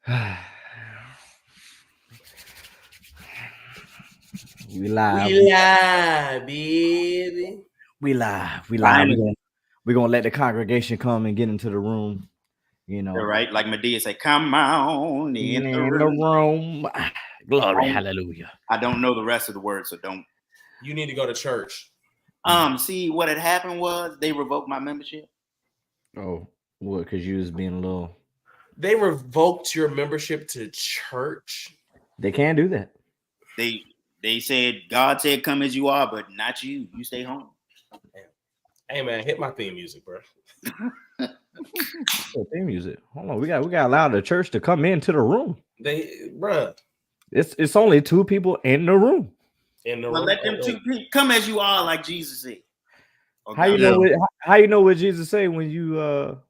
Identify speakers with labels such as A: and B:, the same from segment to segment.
A: We live.
B: We live, baby.
A: We live. We're gonna let the congregation come and get into the room. You know,
C: right? Like Medea say, "Come on in the
A: in the
C: room."
A: room. Glory, hallelujah.
C: I don't know the rest of the words, so don't.
B: You need to go to church.
C: See what had happened was they revoked my membership.
A: Oh, what? Because you was being a little.
B: They revoked your membership to church.
A: They can't do that.
C: They said God said, "Come as you are," but not you. You stay home.
B: Hey man, hit my theme music, bro.
A: Theme music. Hold on, we got to allow the church to come into the room.
B: Bruh.
A: It's only two people in the room.
C: Well, let them two people come as you are, like Jesus said.
A: Okay. How you know what Jesus say when you
B: y'all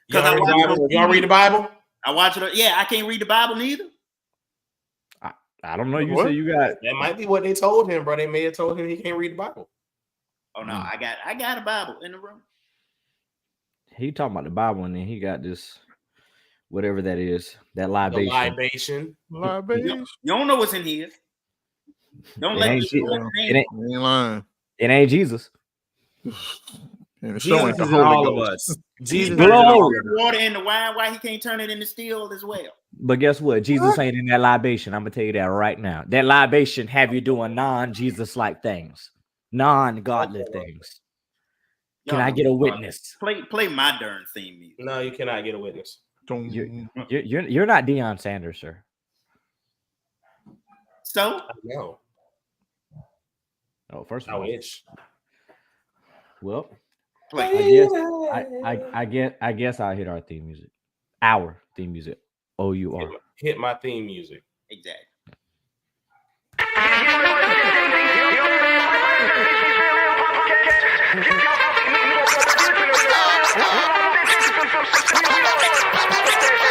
B: read the Bible?
C: I watch it. Yeah, I can't read the Bible neither.
A: I don't know. You say you got
B: that might be what they told him, bro. They may have told him he can't read the Bible.
C: Oh no, I got a Bible in the room.
A: He talking about the Bible, and then he got this, whatever that is, that libation.
C: You don't know what's in here. Don't let
A: it ain't Jesus.
B: And Jesus is in all of us.
C: Jesus water in the wine. Why he can't turn it into steel as well?
A: But guess what? Jesus ain't in that libation. I'm gonna tell you that right now. That libation have you doing non-Jesus like things, non-godly things. Can I get a witness?
C: Play my darn theme music.
B: No, you cannot get a witness.
A: You're not Deion Sanders, sir.
C: So
B: no.
A: Oh, first of
B: I
A: all,
B: wish.
A: Well, I guess I'll hit our theme music. Our theme music. OUR.
B: Hit my theme music.
C: Exactly.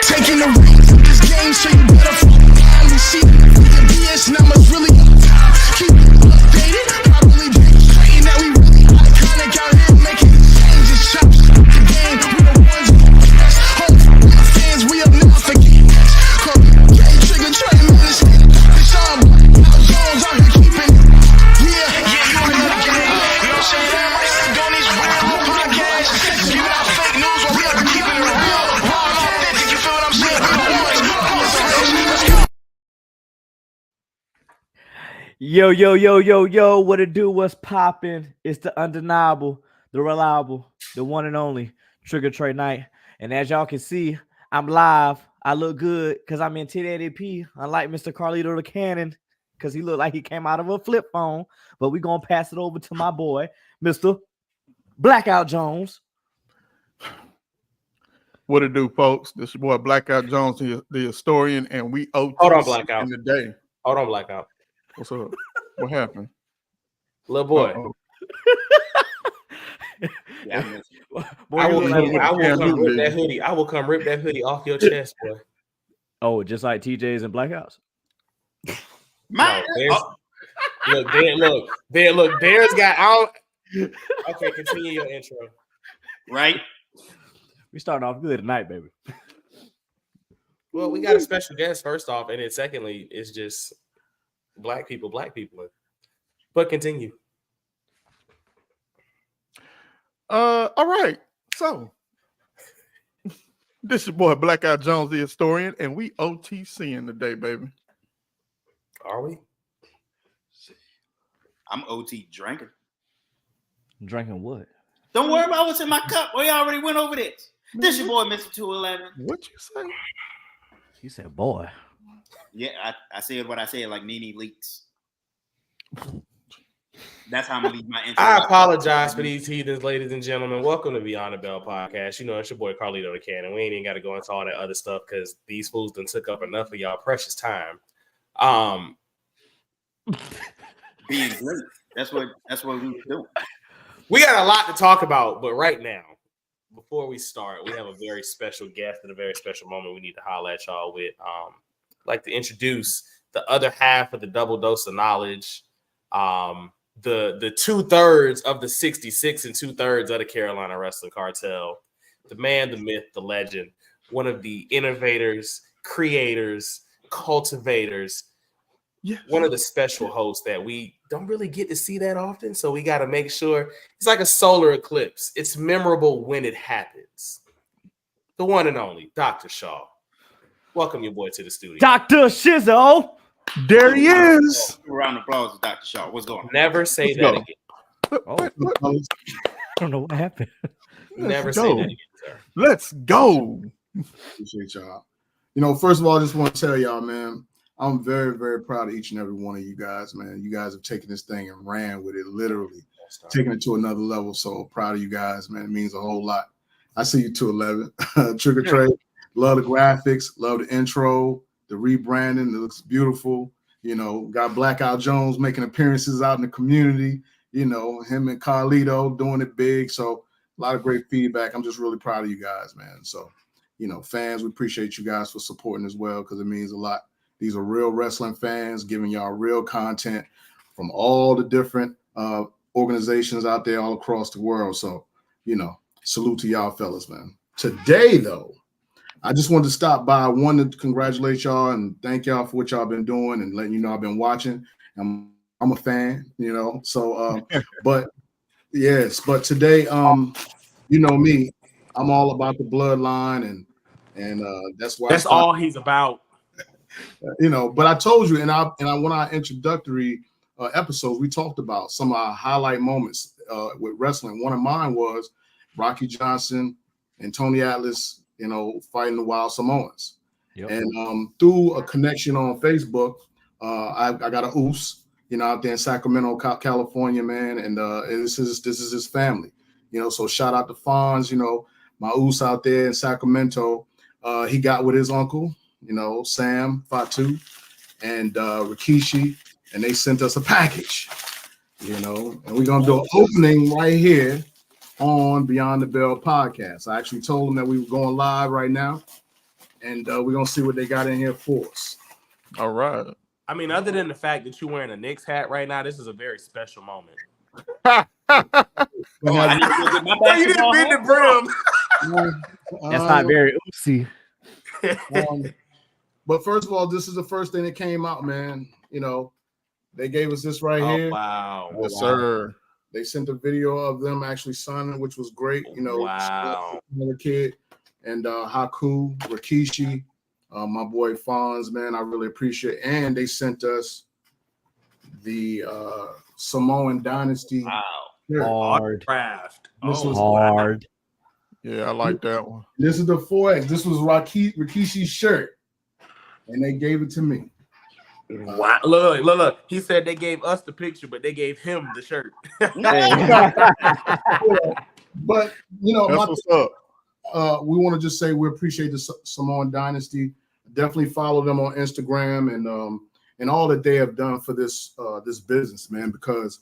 D: Taking the reins of this game, so you better finally see the BS numbers really on time. Keep it updated, probably demonstrating that we really iconic out here making changes. Shop the game, we the ones who best. Hope our fans, we have not forget this. Trigger train minutes, it's all Black Jones out here keeping it. Yeah, you know get it. You know what I'm saying? Doing these real podcasts, giving out fake news while we out here keeping it real.
A: Yo, what it do? What's popping? It's the undeniable, the reliable, the one and only Trigger Trey Knight. And as y'all can see, I'm live. I look good because I'm in 1080p, unlike Mr. Carlito the Cannon, because he looked like he came out of a flip phone. But we're going to pass it over to my boy, Mr. Blackout Jones.
E: What it do, folks? This your boy Blackout Jones, the historian, and we OT
B: Hold on, Blackout.
E: in the day.
B: Hold on, Blackout.
E: What's up? What happened?
B: Little boy.
A: I
B: will come rip that hoodie. I will come rip that hoodie off your chest, boy.
A: Oh, just like TJ's and Blackouts.
B: Look, Darren's got out. Okay, continue your intro.
C: Right.
A: We starting off good tonight, baby.
B: Well, we got a special guest first off, and then secondly, it's just black people. But continue.
E: All right. So this your boy Blackout Jones, the historian, and we OTCing today, baby.
B: Are we?
C: I'm OT drinking.
A: Drinking what?
C: Don't worry about what's in my cup. We already went over this. This your boy, Mr. 211.
E: What you say?
A: He said, boy.
C: Yeah, I said what I said, like Nene Leaks. That's how I'm gonna leave my intro.
B: I apologize for these heathens, ladies and gentlemen. Welcome to Beyond the Bell podcast. You know, it's your boy Carlito the Cannon. We ain't even got to go into all that other stuff because these fools done took up enough of y'all precious time.
C: Being great. That's what we were doing.
B: We got a lot to talk about, but right now, before we start, we have a very special guest at a very special moment we need to holler at y'all with. I'd like to introduce the other half of the double dose of knowledge. The 2/3 of the 66 and 2/3 of the Carolina Wrestling Cartel, the man, the myth, the legend, one of the innovators, creators, cultivators.
E: Yeah.
B: One of the special hosts that we don't really get to see that often. So we got to make sure it's like a solar eclipse. It's memorable when it happens. The one and only Dr. Shaw. Welcome your boy to the studio.
A: Dr. Shizzo.
E: There he is.
C: Round of applause to Dr. Shaw. What's going on?
B: Never say
E: Let's
B: that
E: go.
B: again.
A: Oh, I don't know what happened.
B: Never
E: Let's
B: say
E: go.
B: that again, sir.
E: Let's go.
F: Appreciate y'all. You know, first of all, I just want to tell y'all, man, I'm very, very proud of each and every one of you guys, man. You guys have taken this thing and ran with it, literally taking it to another level. So proud of you guys, man. It means a whole lot. I see you 211. Trigger Trade. Love the graphics, love the intro, the rebranding. It looks beautiful. You know, got Blackout Jones making appearances out in the community. You know, him and Carlito doing it big. So a lot of great feedback. I'm just really proud of you guys, man. So, you know, fans, we appreciate you guys for supporting as well because it means a lot. These are real wrestling fans giving y'all real content from all the different organizations out there all across the world. So, you know, salute to y'all fellas, man. Today, though, I just wanted to stop by. I wanted to congratulate y'all and thank y'all for what y'all been doing and letting you know I've been watching. I'm a fan, you know. So, but yes, but today, you know me, I'm all about the bloodline and that's why
B: That's all he's about.
F: You know, but I told you, and I when our introductory episodes, we talked about some of our highlight moments with wrestling. One of mine was Rocky Johnson and Tony Atlas, you know, fighting the Wild Samoans.
A: Yep.
F: And through a connection on Facebook, I got a oos, you know, out there in Sacramento, California, man, and this is his family, you know. So shout out to Fonz, you know, my oos out there in Sacramento. He got with his uncle, you know, Sam Fatu and Rikishi, and they sent us a package, you know, and we're gonna do an opening right here on Beyond the Bell podcast. I actually told them that we were going live right now, and we're gonna see what they got in here for us.
E: All right.
B: I mean, other than the fact that you're wearing a Knicks hat right now, this is a very special moment.
C: Oh, I need to go get my
B: You didn't
C: basketball
B: bend the
C: hat.
B: brim.
A: That's not very oopsie.
F: But first of all, this is the first thing that came out, man. You know, they gave us this right here.
B: Wow.
E: Yes, sir.
F: They sent a video of them actually signing, which was great. You know,
B: Wow.
F: another kid and Haku, Rikishi, my boy Fonz, man, I really appreciate it. And they sent us the Samoan Dynasty.
B: Wow.
F: shirt.
A: Hard.
B: Craft.
F: This was
A: Hard.
E: Yeah, I like that one.
F: This is the 4X. This was Rikishi's shirt, and they gave it to me.
B: Wow. Look. He said they gave us the picture, but they gave him the shirt.
F: But you know,
E: That's what's up.
F: we want to just say we appreciate the Samoan Dynasty. Definitely follow them on Instagram and all that they have done for this this business, man. Because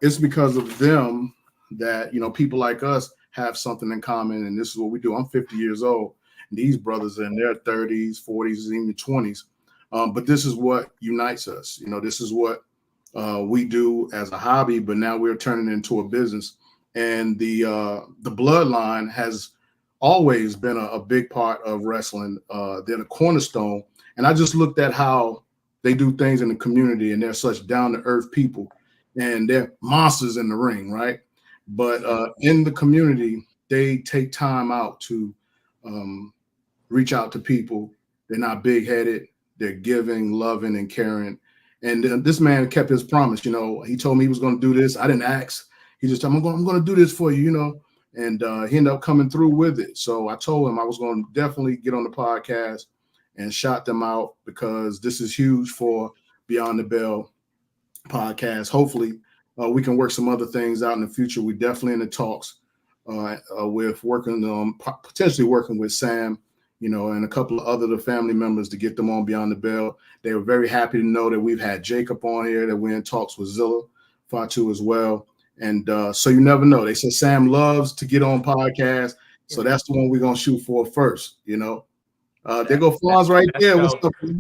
F: it's because of them that, you know, people like us have something in common, and this is what we do. I'm 50 years old, and these brothers are in their 30s, 40s, even 20s. But this is what unites us. You know, this is what we do as a hobby, but now we're turning it into a business. And the bloodline has always been a big part of wrestling. They're the cornerstone. And I just looked at how they do things in the community, and they're such down-to-earth people, and they're monsters in the ring, right? But in the community, they take time out to reach out to people. They're not big-headed. They're giving, loving, and caring. And this man kept his promise. You know, he told me he was going to do this. I didn't ask. He just told me, I'm going to do this for you, you know. And he ended up coming through with it. So I told him I was going to definitely get on the podcast and shout them out, because this is huge for Beyond the Bell podcast. Hopefully, we can work some other things out in the future. We're definitely in the talks with potentially working with Sam, you know, and a couple of other family members to get them on Beyond the Bell. They were very happy to know that we've had Jacob on here, that we're in talks with Zilla Fatu as well. And so you never know. They said Sam loves to get on podcasts, so that's the one we're going to shoot for first, you know. There go Fonz right there. What's up, brother?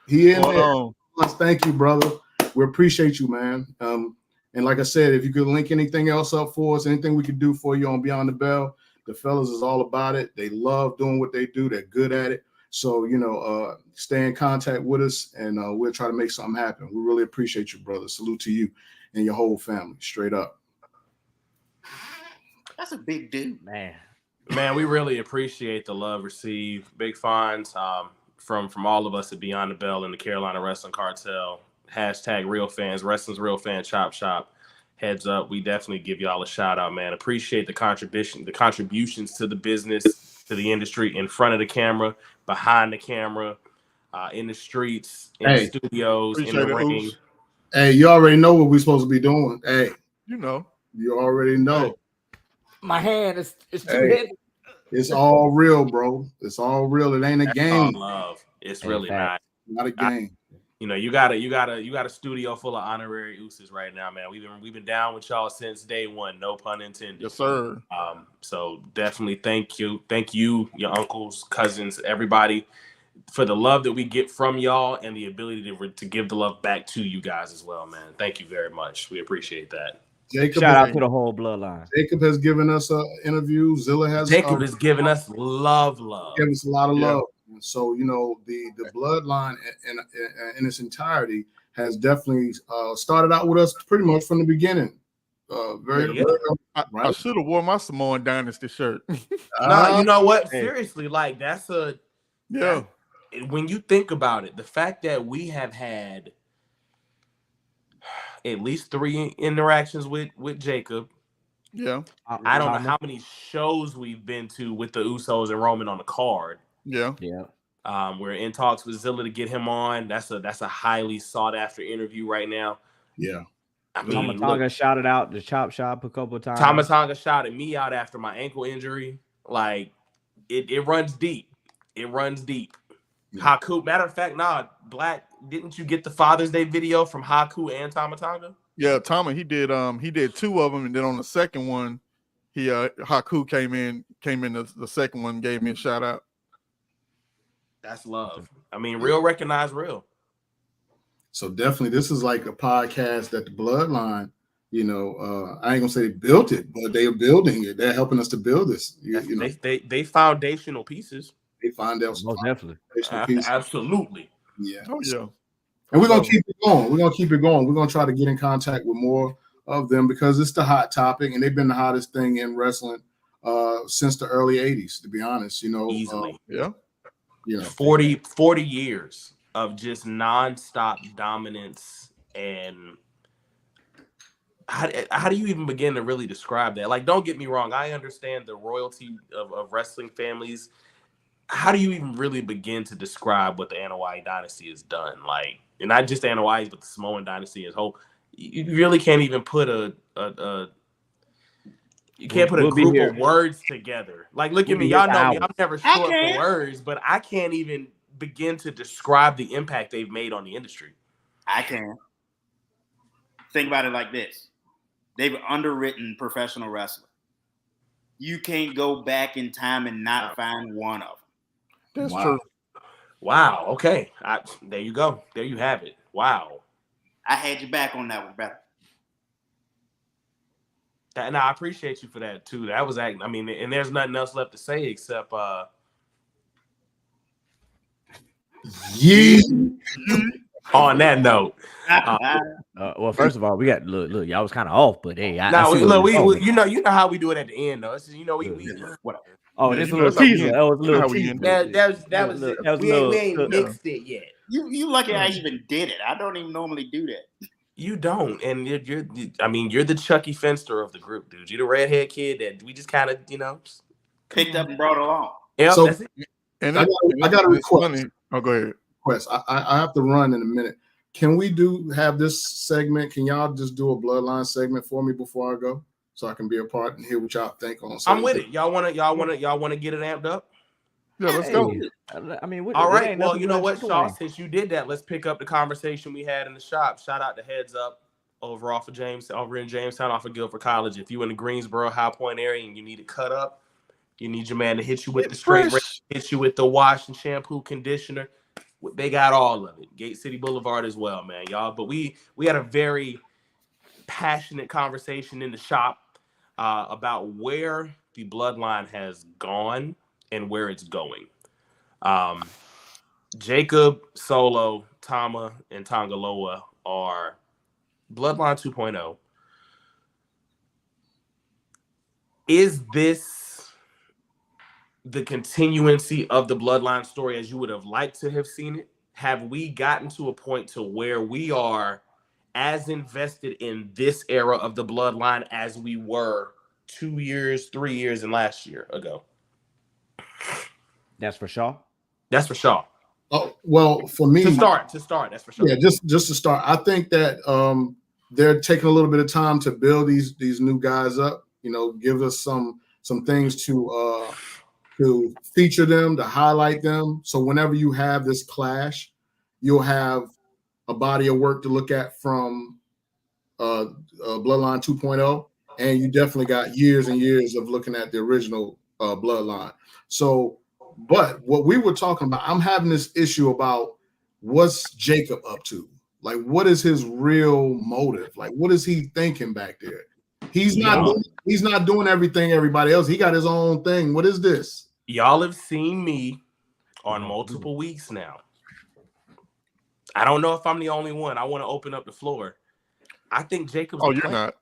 F: He in there. Fonz, thank you, brother. We appreciate you, man. And like I said, if you could link anything else up for us, anything we could do for you on Beyond the Bell, the fellas is all about it. They love doing what they do. They're good at it. So, stay in contact with us, and we'll try to make something happen. We really appreciate you, brother. Salute to you and your whole family, straight up.
C: That's a big dude.
B: Man, we really appreciate the love received. Big fans from all of us at Beyond the Bell and the Carolina Wrestling Cartel. # real fans, wrestling's real fan, chop shop. Heads up. We definitely give y'all a shout out, man. Appreciate the contributions to the business, to the industry, in front of the camera, behind the camera, in the streets, in the studios, in the ring.
F: Hey, you already know what we're supposed to be doing. Hey, you already know.
A: My hand is too heavy.
F: It's all real, bro. It's all real. It ain't a game.
B: All love. It's really not.
F: Not a game.
B: You got a studio full of honorary Usos right now, man. We've been down with y'all since day one, no pun intended.
E: Yes, sir.
B: So definitely thank you, your uncles, cousins, everybody, for the love that we get from y'all and the ability to give the love back to you guys as well, man. Thank you very much. We appreciate that.
A: Shout out to the whole bloodline.
F: Jacob has given us an interview. Zilla has.
B: Jacob has given us love.
F: Given us a lot of love. So the bloodline in its entirety has definitely started out with us pretty much from the beginning.
E: I should have worn my Samoan Dynasty shirt.
B: No, you know what? Seriously, like that's when you think about it, the fact that we have had at least 3 interactions with Jacob.
E: Yeah.
B: I don't know how many shows we've been to with the Usos and Roman on the card.
E: Yeah.
B: We're in talks with Zilla to get him on. That's a highly sought after interview right now.
F: Yeah.
B: I mean,
A: Tonga shouted out the chop shop a couple of times.
B: Tonga shouted me out after my ankle injury. Like it runs deep. It runs deep. Yeah. Haku, matter of fact, Black, didn't you get the Father's Day video from Haku and Tonga?
E: Yeah, Tama, he did 2 of them, and then on the second one, Haku came in the second one, gave me a shout out.
B: That's love. I mean, real recognize real.
F: So definitely, this is like a podcast that the bloodline, I ain't gonna say they built it, but they are building it. They're helping us to build this.
B: They foundational pieces.
F: They find out
A: most definitely.
B: Absolutely.
F: Yeah.
E: Oh yeah.
F: And we're gonna keep it going. We're gonna try to get in contact with more of them because it's the hot topic, and they've been the hottest thing in wrestling since the early '80s. To be honest,
B: easily.
F: 40
B: years of just nonstop dominance. And how do you even begin to really describe that? Like, don't get me wrong, I understand the royalty of wrestling families. How do you even really begin to describe what the Anoa'i dynasty has done? Like, and not just the Anoa'is, but the Samoan dynasty as a whole. You really can't even put a group of words together. Like, look at me. Y'all know me. I'm never short for words, but I can't even begin to describe the impact they've made on the industry.
C: I can. Think about it like this. They've underwritten professional wrestling. You can't go back in time and not find one of them.
E: That's true.
B: Wow. Okay. There you go. There you have it. Wow.
C: I had you back on that one, brother.
B: And I appreciate you for that too. That was and there's nothing else left to say except on that note.
A: Well, first of all, we got look. Y'all was kind of off, but hey,
B: you know how we do it at the end though. It's just, whatever.
A: Oh, this is a little teaser. That was a little teaser.
B: That was it. We ain't mixed it yet.
C: You lucky I even did it. I don't even normally do that.
B: You don't, and you're the Chucky Finster of the group, dude. You're the redhead kid that we just kind of
C: picked up and brought along.
B: Yep,
F: so,
B: that's it.
F: And I got a request.
E: Oh, go ahead.
F: Request. I have to run in a minute. Can we have this segment? Can y'all just do a bloodline segment for me before I go, so I can be a part and hear what y'all think on?
B: I'm with it. Y'all wanna get it amped up?
E: Yeah, let's go.
A: I mean,
B: all right. Well, you know what, Shaw? Since you did that, let's pick up the conversation we had in the shop. Shout out to Heads Up over in Jamestown, off of Guilford College. If you in the Greensboro High Point area and you need it cut up, you need your man to hit you with the straight, hit you with the wash and shampoo conditioner. They got all of it. Gate City Boulevard as well, man, y'all. But we had a very passionate conversation in the shop about where the bloodline has gone and where it's going. Jacob, Solo, Tama, and Tanga Loa are Bloodline 2.0. Is this the continuancy of the Bloodline story as you would have liked to have seen it? Have we gotten to a point to where we are as invested in this era of the Bloodline as we were 2 years, 3 years, and last year ago?
A: That's for sure.
B: That's for sure.
F: Oh, well, for me,
B: To start, that's for sure.
F: yeah, just to start, I think that they're taking a little bit of time to build these new guys up. You know, give us some things to feature them, to highlight them. So whenever you have this clash, you'll have a body of work to look at from Bloodline 2.0, and you definitely got years and years of looking at the original Bloodline. So, but what we were talking about, I'm having this issue about what's Jacob up to? Like, what is his real motive? Like, what is he thinking back there? He's not doing everything everybody else. He got his own thing. What is this?
B: Y'all have seen me on multiple weeks now. I don't know if I'm the only one. I want to open up the floor. I think Jacob's the plan.
E: Not.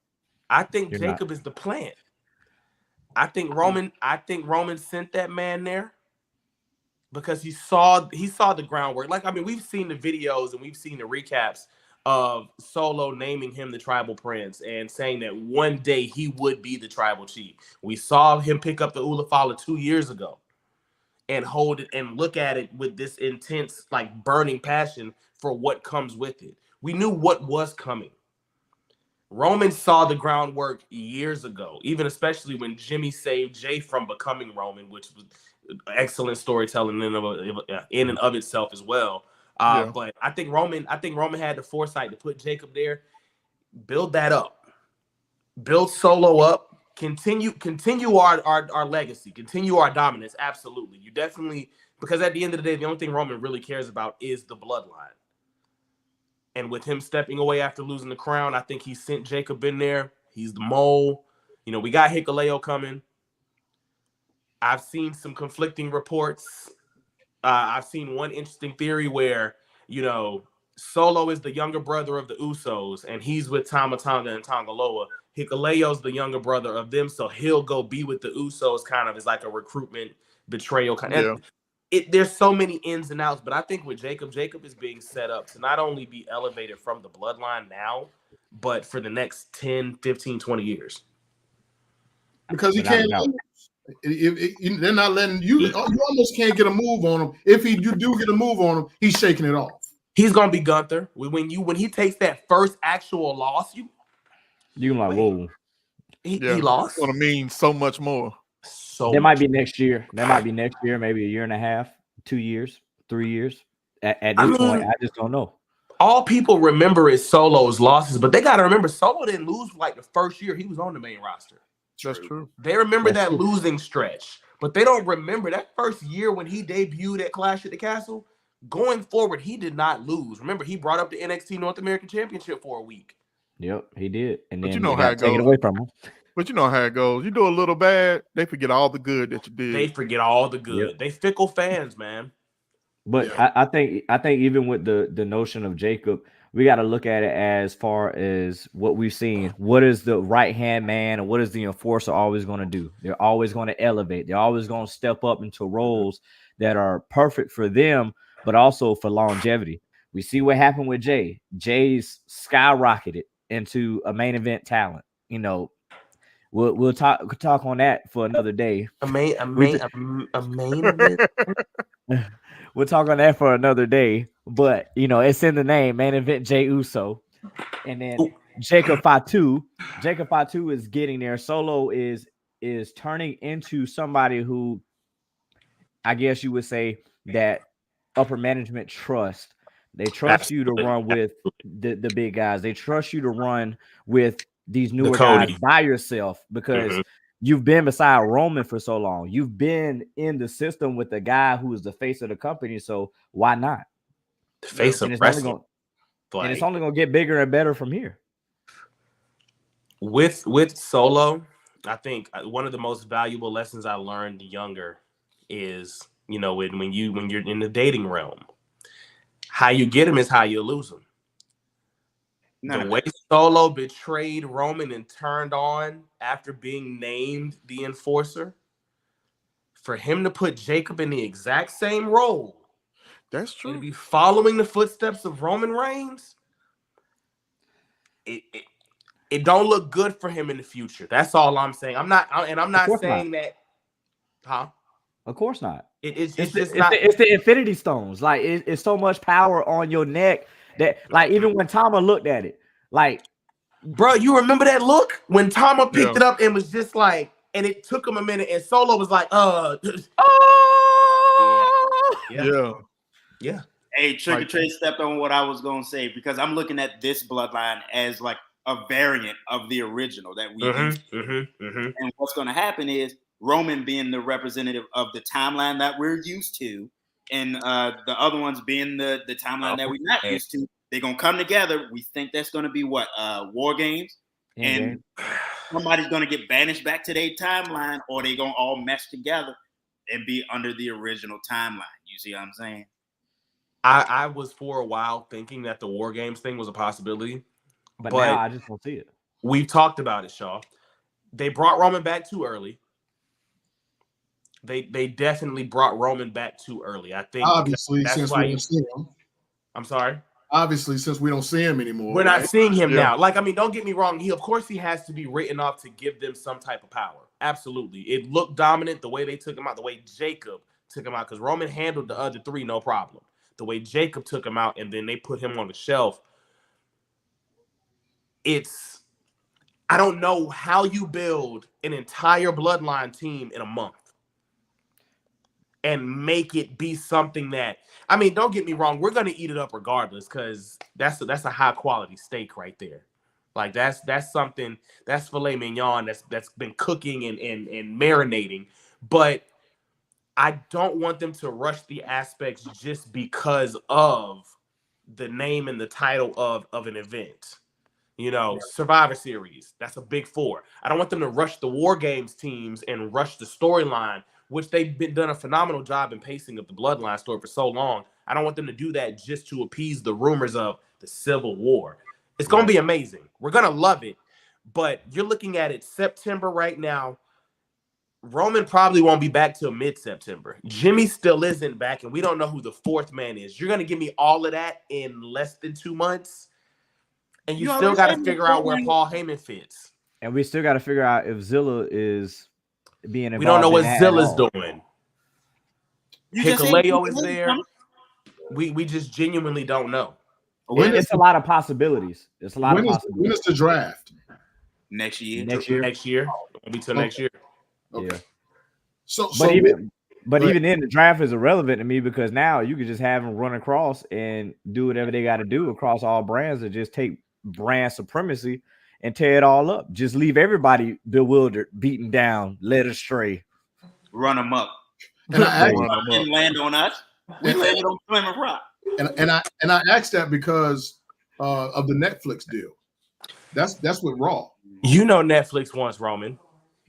B: I think
A: You're
B: Jacob is the plan. I think Roman sent that man there because he saw the groundwork. Like, I mean, we've seen the videos and we've seen the recaps of Solo naming him the tribal prince and saying that one day he would be the tribal chief. We saw him pick up the Ulafala 2 years ago and hold it and look at it with this intense, like, burning passion for what comes with it. We knew what was coming. Roman saw the groundwork years ago, even especially when Jimmy saved Jay from becoming Roman, which was excellent storytelling in and of itself as well. But I think Roman had the foresight to put Jacob there, build that up, build Solo up, continue our legacy, continue our dominance. Absolutely, you definitely, because at the end of the day, the only thing Roman really cares about is the bloodline. And with him stepping away after losing the crown, I think he sent Jacob in there. He's the mole. You know, we got Hikuleo coming. I've seen some conflicting reports. I've seen one interesting theory where, you know, Solo is the younger brother of the Usos, and he's with Tama Tonga and Tanga Loa. Hikuleo's the younger brother of them, so he'll go be with the Usos kind of as like a recruitment betrayal kind of. There's so many ins and outs, but I think with Jacob is being set up to not only be elevated from the bloodline now, but for the next 10, 15, 20 years.
F: Because he can't lose. They're not letting you. You almost can't get a move on him. If you do get a move on him, he's shaking it off.
B: He's gonna be Gunther. When he takes that first actual loss,
A: You're like, whoa.
B: He lost.
E: It's gonna mean so much more.
A: That might be next year. That might be next year, maybe a year and a half, 2 years, 3 years. At this point, I just don't know.
B: All people remember is Solo's losses, but they got to remember Solo didn't lose like the first year he was on the main roster.
E: That's true.
B: They remember that losing stretch, but they don't remember that first year when he debuted at Clash at the Castle. Going forward, he did not lose. Remember, he brought up the NXT North American Championship for a week.
A: Yep, he did. And then
E: you know how it
A: take it
E: goes.
A: away from him.
E: But you know how it goes. You do a little bad, they forget all the good that you did.
B: They forget all the good.
A: Yep.
B: They fickle fans, man.
A: But I think even with the notion of Jacob, we got to look at it as far as what we've seen. What is the right-hand man and what is the enforcer always going to do? They're always going to elevate. They're always going to step up into roles that are perfect for them, but also for longevity. We see what happened with Jay. Jay's skyrocketed into a main event talent. You know, we'll talk on that for another day.
B: A main event.
A: We'll talk on that for another day, but you know it's in the name, main event Jey Uso, and then Jacob Fatu. Jacob Fatu is getting there. Solo is turning into somebody who, I guess you would say, that upper management trust. They trust you to run with the big guys. They trust you to run with these newer guys by yourself because you've been beside Roman for so long. You've been in the system with the guy who is the face of the company. So why not?
B: The face of wrestling.
A: And it's only going to get bigger and better from here.
B: With Solo, I think one of the most valuable lessons I learned younger is You know, when you're in the dating realm, how you get him is how you lose him. The way Solo betrayed Roman and turned on after being named the enforcer, for him to put Jacob in the exact same role,
E: That's
B: and
E: true.
B: be following the footsteps of Roman Reigns, it don't look good for him in the future. That's all I'm saying. I'm not saying that. Huh?
A: Of course not.
B: It's
A: It's
B: just
A: the,
B: not.
A: it's the Infinity Stones. Like it's so much power on your neck that, like, even when Tama looked at it, like,
B: Bro, you remember that look when Tama picked
E: Yeah.
B: it up and was just like, and it took him a minute, and Solo was like,
A: oh,
B: yeah.
C: Hey, Trigger
E: Like-
C: Trey stepped on what I was gonna say because I'm looking at this bloodline as like a variant of the original that we used. And what's gonna happen is Roman being the representative of the timeline that we're used to, and the other ones being the timeline that we're not used to. They're gonna come together. We think that's gonna be what War Games, and somebody's gonna get banished back to their timeline, or they gonna all mesh together and be under the original timeline. You see what I'm saying?
B: I was for a while thinking that the War Games thing was a possibility,
A: but
B: but
A: now I just don't see it.
B: we've talked about it, Shaw. They brought Roman back too early. They definitely brought Roman back too early. I think
F: Obviously,
B: that's
F: since
B: why
F: we don't see him.
B: I'm sorry.
F: Obviously, since we don't see him anymore.
B: We're not
F: right?
B: seeing him
E: Yeah.
B: now. Like, I mean, don't get me wrong. Of course he has to be written off to give them some type of power. Absolutely. It looked dominant the way they took him out, the way Jacob took him out, because Roman handled the other three no problem. The way Jacob took him out and then they put him on the shelf. I don't know how you build an entire bloodline team in a month and make it be something that, I mean, don't get me wrong, we're gonna eat it up regardless, because that's a high quality steak right there. Like that's something, that's filet mignon that's been cooking and marinating. But I don't want them to rush the aspects just because of the name and the title of an event. You know, Survivor Series, that's a big four. I don't want them to rush the War Games teams and rush the storyline, which they've done a phenomenal job in pacing of the Bloodline story for so long. I don't want them to do that just to appease the rumors of the Civil War. It's going to be amazing. We're going to love it. But you're looking at it September right now. Roman probably won't be back till mid-September. Jimmy still isn't back, and we don't know who the fourth man is. You're going to give me all of that in less than 2 months? And you still got to figure out where Paul Heyman fits.
A: And we still got to figure out if Zilla is being involved.
B: We don't know what
A: in that
B: Zilla's
A: at all.
B: doing.
C: You just said-
B: Hikuleo is there. We just genuinely don't know.
A: It's a lot of possibilities. It's a lot of
F: When
A: possibilities.
F: is the draft?
C: Next year.
A: Next year.
B: Next year. Won't be till next year.
F: Okay.
A: Yeah.
F: So
A: But
F: Right.
A: even then, the draft is irrelevant to me because now you can just have them run across and do whatever they got to do across all brands and just take brand supremacy and tear it all up. Just leave everybody bewildered, beaten down, led astray.
C: Run them up.
F: and I asked,
C: Didn't land on us. We landed on Plymouth Rock.
F: and I asked that because of the Netflix deal. That's with Raw,
B: You know Netflix wants Roman.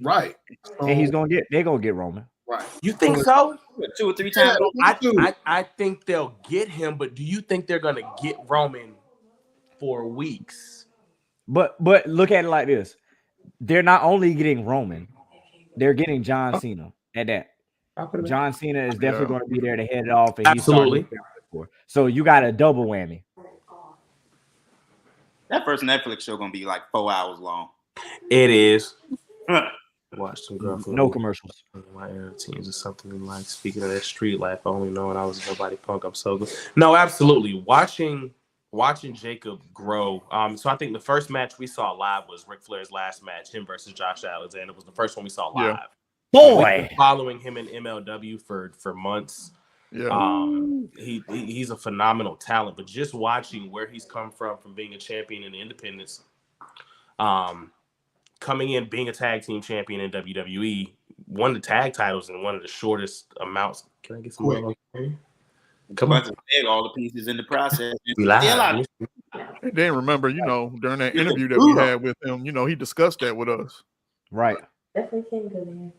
F: right? So,
A: And they're gonna get Roman.
F: right.
B: You think so?
C: 2 or 3
F: Yeah,
C: times.
B: I think they'll get him, but do you think they're gonna get Roman for weeks?
A: But look at it like this: they're not only getting Roman, they're getting John Cena at that. John Cena is definitely going to be there to head it off. And
B: Absolutely.
A: So you got a double whammy.
C: That first Netflix show gonna be like 4 hours long.
B: It is. Watch some girl.
A: No commercials.
B: My era teams is something in like. Speaking of that street life, only knowing I was nobody punk. I'm so good. No, absolutely. Watching Jacob grow. So I think the first match we saw live was Ric Flair's last match, him versus Josh Alexander. Was the first one we saw live.
E: Yeah.
A: Boy,
B: We've been following him in MLW for months.
E: Yeah.
B: He's a phenomenal talent, but just watching where he's come from being a champion in the independents, coming in being a tag team champion in WWE, won the tag titles in one of the shortest amounts. Can I get some more? Come on.
C: All the pieces in the process.
B: We live.
E: Then remember, during that interview that we had with him, he discussed that with us.
A: right?
G: Definitely came good in.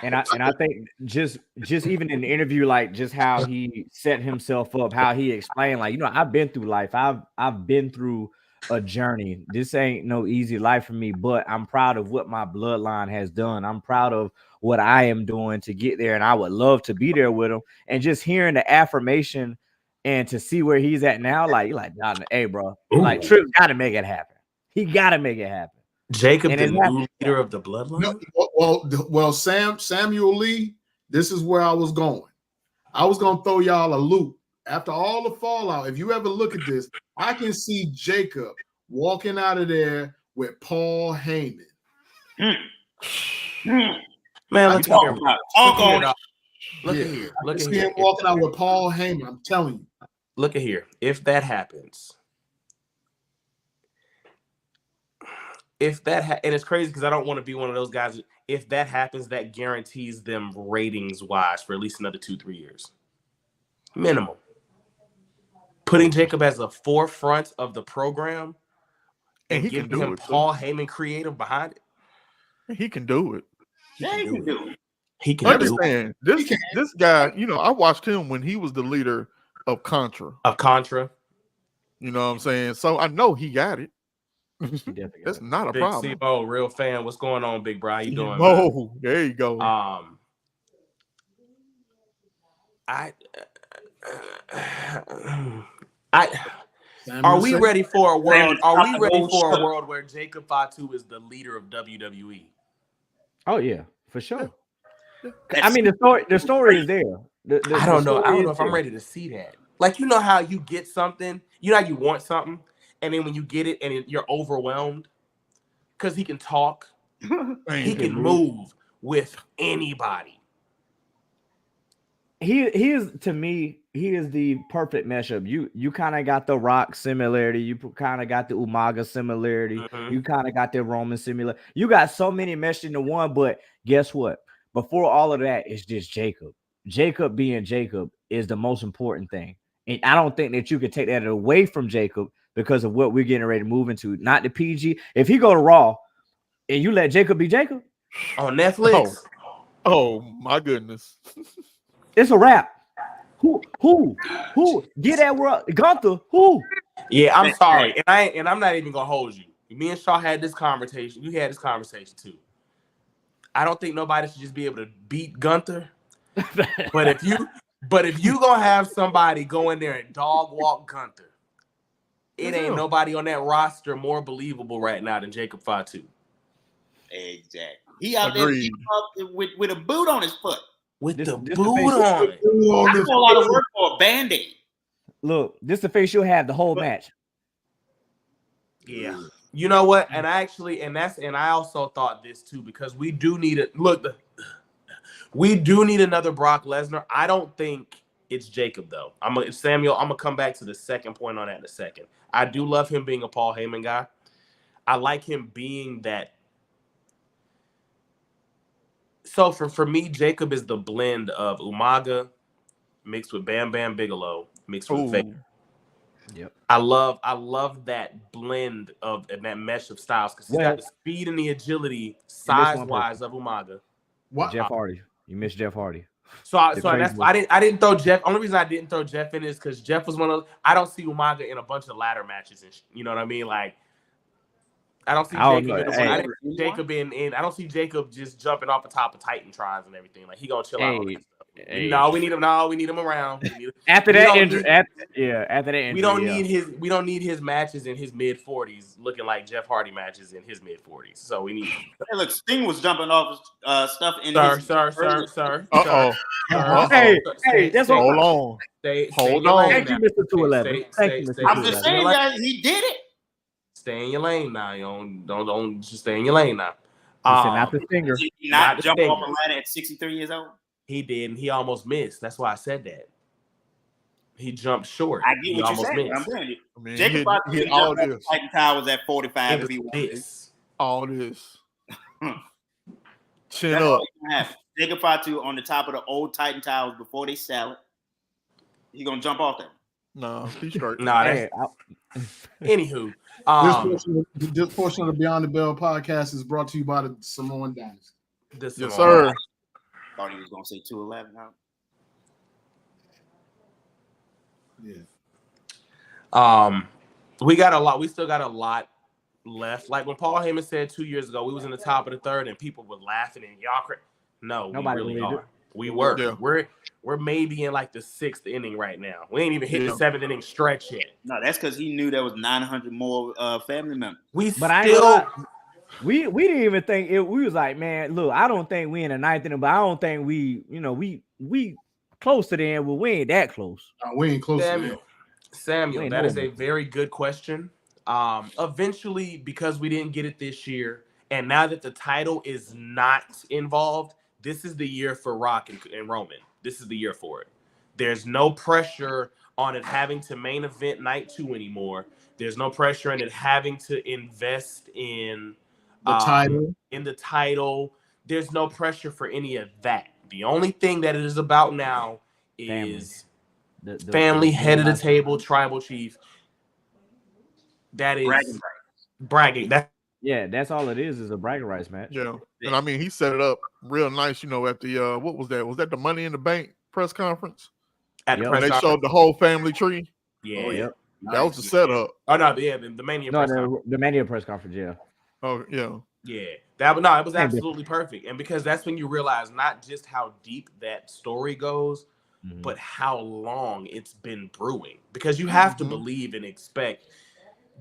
A: And I think just even in the interview, like just how he set himself up, how he explained, like, I've been through life. I've been through a journey. This ain't no easy life for me, but I'm proud of what my bloodline has done. I'm proud of what I am doing to get there, and I would love to be there with him. And just hearing the affirmation and to see where he's at now, like you're like, nah, hey, bro, like Tripp's got to make it happen. He got to make it happen.
B: Jacob,
A: And
B: the
A: it
B: new
A: happened.
B: leader of the bloodline.
F: No, well, Samuel Lee, this is where I was going. I was going to throw y'all a loop. After all the fallout, if you ever look at this, I can see Jacob walking out of there with Paul Heyman.
B: Man, look
C: Talk
B: here.
C: about it. Talk on it.
B: Look
F: Yeah.
B: at here.
F: I
B: Look
F: can
B: at
F: see
B: here.
F: him walking out with Paul Heyman. I'm telling you.
B: Look at here. If that happens, and it's crazy because I don't want to be one of those guys. If that happens, that guarantees them ratings wise for at least another 2-3 years, minimum. Putting Jacob as the forefront of the program and
E: he can
B: giving
E: do
B: him
E: it, too.
B: Paul Heyman creative behind it.
E: He can do it.
C: Yeah, he can do it.
B: He can do it.
E: Understand this guy, I watched him when he was the leader of Contra.
B: Of Contra.
E: You know what I'm saying? So I know he got it.
A: He definitely got
E: That's
A: it.
E: not a
B: Big
E: problem.
B: CMO, real fan. What's going on, big bro? How you doing? Man?
E: Oh, there you go.
B: Are we ready for a world? Are we ready for a
C: Shut.
B: world where Jacob Fatu is the leader of WWE?
A: Oh yeah, for sure.
C: That's-
A: I mean, the story is there.
B: I don't know. I
A: story
B: don't
A: is
B: know if I'm
A: there.
B: ready to see that. Like, you know how you get something, you know how you want something, and then when you get it and you're overwhelmed because he can talk, he can move with anybody.
A: He is, to me, he is the perfect mashup. You kind of got the Rock similarity. You kind of got the Umaga similarity.
B: Mhm.
A: You kind of got the Roman similarity. You got so many meshed into one, but guess what? Before all of that, it's just Jacob. Jacob being Jacob is the most important thing. And I don't think that you could take that away from Jacob because of what we're getting ready to move into. Not the PG. If he go to Raw and you let Jacob be Jacob,
B: On Netflix.
E: Oh my goodness.
A: it's a wrap. Who? Get that world, Gunther. Who?
B: Yeah, I'm sorry. And I'm not even gonna hold you. Me and Shaw had this conversation. You had this conversation too. I don't think nobody should just be able to beat Gunther. But if you gonna have somebody go in there and dog walk Gunther, it ain't nobody on that roster more believable right now than Jacob Fatu.
C: Exactly. He out
E: Agreed.
C: there with a boot on his foot.
B: With
A: This-
B: the
A: this
B: boot
A: the face-
B: on it.
C: That's a lot of work for a Band-Aid.
A: Look, this the face you'll have the whole match.
B: Yeah. You know what? And I also thought this too, because we do need we do need another Brock Lesnar. I don't think it's Jacob though. Samuel, I'm gonna come back to the second point on that in a second. I do love him being a Paul Heyman guy. I like him being that. So for me, Jacob is the blend of Umaga mixed with Bam Bam Bigelow mixed with Faker.
A: Yep.
B: I love that blend of and that mesh of styles because he's got the speed and the agility size wise of Umaga.
F: What?
A: Jeff Hardy. You missed Jeff Hardy.
B: So I didn't throw Jeff. Only reason I didn't throw Jeff in is because Jeff was one of those. I don't see Umaga in a bunch of ladder matches and you know what I mean. Like I don't see Jacob in. I don't see Jacob just jumping off the top of Titantrons and everything. Like he gonna chill out on that stuff. No, we need him. No, we need him around.
A: After that injury,
B: we don't need his matches in his mid 40s looking like Jeff Hardy matches in his mid 40s. So we need.
C: Hey, look, Sting was jumping off stuff in
B: Sir.
E: Uh-oh.
A: Hey, that's what.
E: Hold on.
B: Hold on.
A: Thank you, Mr. 211. Thank you, Mr.
C: I'm just saying that he did it.
B: Stay in your lane now. You don't just stay in your lane now.
A: Not the finger.
C: Did he not jump off a ladder at 63 years old?
B: He did, and he almost missed. That's why I said that. He jumped short.
C: I get
B: he
C: what you're saying.
B: missed.
C: I'm telling you.
E: I mean,
C: Jacob Fatu
E: hit all
C: jumped
E: this.
C: Titan Towers at 45 if he wanted.
B: This.
E: All this. Chin
C: That's
E: up.
C: all you can have. Jacob Fatu on the top of the old Titan Towers before they sell it. He gonna jump off there.
E: No, he's straight.
B: Nah,
A: Hey,
B: anywho.
F: This portion of the Beyond the Bell podcast is brought to you by the Samoan Dynasty.
E: Yes, sir.
C: thought he was gonna say 211.
F: Yeah.
B: We got a lot. We still got a lot left. Like when Paul Heyman said 2 years ago, we was in the top of the third and people were laughing and y'all. No,
A: Nobody
B: we really
A: believed
B: are.
A: it.
B: We were.
E: Yeah.
B: We're maybe in like the 6th inning right now. We ain't even hit the
E: Yeah.
B: 7th inning stretch yet.
C: No, that's because he knew there was 900 more family members.
A: But I ain't gonna lie, we didn't even think it. We was like, man, look, I don't think we in the 9th inning, but I don't think we close to the end. Well, we ain't that close.
F: We ain't close to
B: Samuel,
A: Wait,
B: that
A: no.
B: is a very good question. Eventually, because we didn't get it this year, and now that the title is not involved, this is the year for Rock and Roman. This is the year for it. There's no pressure on it having to main event night 2 anymore. There's no pressure in it having to invest in
F: the title.
B: In the title. There's no pressure for any of that. The only thing that it is about now is
A: The
B: family, head of the table, tribal chief. That is bragging.
A: That's all it is a bragging rights match.
E: Yeah. And I mean, he set it up real nice, at the what was that? Was that the Money in the Bank press conference?
B: At the
A: Yep.
B: press
E: When they
B: conference.
E: showed the whole family tree.
B: Yeah.
A: Oh, yep.
E: That was the setup.
B: Oh no, yeah, the Mania press conference.
A: The Mania press conference, yeah.
E: Oh yeah.
B: Yeah, it was absolutely perfect, and because that's when you realize not just how deep that story goes, but how long it's been brewing. Because you have to believe and expect,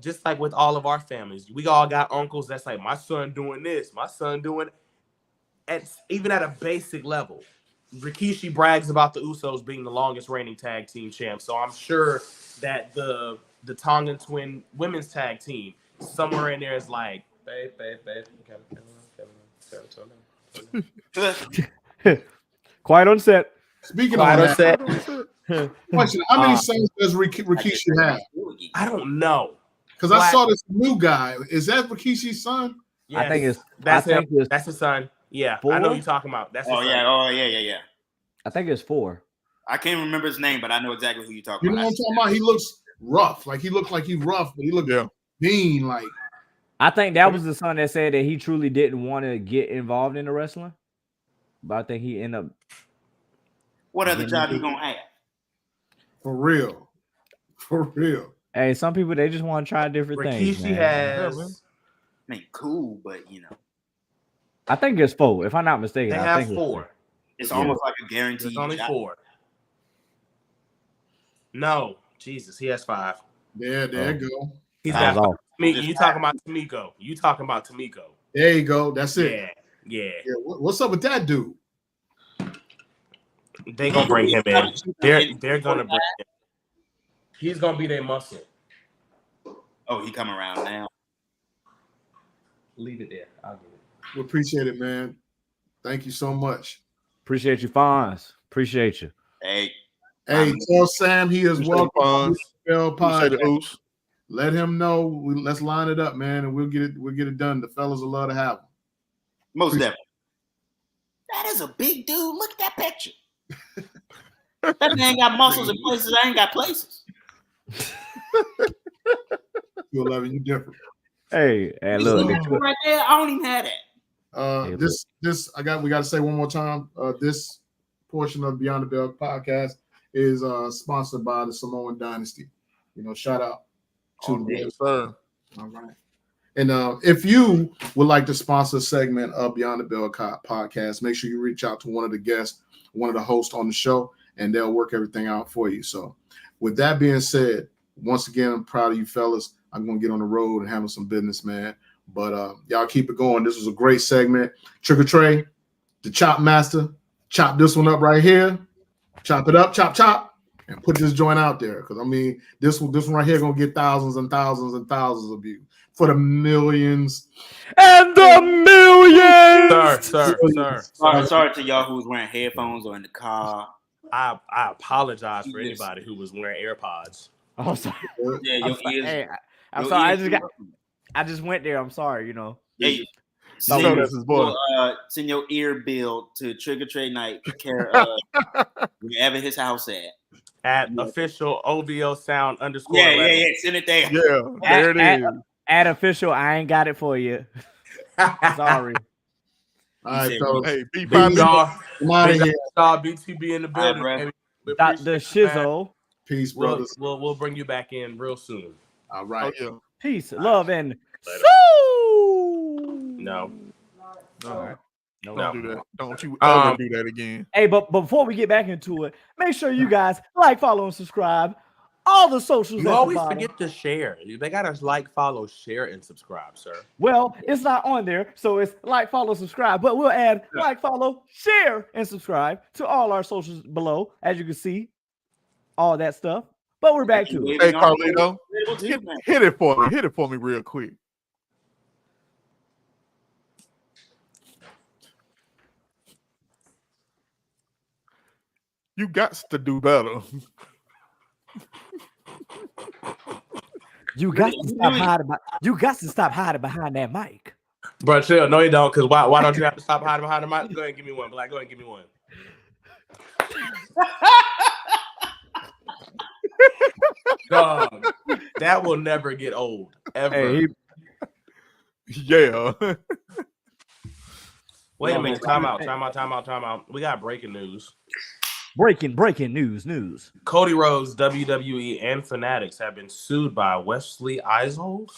B: just like with all of our families, we all got uncles that's like, my son doing this, my son doing. Even at a basic level, Rikishi brags about the Usos being the longest reigning tag team champs. So I'm sure that the Tongan Twin women's tag team somewhere in there is like.
A: Quiet on set.
F: Speaking of that, question: how many sons does Rikishi have?
B: I don't know.
F: Because I saw this new guy. Is that Rikishi's son?
B: Yes.
A: I think it's
B: that's
A: I think
B: him.
A: it's
B: That's his son. Yeah,
A: 4?
B: I know what you're talking about. That's his son.
C: Yeah.
A: I think it's 4.
C: I can't remember his name, but I know exactly who you're talking
F: You know
C: about.
F: what I'm talking about? He looks rough. Like he looked like he's rough, but he looked mean. Like
A: I think that was the son that said that he truly didn't want to get involved in the wrestling, but I think he ended up.
C: What other job you gonna have?
F: for real.
A: Hey, some people they just want to try different things.
B: Rikishi
A: Man.
B: has.
C: I mean, cool, but
A: I think it's 4. If I'm not mistaken,
B: They
A: I
B: have
A: think it's
B: 4.
C: it's almost like a guaranteed.
B: There's only
C: job.
B: 4. No, Jesus, he has 5.
F: There you go.
B: He's
A: That
B: got
A: was
B: 5.
A: off.
B: You talking about Tamiko? You talking about Tamiko?
F: There you go. That's it.
B: Yeah.
F: What's up with that dude?
B: They gonna bring him in. They're gonna bring him. He's gonna be their muscle.
C: Oh, he coming around now.
B: Leave it there. I'll get it.
F: We appreciate it, man. Thank you so much.
A: Appreciate you, Fonz. Appreciate you.
C: Hey,
F: Tell Sam he is
E: Appreciate it,
F: welcome.
E: Fonz.
F: To the Bell
E: Appreciate it,
F: Podcast.
E: Oos.
F: Let him know. Let's line it up, man, and we'll get it done. The fellas will love to have him.
C: most definitely. That is a big dude. Look at that picture. That man got muscles in places I ain't got places.
F: 211, you different.
A: Hey, look.
C: Right there, I don't even have that.
F: We got to say one more time. This portion of Beyond the Bell podcast is sponsored by the Samoan Dynasty. Shout out to the
E: Yes, sir.
F: all right. And if you would like to sponsor a segment of Beyond the Bell podcast, make sure you reach out to one of the guests, one of the hosts on the show, and they'll work everything out for you. So with that being said, once again, I'm proud of you fellas. I'm going to get on the road and handle some business, man. But y'all keep it going. This was a great segment. Trick or Trey, the chop master, chop this one up right here. Chop it up, chop, and put this joint out there. Because, I mean, this one right here going to get thousands and thousands and thousands of views for the millions.
A: And the millions!
B: Sir.
C: Sorry to y'all who was wearing headphones or in the car.
B: I apologize for anybody who was wearing AirPods.
A: I'm sorry.
C: Yeah,
A: I'm sorry. Hey, I'm sorry. I just went there. I'm sorry,
C: Hey,
E: No, that's his boy.
C: send your ear bill to Trick or Trade Night, wherever his house at.
B: Official OVO Sound _11.
C: Yeah. Send it there.
E: Yeah, there it is.
A: At official, I ain't got it for you. Sorry.
F: All right,
C: said,
F: fellas.
E: Hey,
B: Big
E: B5
B: dog,
F: I'm out of
B: big
F: here.
B: dog, BTB in the building.
C: bro.
B: Baby. We
A: Dr.
B: appreciate you, man.
A: Shizzo.
F: Peace,
B: We'll,
F: brothers.
B: we'll bring you back in real soon.
F: All
E: Oh
F: right.
E: yeah.
A: Peace, love, and
B: Later.
A: soul.
B: No.
E: No,
A: All right. No.
B: No.
E: don't do that. Don't you
B: Um,
E: ever do that again.
A: Hey, but before we get back into it, make sure you guys like, follow, and subscribe. All the socials.
B: You
A: at the
B: always
A: bottom.
B: forget to share. They gotta like, follow, share, and subscribe, sir.
A: Well, it's not on there, so it's like, follow, subscribe. But we'll add like, follow, share, and subscribe to all our socials below, as you can see, all that stuff. But we're back to it.
E: Hey, Carlito, hit it for me. Hit it for me real quick. You got to do better.
A: You got to stop hiding. You got to stop hiding behind that mic.
B: Bro, chill. No, you don't. Because why don't you have to stop hiding behind the mic? Go ahead and give me one. Black, go ahead and give me one. Dog, that will never get old. Ever.
A: Hey,
E: Yeah.
B: Wait a minute. Time out. We got breaking news.
A: breaking news.
B: Cody Rhodes, WWE, and Fanatics have been sued by Wesley Eishold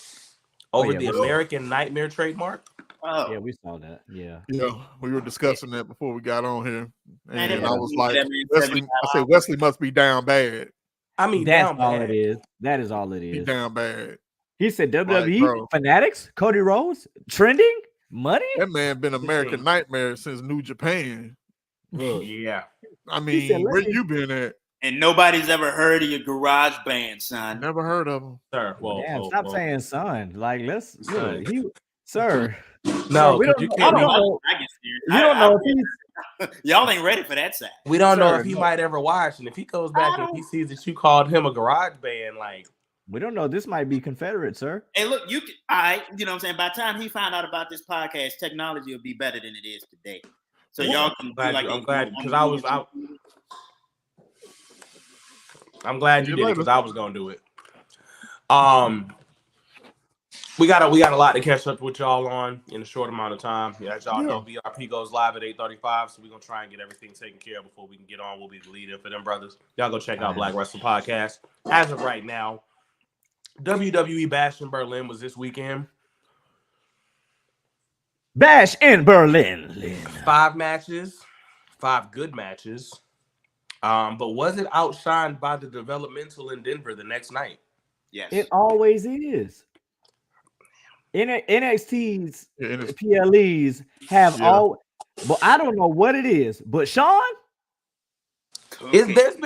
B: over the American Nightmare trademark.
C: Oh,
A: Yeah, we saw that. Yeah.
E: Yeah, we were discussing that before we got on here,
C: Man,
E: and
C: it
E: I
C: must
E: was
C: be
E: like,
C: 70,
E: Wesley. I said Wesley must be down bad.
B: I mean,
A: That's
B: down
A: all
B: bad.
A: it is. That is all it
E: He
A: is.
E: down bad.
A: He said WWE
E: bro.
A: Fanatics, Cody Rhodes, trending money.
E: That man been American Nightmare since New Japan.
B: Yeah.
E: I
A: said,
E: mean, where
A: "Listen."
E: you been at?
C: and nobody's ever heard of your garage band, son.
E: Never heard of him.
B: Sir,
A: Damn, stop saying son. Like, let's
B: Son.
A: look, sir.
B: No,
A: we
B: because
A: don't
B: you
A: know-
B: can't.
A: I don't know.
C: I get serious.
A: You don't know if he's
C: Y'all ain't ready for that side.
B: We don't know
A: Sir,
B: if he
A: no.
B: might ever watch, and if he goes back and he sees that you called him a garage band, like,
A: we don't know. This might be Confederate, sir.
C: Hey, look, you can, I, you know what I'm saying? By the time he found out about this podcast, technology will be better than it is today. So y'all can
B: I'm glad because I'm glad you did it because I was gonna do it. We got a lot to catch up with y'all on in a short amount of time. Yeah, as y'all know, BRP goes live at 8:35, so we're gonna try and get everything taken care of before we can get on. We'll be the lead in for them brothers. Y'all go check out Black Wrestling Podcast. As of right now, WWE Bash in Berlin was this weekend.
A: Bash in Berlin.
B: 5 matches, 5 good matches. But was it outshined by the developmental in Denver the next night?
C: Yes.
A: It always is. NXT's
E: Yeah,
A: PLEs have all, but I don't know what it is. But Sean,
B: There's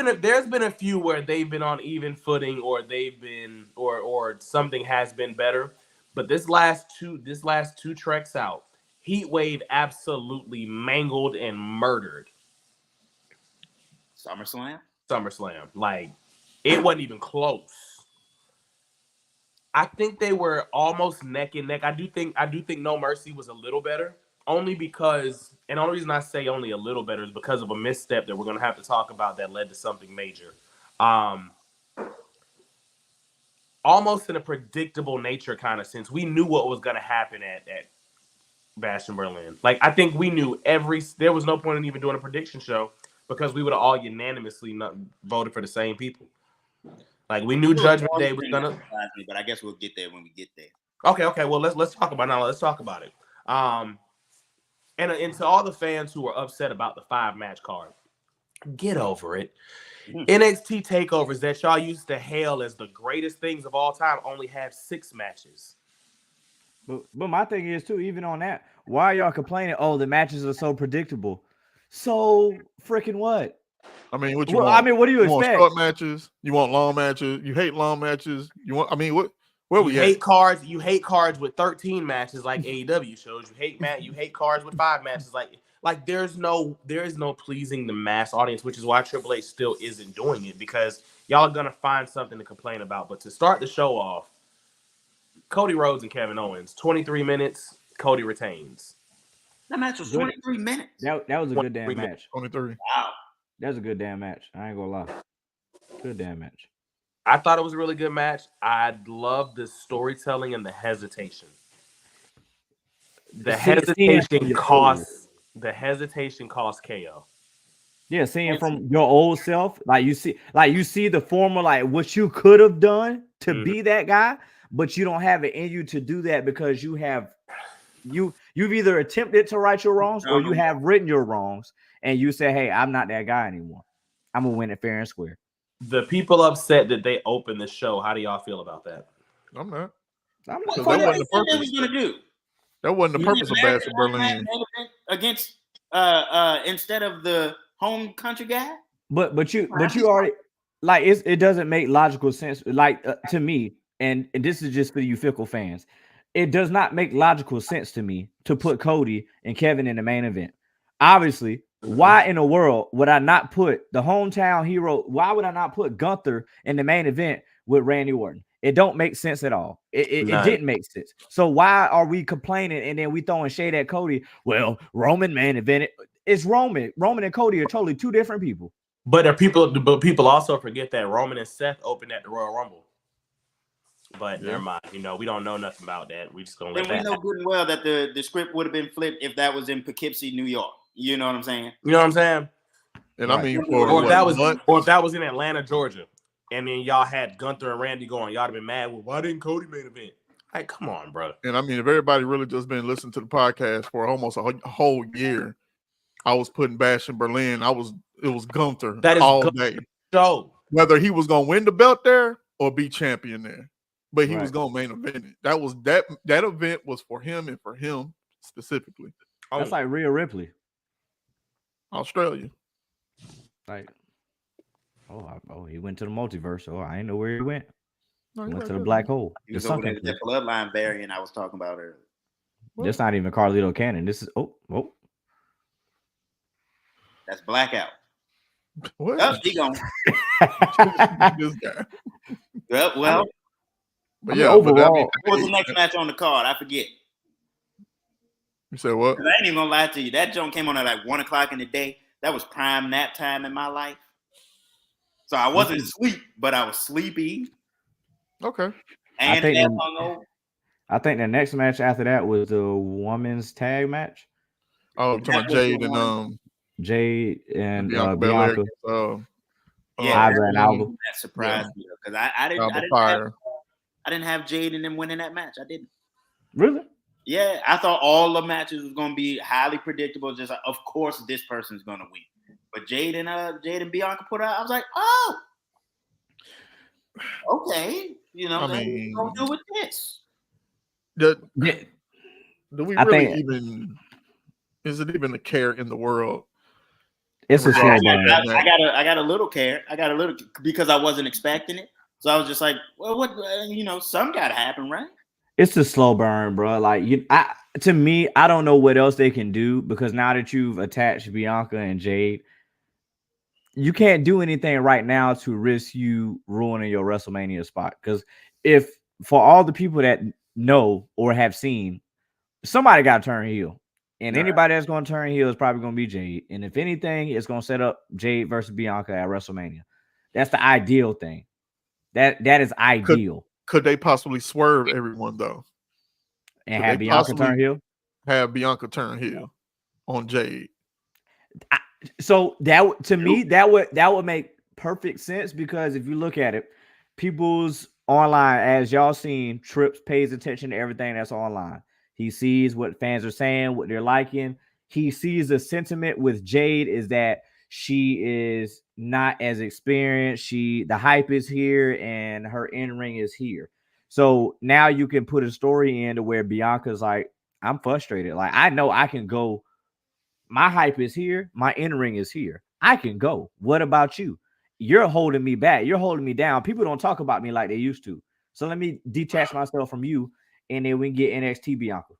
B: been a few where they've been on even footing, or they've been or something has been better. But this last two treks out, Heat Wave absolutely mangled and murdered
C: SummerSlam.
B: Like, it wasn't even close. I think they were almost neck and neck. I do think No Mercy was a little better, only because, and the only reason I say only a little better is because of a misstep that we're gonna have to talk about that led to something major. Almost in a predictable nature kind of sense. We knew what was gonna happen at Bash in Berlin. Like, I think we knew there was no point in even doing a prediction show because we would have all unanimously voted for the same people. Like, we knew Judgment Day was gonna.
C: But I guess we'll get there when we get there.
B: Okay. Well, let's talk about it now. Let's talk about it. And to all the fans who are upset about the 5-match card, get over it. NXT takeovers that y'all used to hail as the greatest things of all time only have 6 matches.
A: but my thing is too, even on that, why are y'all complaining? Oh, the matches are so predictable. So freaking what?
E: I mean, what you
A: Well,
E: want?
A: I mean, what do you
E: want
A: expect?
E: short matches? You want long matches? You hate long matches? You want? I mean, what? Where we
B: You
E: at?
B: hate cards. You hate cards with 13 matches like AEW shows. You hate cards with 5 matches like there's no pleasing the mass audience, which is why Triple H still isn't doing it, because y'all are gonna find something to complain about. But to start the show off, Cody Rhodes and Kevin Owens, 23 minutes. Cody retains.
C: That match was 23 minutes.
A: That was a good damn
B: 23
A: match.
E: 23.
C: Wow.
A: That was a good damn match. I ain't gonna lie. Good damn match.
B: I thought it was a really good match. I love the storytelling and the hesitation. The hesitation costs The hesitation cost KO.
A: Yeah, seeing from your old self, like you see the former, like what you could have done to be that guy, but you don't have it in you to do that because you've either attempted to right your wrongs or you have written your wrongs, and you say, "Hey, I'm not that guy anymore. I'm gonna win it fair and square."
B: The people upset that they opened the show. How do y'all feel about that?
E: I'm not.
C: What
E: that wasn't the
C: they
E: purpose.
C: was gonna do?
E: That wasn't the purpose of Bastion Berlin.
C: Against instead of the home country guy.
A: But you already like it doesn't make logical sense. Like to me, and this is just for you fickle fans. It does not make logical sense to me to put Cody and Kevin in the main event. Obviously, why in the world would I not put the hometown hero? Why would I not put Gunther in the main event with Randy Orton? It don't make sense at all. It didn't make sense. So why are we complaining and then we throwing shade at Cody? Well, Roman main event. It's Roman. Roman and Cody are totally two different people.
B: But people also forget that Roman and Seth opened at the Royal Rumble. But never mind. You know, we don't know nothing about that. We just gonna let that.
C: We know good and well that the script would have been flipped if that was in Poughkeepsie, New York. You know what I'm saying?
B: You know what I'm saying?
E: And I mean,
B: or if that was in Atlanta, Georgia, and then y'all had Gunther and Randy going, y'all have been mad. Well, why didn't Cody main event? Like, come on, bro.
E: And I mean, if everybody really just been listening to the podcast for almost a whole year, I was putting Bastion Berlin. It was Gunther
B: that is
E: all day.
B: So
E: whether he was gonna win the belt there or be champion there, but he was gonna main event it. That was that event was for him and for him specifically.
A: That's like Rhea Ripley,
E: Australia.
A: Like, he went to the multiverse. Oh, I didn't know where he went.
E: No,
A: he went to the black hole.
C: He was over there with that bloodline variant I was talking about earlier.
A: This not even Carlito Cannon. This is
C: That's Blackout.
E: What?
C: Oh, he gone.
E: This guy.
C: Well.
E: But yeah,
A: overall,
C: what was the next match on the card? I forget.
E: You said what?
C: I ain't even gonna lie to you. That joint came on at like 1:00 in the day. That was prime nap time in my life. So I wasn't asleep, but I was sleepy.
E: Okay.
C: And
A: I think the next match after that was the women's tag match.
E: Oh, talking about Jade and
A: Bianca.
C: Ivory
A: and Alba.
C: That surprised me because I didn't have Jade and them winning that match. I didn't.
A: Really?
C: Yeah, I thought all the matches was gonna be highly predictable. Just like, of course, this person's gonna win. But Jade and Bianca put out. I was like, oh, okay. You know, what we gonna do with this?
E: Do we really even? Is it even a care in the world?
A: It's a slow burn.
C: I got a little care. I got a little because I wasn't expecting it. So I was just like, well, what? Some got to happen, right?
A: It's a slow burn, bro. Like to me, I don't know what else they can do because now that you've attached Bianca and Jade, you can't do anything right now to risk you ruining your WrestleMania spot. Because if for all the people that know or have seen, somebody got to turn heel. And anybody that's going to turn heel is probably going to be Jade. And if anything, it's going to set up Jade versus Bianca at WrestleMania. That's the ideal thing. That is ideal.
E: Could they possibly swerve everyone though?
A: And have Bianca turn heel?
E: Have Bianca turn heel on Jade.
A: So that to me, that would make perfect sense because if you look at it, people's online, as y'all seen, Trips pays attention to everything that's online. He sees what fans are saying, what they're liking. He sees the sentiment with Jade is that she is not as experienced. The hype is here and her in-ring is here. So now you can put a story in to where Bianca's like, I'm frustrated. Like, I know I can go. My hype is here. My in-ring is here. I can go. What about you? You're holding me back. You're holding me down. People don't talk about me like they used to. So let me detach myself from you. And then we can get NXT Bianca.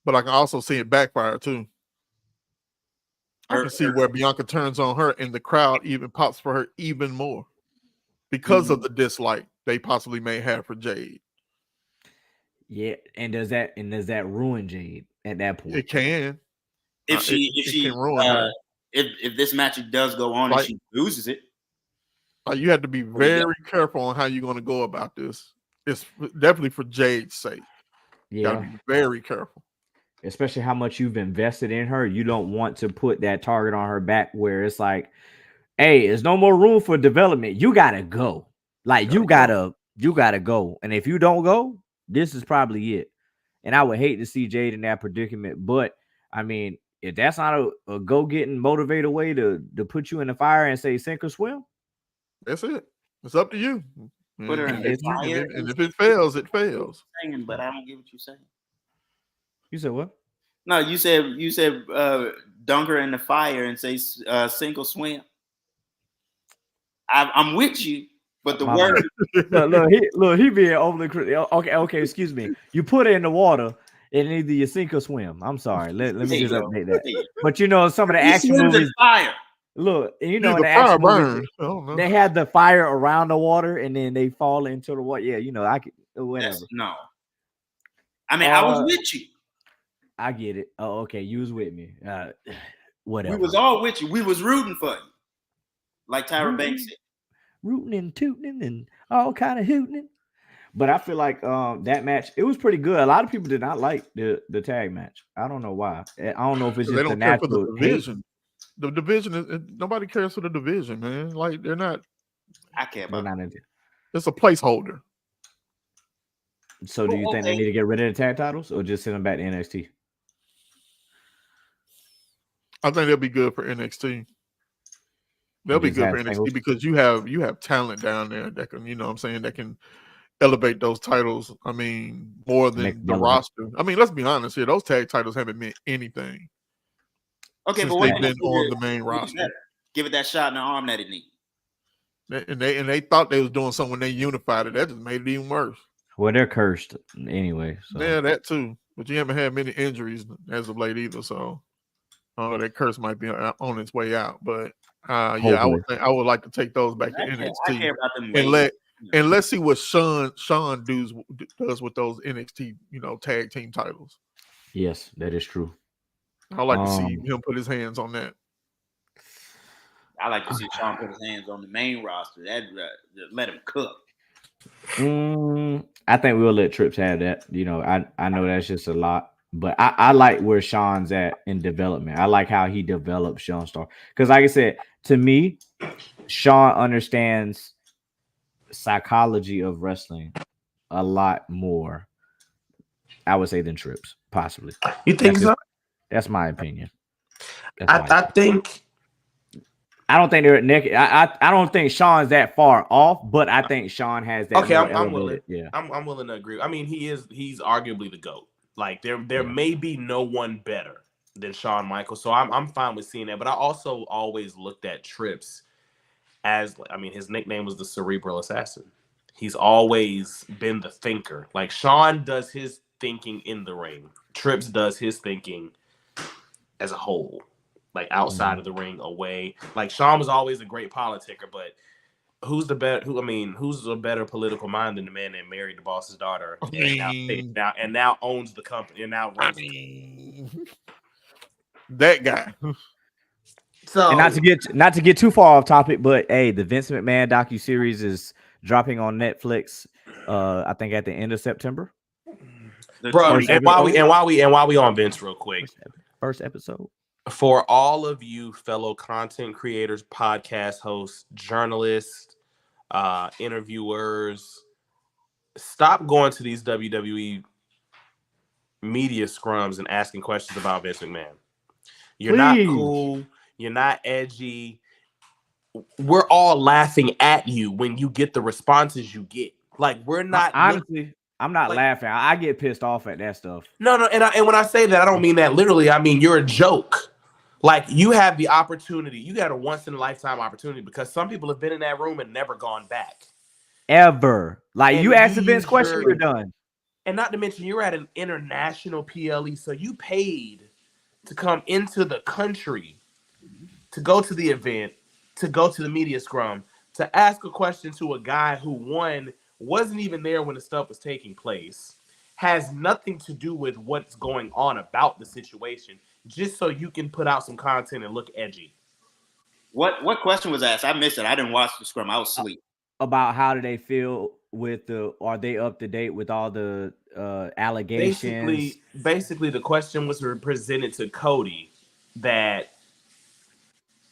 E: But I can also see it backfire too. I can see where Bianca turns on her and the crowd even pops for her even more because of the dislike they possibly may have for Jade.
A: Yeah, and does that ruin Jade at that point?
E: It can.
C: If this match does go on and she loses it,
E: you have to be very careful on how you're going to go about this. It's definitely for Jade's sake.
A: Yeah,
E: gotta be very careful.
A: especially how much you've invested in her. You don't want to put that target on her back where it's like, hey, there's no more room for development. You gotta go. Like you gotta go. And if you don't go, this is probably it. And I would hate to see Jade in that predicament. But I mean, if that's not a go getting motivated way to put you in the fire and say sink or swim,
E: That's it. It's up to you.
C: Put her in the fire.
E: And if it fails, it fails.
C: Saying, but I don't get what you're saying.
A: you said what?
C: No, you said dunk her in the fire and say sink or swim. I'm with you, but the
A: My
C: word
A: look, he being overly critical. Okay, excuse me. You put it in the water, and either you sink or swim. I'm sorry. Let me just update that. But you know, some of the action movies.
C: Fire.
A: Look, you know,
E: The
A: in the
E: fire
A: action movies,
E: burns. I don't know.
A: they had the fire around the water, and then they fall into the water. Yeah, you know, I could whatever.
C: No. I mean, I was with you.
A: I get it. Oh, okay. You was with me. Whatever.
C: We was all with you. We was rooting for you. Like Tyra Banks said.
A: Rooting and tooting and all kind of hooting. But I feel like that match, it was pretty good. A lot of people did not like the tag match. I don't know why. I don't know if it's just
E: They
A: the
E: don't care for the
A: natural hate.
E: division. The division is nobody cares for the division, man. Like they're not.
C: I care
A: They're
C: about
A: not into it.
E: It's a placeholder.
A: So do you think they need to get rid of the tag titles or just send them back to NXT?
E: I think they'll be good for NXT. They'll be
A: Just
E: good
A: have
E: for NXT
A: singles?
E: because you have talent down there that can, you know what I'm saying, that can elevate those titles. I mean, more than
A: Make
E: the
A: relevant.
E: roster. I mean, let's be honest here. Those tag titles haven't meant anything
C: Okay,
E: since
C: but
E: they've
C: wait,
E: been on the main roster.
C: give it that shot in the arm that it needs.
E: And they thought they was doing something when they unified it. That just made it even worse.
A: Well, they're cursed anyway. So.
E: Yeah, that too. But you haven't had many injuries as of late either. So that curse might be on its way out. But I would like to take those back to
C: I
E: NXT
C: care about them.
E: and let's see what Sean does with those NXT, tag team titles.
A: Yes, that is true.
E: I'd like to see him put his hands on that.
C: I like to see Sean put his hands on the main roster. That let him cook.
A: I think we'll let Trips have that. You know, I know that's just a lot, but I like where Sean's at in development. I like how he developed Sean Starr. Because like I said, to me, Sean understands psychology of wrestling a lot more, I would say, than Trips, possibly.
B: You think so?
A: That's my opinion.
B: I think.
A: I don't think they're naked. I don't think Sean's that far off, but I think Sean has that.
B: Okay,
A: more
B: I'm willing.
A: Yeah,
B: I'm willing to agree. I mean, he's arguably the GOAT. Like there may be no one better than Shawn Michaels, so I'm fine with seeing that. But I also always looked at Trips as, I mean, his nickname was the Cerebral Assassin. He's always been the thinker. Like Shawn does his thinking in the ring. Trips does his thinking as a whole. Like outside of the ring, away. Like Sean was always a great politicker, but who's a better political mind than the man that married the boss's daughter and now owns the company and now runs
E: that guy.
B: So,
A: and not to get too far off topic, but hey, the Vince McMahon docuseries is dropping on Netflix. I think at the end of September.
B: Bro, and while we on Vince real quick,
A: first episode.
B: For all of you fellow content creators, podcast hosts, journalists, interviewers, stop going to these WWE media scrums and asking questions about Vince McMahon. You're not cool. You're not edgy. We're all laughing at you when you get the responses you get. Like, we're not
A: honestly. I'm not laughing. I get pissed off at that stuff.
B: No, and when I say that, I don't mean that literally. I mean, you're a joke. Like, you have the opportunity. You got a once-in-a-lifetime opportunity because some people have been in that room and never gone back.
A: Ever. Like,
B: and
A: you ask the Vince question, you're done.
B: And not to mention, you're at an international PLE, so you paid to come into the country, to go to the event, to go to the media scrum, to ask a question to a guy who, one, wasn't even there when the stuff was taking place, has nothing to do with what's going on about the situation, just so you can put out some content and look edgy.
C: What question was asked? I missed it. I didn't watch the scrum. I was asleep.
A: About how do they feel with the? Are they up to date with all the allegations?
B: Basically, the question was presented to Cody that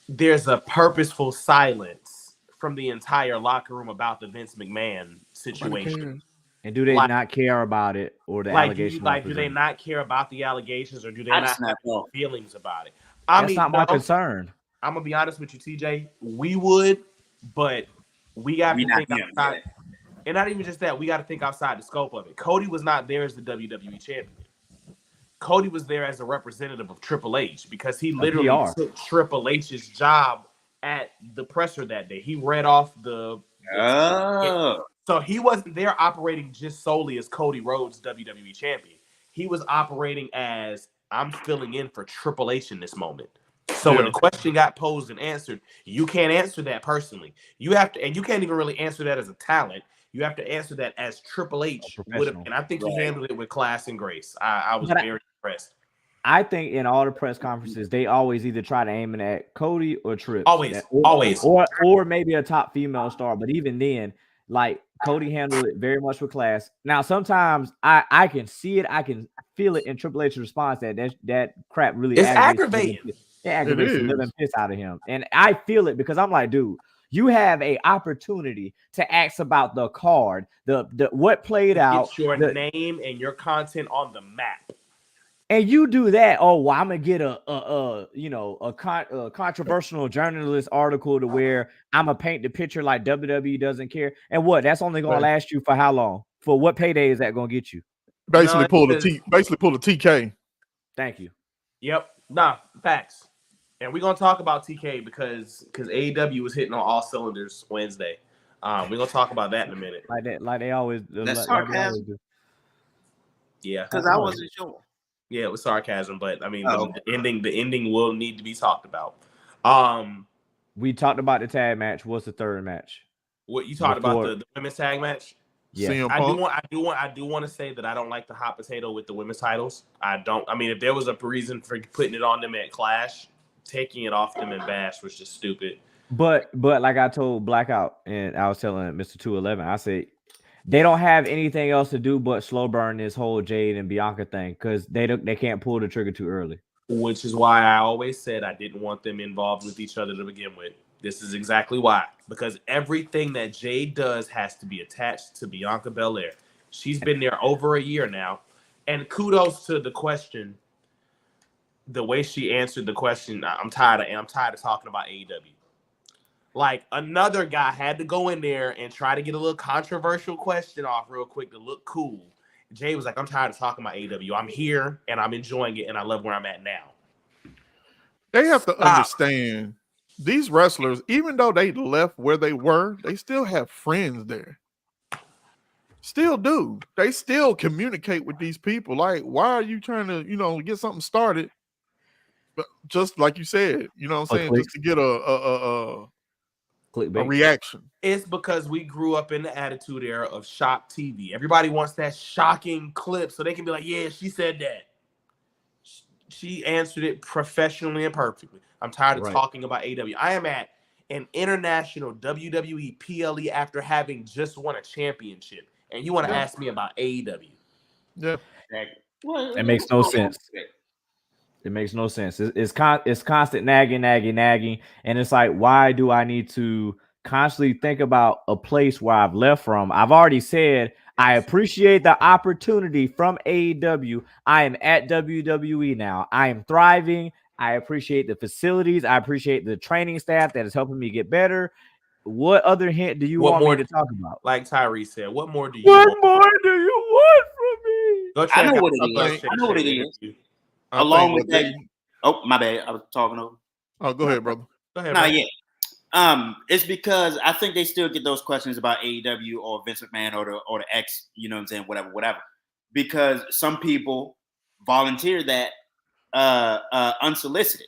B: there's a purposeful silence from the entire locker room about the Vince McMahon situation.
A: And do they not care about it or the allegations?
B: Do they not care about the allegations, or do they not have feelings about it?
A: That's not my concern.
B: I'm gonna be honest with you, TJ. We would, but we got to think outside. And not even just that, we got to think outside the scope of it. Cody was not there as the WWE champion. Cody was there as a representative of Triple H because he literally took Triple H's job at the presser that day. He read off the. So he wasn't there operating just solely as Cody Rhodes, WWE champion. He was operating as, I'm filling in for Triple H in this moment. So when the question got posed and answered, you can't answer that personally. You have to, and you can't even really answer that as a talent. You have to answer that as Triple H would have. And I think he handled it with class and grace. I was very impressed.
A: I think in all the press conferences, they always either try to aim it at Cody or Trips.
B: Always.
A: Or maybe a top female star. But even then, like, Cody handled it very much with class. Now, sometimes I can see it, I can feel it in Triple H's response that crap really
B: aggravating.
A: It aggravates the living piss out of him. And I feel it because I'm like, dude, you have a opportunity to ask about the card, the what played out,
B: get your name and your content on the map.
A: And you do that. Oh, well, I'm gonna get a controversial journalist article to where I'm gonna paint the picture like WWE doesn't care. And what? That's only gonna last you for how long? For what payday is that gonna get you?
E: Basically, pull the TK.
A: Thank you.
B: Yep. Nah, facts. And we're gonna talk about TK because AEW was hitting on all cylinders Wednesday. We're gonna talk about that in a minute.
A: Like they always.
C: That's sarcasm.
B: Yeah,
C: because I wasn't sure.
B: Yeah, it was sarcasm, but I mean, the ending will need to be talked about.
A: We talked about the tag match. What's the third match?
B: What you talked about the women's tag match?
A: Yeah,
B: I do want to say that I don't like the hot potato with the women's titles. I mean, if there was a reason for putting it on them at Clash, taking it off them in Bash was just stupid.
A: But like I told Blackout, and I was telling Mr. 211, I said they don't have anything else to do but slow burn this whole Jade and Bianca thing because they can't pull the trigger too early.
B: Which is why I always said I didn't want them involved with each other to begin with. This is exactly why. Because everything that Jade does has to be attached to Bianca Belair. She's been there over a year now. And kudos to the question. The way she answered the question, I'm tired of talking about AEW. Like, another guy had to go in there and try to get a little controversial question off real quick to look cool. Jay was like, I'm tired of talking about AEW. I'm here, and I'm enjoying it, and I love where I'm at now.
E: They have to understand, these wrestlers, even though they left where they were, they still have friends there. Still do. They still communicate with these people. Like, why are you trying to, get something started? But just like you said, you know what I'm saying? Just to get a reaction.
B: It's because we grew up in the attitude era of shock TV. Everybody wants that shocking clip so they can be like, yeah, she said that. She answered it professionally and perfectly. I'm tired of talking about AEW. I am at an international WWE PLE after having just won a championship. And you want to ask me about AEW.
E: Yeah.
A: It makes no sense. It makes no sense. It's constant nagging. And it's like, why do I need to constantly think about a place where I've left from? I've already said I appreciate the opportunity from AEW. I am at WWE now. I am thriving. I appreciate the facilities. I appreciate the training staff that is helping me get better. What other hint do you want me to talk about?
B: Like Tyree said, what more do you want?
A: What more do you want from me?
B: Go check
C: I know what it is. Along with that, my bad. I was talking over.
E: Oh, go ahead, brother.
B: Go ahead.
C: Not yet. It's because I think they still get those questions about AEW or Vince McMahon or the X, you know what I'm saying, whatever. Because some people volunteer that unsolicited.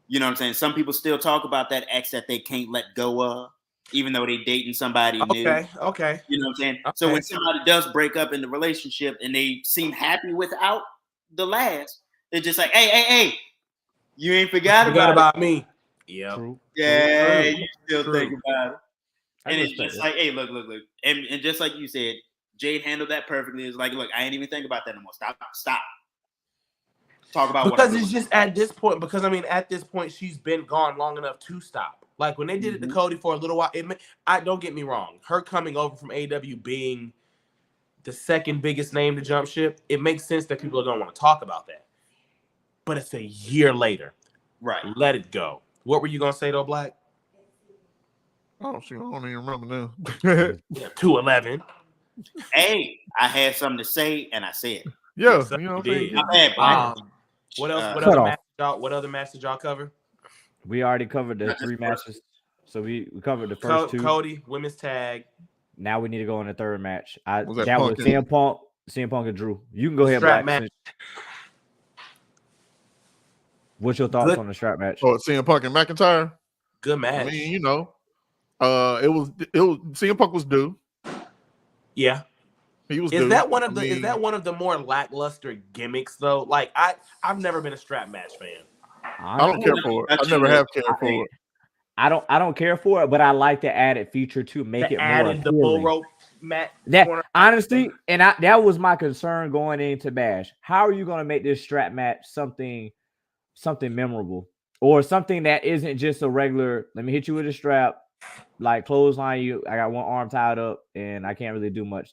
C: You know what I'm saying? Some people still talk about that X that they can't let go of, even though they dating somebody new.
B: Okay.
C: You know what I'm saying?
B: Okay.
C: So when somebody does break up in the relationship and they seem happy without the last, they're just like, hey, you ain't forgot about
B: me. Yeah.
C: Yeah, you still think about it. And it's just like, hey, look. And just like you said, Jade handled that perfectly. It's like, look, I ain't even think about that no more. Stop. Talk about
G: because it's just at this point. Because I mean, at this point, she's been gone long enough to stop. Like when they did it to Cody for a little while. I don't get me wrong. Her coming over from AEW being the second biggest name to jump ship, it makes sense that people don't want to talk about that. But it's a year later.
C: Right.
G: Let it go. What were you gonna say though, Black?
E: Oh, shoot, I don't even remember now.
G: Yeah, 211.
C: Hey, I had something to say, and I said,
E: Yeah,
G: Yes,
E: you know what
G: you
E: I'm
G: did.
E: saying?
C: my bad, Brian.
G: What else?
C: Cut
G: What other match did y'all cover?
A: We already covered the
C: Not just
A: 3
C: first.
A: matches. So we covered the first 2.
G: Cody, women's tag.
A: Now we need to go on the 3rd match. That
E: Was
A: was
E: that Punk
A: CM Punk and Drew. You can go ahead,
G: Strap
A: Black.
G: match.
A: What's your thoughts
G: Good.
A: on the strap match?
E: Oh, CM Punk and McIntyre.
G: Good
E: I
G: match.
E: mean, you know, it was CM Punk was due.
G: Yeah.
E: He was
G: Is
E: due.
G: that one of the
E: I mean,
G: is that one of the more lackluster gimmicks though? Like I've never been a strap match fan.
E: I don't care for it. I never have cared for it.
A: I don't care for it, but I like the added feature to make it more
G: Added the bull
A: appealing.
G: rope match.
A: That honestly, and that was my concern going into Bash. How are you going to make this strap match something memorable or something that isn't just a regular? Let me hit you with a strap, like clothesline you. I got one arm tied up and I can't really do much.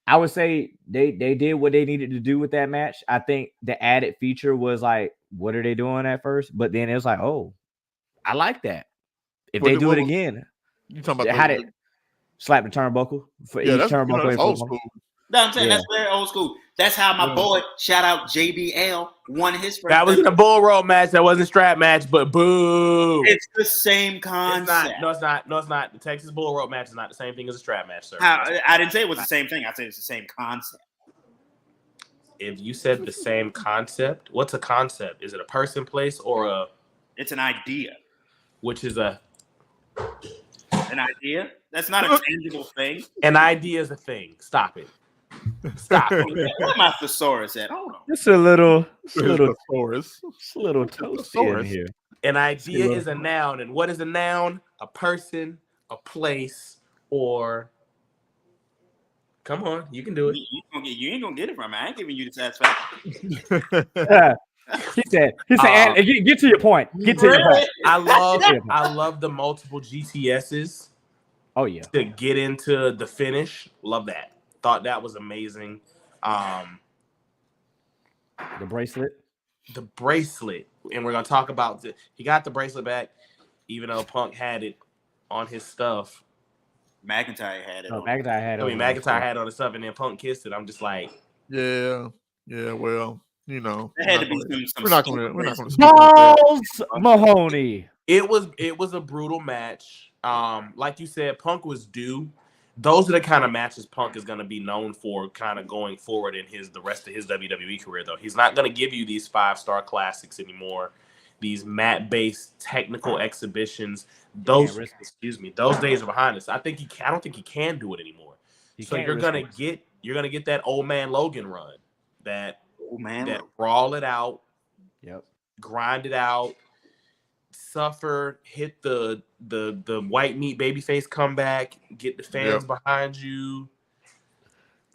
A: I would say they did what they needed to do with that match. I think the added feature was like, what are they doing at first? But then it was like, oh, I like that. If
E: But
A: they
E: it
A: do it
E: was-
A: again,
E: You talking about
A: how did slap the turnbuckle for each
E: that's
A: turnbuckle?
E: that's old school.
C: No, I'm saying
A: Yeah.
C: that's very old school. That's how my
E: Yeah.
C: boy, shout out JBL, won his first.
G: That was in a bull rope match. That wasn't a strap match, but boo.
C: It's the same
G: It's
C: concept.
G: not. No, it's not. No, it's not. The Texas bull rope match is not the same thing as a strap match, sir.
C: I didn't say it was the same thing. I said it's the same concept.
G: If you said the same concept, what's a concept? Is it a person, place, or a
C: It's an idea.
G: which is a
C: An idea? That's not a tangible thing.
G: an idea is a thing. Stop it. Stop it.
C: Where my thesaurus at? Hold on.
A: It's a little
E: Thesaurus.
A: toasty in here.
G: An idea is a noun, and what is a noun? A person, a place, or come on, you can do it.
C: You ain't gonna get it from me. I ain't giving you the satisfaction.
A: He said, get to your point. Get to your point.
G: I love the multiple GTSs
A: Oh yeah.
G: to get into the finish. Love that. Thought that was amazing.
A: The bracelet.
G: The bracelet, and we're gonna talk about he got the bracelet back, even though Punk had it on his stuff.
C: McIntyre had it.
A: No,
C: on.
A: McIntyre had it.
G: I mean,
A: on
G: McIntyre had it on his stuff, and then Punk kissed it. I'm just like,
E: Yeah. Well, you know,
C: There had to be some.
E: we're not going to. speak on that.
A: Balls Mahoney.
G: it was a brutal match. Like you said, Punk was due. Those are the kind of matches Punk is going to be known for, kind of going forward in the rest of his WWE career. Though he's not going to give you these 5-star classics anymore, these mat-based technical exhibitions. Those days are behind us. I don't think he can do it anymore. So you're gonna get that old man Logan run, that brawl it out,
A: Yep.
G: grind it out, suffer, hit the white meat babyface comeback, get the fans behind you,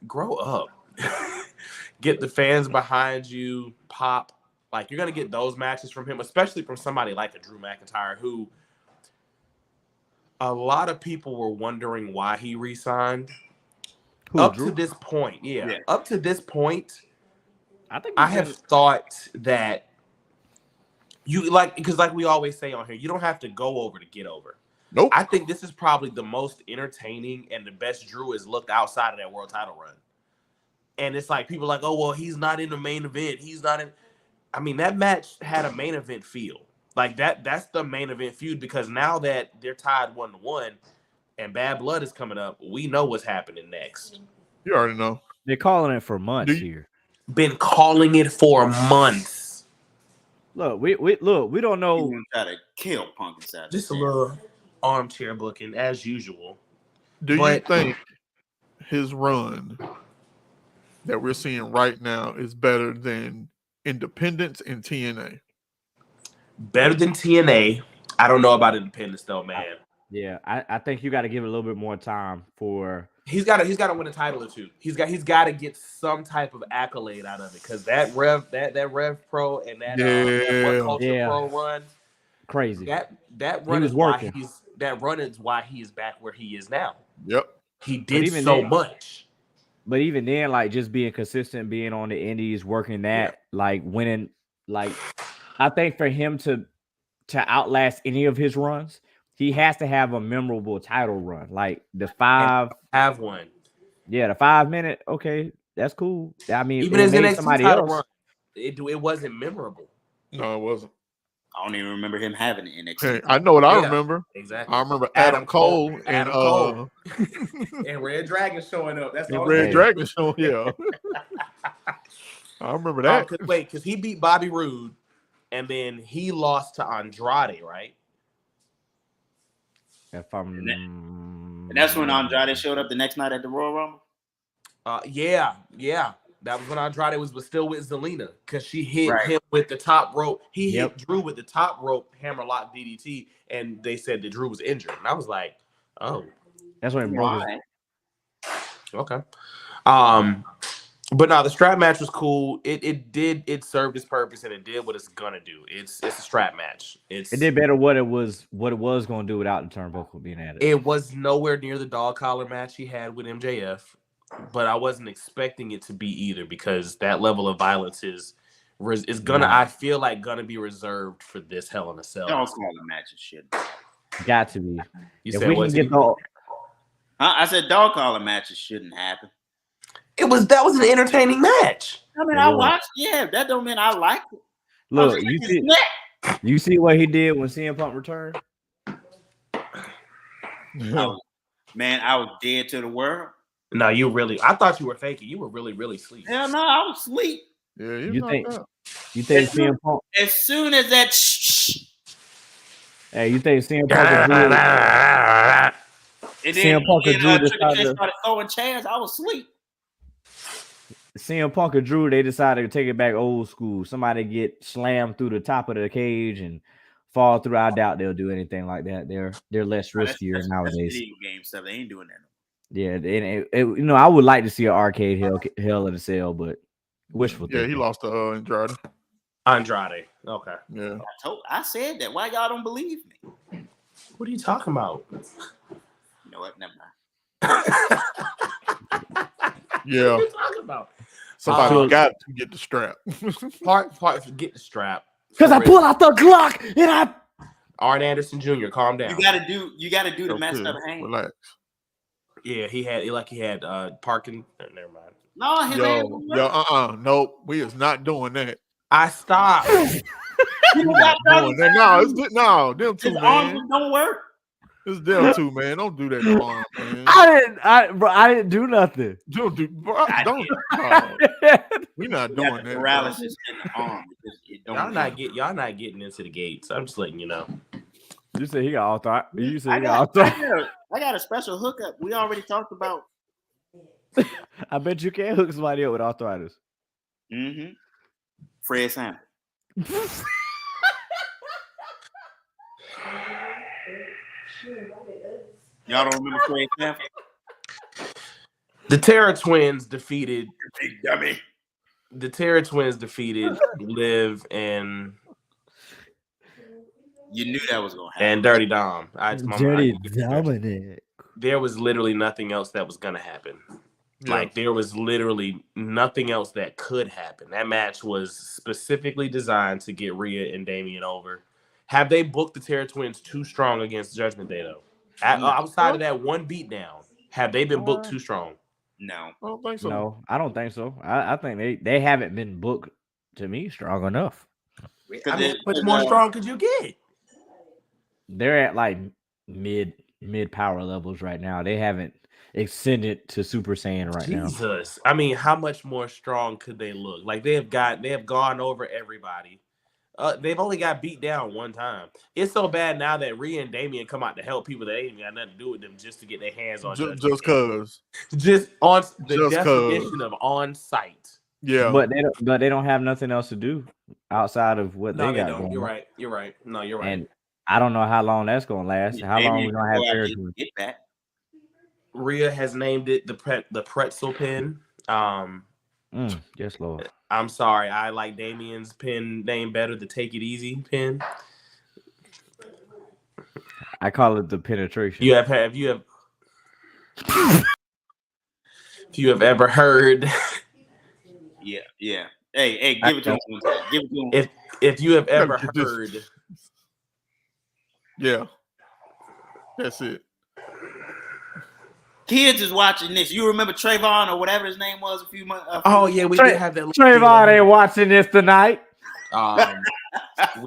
G: grow up, get the fans behind you, pop. Like you're gonna get those matches from him, especially from somebody like a Drew McIntyre, who a lot of people were wondering why he re-signed. To this point, up to this point, I have thought that because like we always say on here, you don't have to go over to get over.
E: Nope.
G: I think this is probably the most entertaining and the best Drew has looked outside of that world title run. And it's like people are like, oh well, he's not in the main event. He's not in. I mean, that match had a main event feel. Like that's the main event feud, because now that they're tied 1-1 and Bad Blood is coming up, we know what's happening next.
E: You already know.
A: They're calling it for months here.
G: Been calling it for months.
A: Look, we don't know.
C: You try to kill Punk inside.
G: Just a little armchair booking as usual.
E: Do you think his run that we're seeing right now is better than Independence and TNA?
G: Better than TNA. I don't know about Independence though, man.
A: Yeah, I think you got to give it a little bit more time for.
G: He's got to win a title or two. He's got to get some type of accolade out of it because that Rev Pro and that What Culture Pro run,
A: crazy.
G: That run is
A: working.
G: why he is back where he is now.
E: Yep.
G: He did so much.
A: But even then, like just being consistent, being on the indies, working that, like winning, like I think for him to outlast any of his runs, he has to have a memorable title run. Like the 5
G: have one.
A: Yeah, the 5 minute. Okay, that's cool. I mean,
G: even as NXT
A: somebody
G: title
A: else
G: run, it wasn't memorable.
E: No, it wasn't.
C: I don't even remember him having an NXT.
E: I know what I remember.
G: Exactly.
E: I remember Adam Cole and
G: and Red Dragon showing up. That's the
E: Red Dragon show. Yeah, I remember that.
G: Because he beat Bobby Roode, and then he lost to Andrade, right?
A: If I'm,
C: and that's when Andrade showed up the next night at the Royal Rumble.
G: Yeah. That was when Andrade was still with Zelina because she hit him with the top rope. He hit Drew with the top rope hammerlock DDT, and they said that Drew was injured. And I was like, oh,
A: that's when it broke.
G: Okay. But no, the strap match was cool. It served its purpose and it did what it's gonna do. It's a strap match. It
A: did better what it was gonna do without the turnbuckle being added.
G: It was nowhere near the dog collar match he had with MJF. But I wasn't expecting it to be either because that level of violence is gonna. I feel like gonna be reserved for this Hell in a Cell.
C: Dog collar matches shit.
A: Got to be.
G: You said what?
C: I said dog collar matches shouldn't happen.
G: That was an entertaining match.
C: I mean, I watched. Yeah, that don't mean I liked it.
A: Look, you see what he did when CM Punk returned.
C: Man, I was dead to the world.
G: No, I thought you were faking. You were really, really asleep.
C: Hell no, I was asleep.
E: Yeah,
A: you think CM Punk?
C: As soon as that
A: Hey, you think CM Punk
C: CM Punk and Drew started throwing chairs, I was asleep.
A: CM Punk and Drew, they decided to take it back old school. Somebody get slammed through the top of the cage and fall through. I doubt they'll do anything like that. They're less riskier nowadays.
C: That's video game stuff. They ain't doing that.
A: Yeah, I would like to see an arcade hell in a cell, but wishful thinking.
E: Yeah, he lost to
G: Andrade. Okay.
E: Yeah.
C: I said that. Why y'all don't believe me?
G: What are you talking about?
C: You know what? Never mind.
E: Yeah.
G: What are you talking about?
E: Somebody got to get the strap.
G: part get the strap.
A: Because I pull out the Glock and I.
G: Arn Anderson Jr., calm down.
C: You gotta do the messed up hand.
E: Relax.
G: Yeah, he had parking. Never mind.
C: No, his hand.
E: Nope. We is not doing that.
G: I stopped.
E: Doing that. No, them two, man.
C: Don't work.
E: It's them two, man. Don't do that to Arn, man.
A: I didn't do nothing.
E: Don't. We're not doing that.
C: Paralysis in the arm.
G: Y'all not getting into the gates. I'm just letting you know.
A: You said he got arthritis. You said
C: he got arthritis. I got a special hookup. We already talked about.
A: I bet you can hook somebody up with arthritis.
C: Mm-hmm. Fred Sanford. Y'all don't remember Fred Sanford?
G: The Terror Twins defeated.
C: Big dummy.
G: The Terror Twins defeated Liv and.
C: You knew that was gonna happen.
G: And Dirty Dom.
A: Dirty Dominic.
G: There was literally nothing else that was gonna happen. Yeah. Like there was literally nothing else that could happen. That match was specifically designed to get Rhea and Damian over. Have they booked the Terror Twins too strong against Judgment Day though? Outside of that one beatdown, have they been booked too strong?
C: No,
E: I don't think so.
A: No, I don't think so. I think they haven't been booked to me strong enough.
G: I mean, how much more strong could you get?
A: They're at like mid power levels right now. They haven't extended to Super Saiyan right now.
G: Jesus, I mean, how much more strong could they look? Like they have gone over everybody. They've only got beat down one time. It's so bad now that Rhea and Damian come out to help people that ain't got nothing to do with them just to get their hands on
E: just cause.
G: Just on the definition of on site.
E: Yeah,
A: but they don't have nothing else to do outside of what they got going.
G: You're right. No, you're right.
A: And I don't know how long that's gonna last. How long we gonna have territory?
C: Get back.
G: Rhea has named it the pretzel pin.
A: Yes, Lord.
G: I'm sorry, I like Damien's pin name better, the Take It Easy pin.
A: I call it the penetration.
G: If you have ever heard,
C: Yeah. Hey, give it to him. Give it to him.
G: if you have ever
E: Get this.
G: heard,
E: Yeah. That's it.
C: Kids is watching this. You remember Trayvon or whatever his name was a few months?
G: oh yeah, we did have that.
A: Trayvon ain't watching this tonight.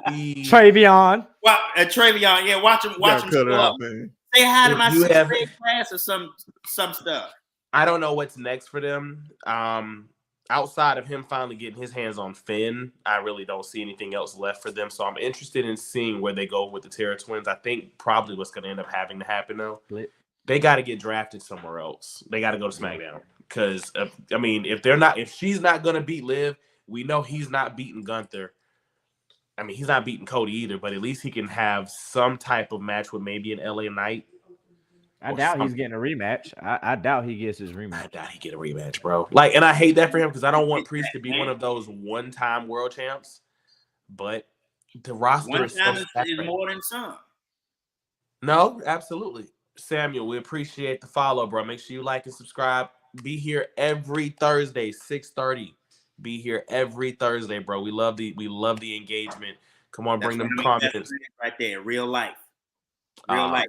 A: Travion.
C: Well, Travion, yeah, watch him.
E: Cut it
C: screw
E: out,
C: up.
E: man.
C: Say hi to my
G: You
C: sixth
G: have-
C: grade class or some stuff.
G: I don't know what's next for them. Outside of him finally getting his hands on Finn, I really don't see anything else left for them. So I'm interested in seeing where they go with the Terra Twins. I think probably what's going to end up having to happen though, they got to get drafted somewhere else. They got to go to SmackDown because if she's not going to beat Liv, we know he's not beating Gunther. I mean, he's not beating Cody either, but at least he can have some type of match with maybe an LA Knight.
A: I doubt he's getting a rematch. I doubt he gets his rematch.
G: I doubt he get a rematch, bro. And I hate that for him because I don't want Priest to be one of those one-time world champs. But the roster
C: One
G: is so
C: time is
G: saturated.
C: more than some.
G: No, absolutely. Samuel, we appreciate the follow, bro. Make sure you like and subscribe. Be here every Thursday, 6:30. Be here every Thursday, bro. We love the engagement. Come on, bring them comments.
C: Right there, real life. Real life.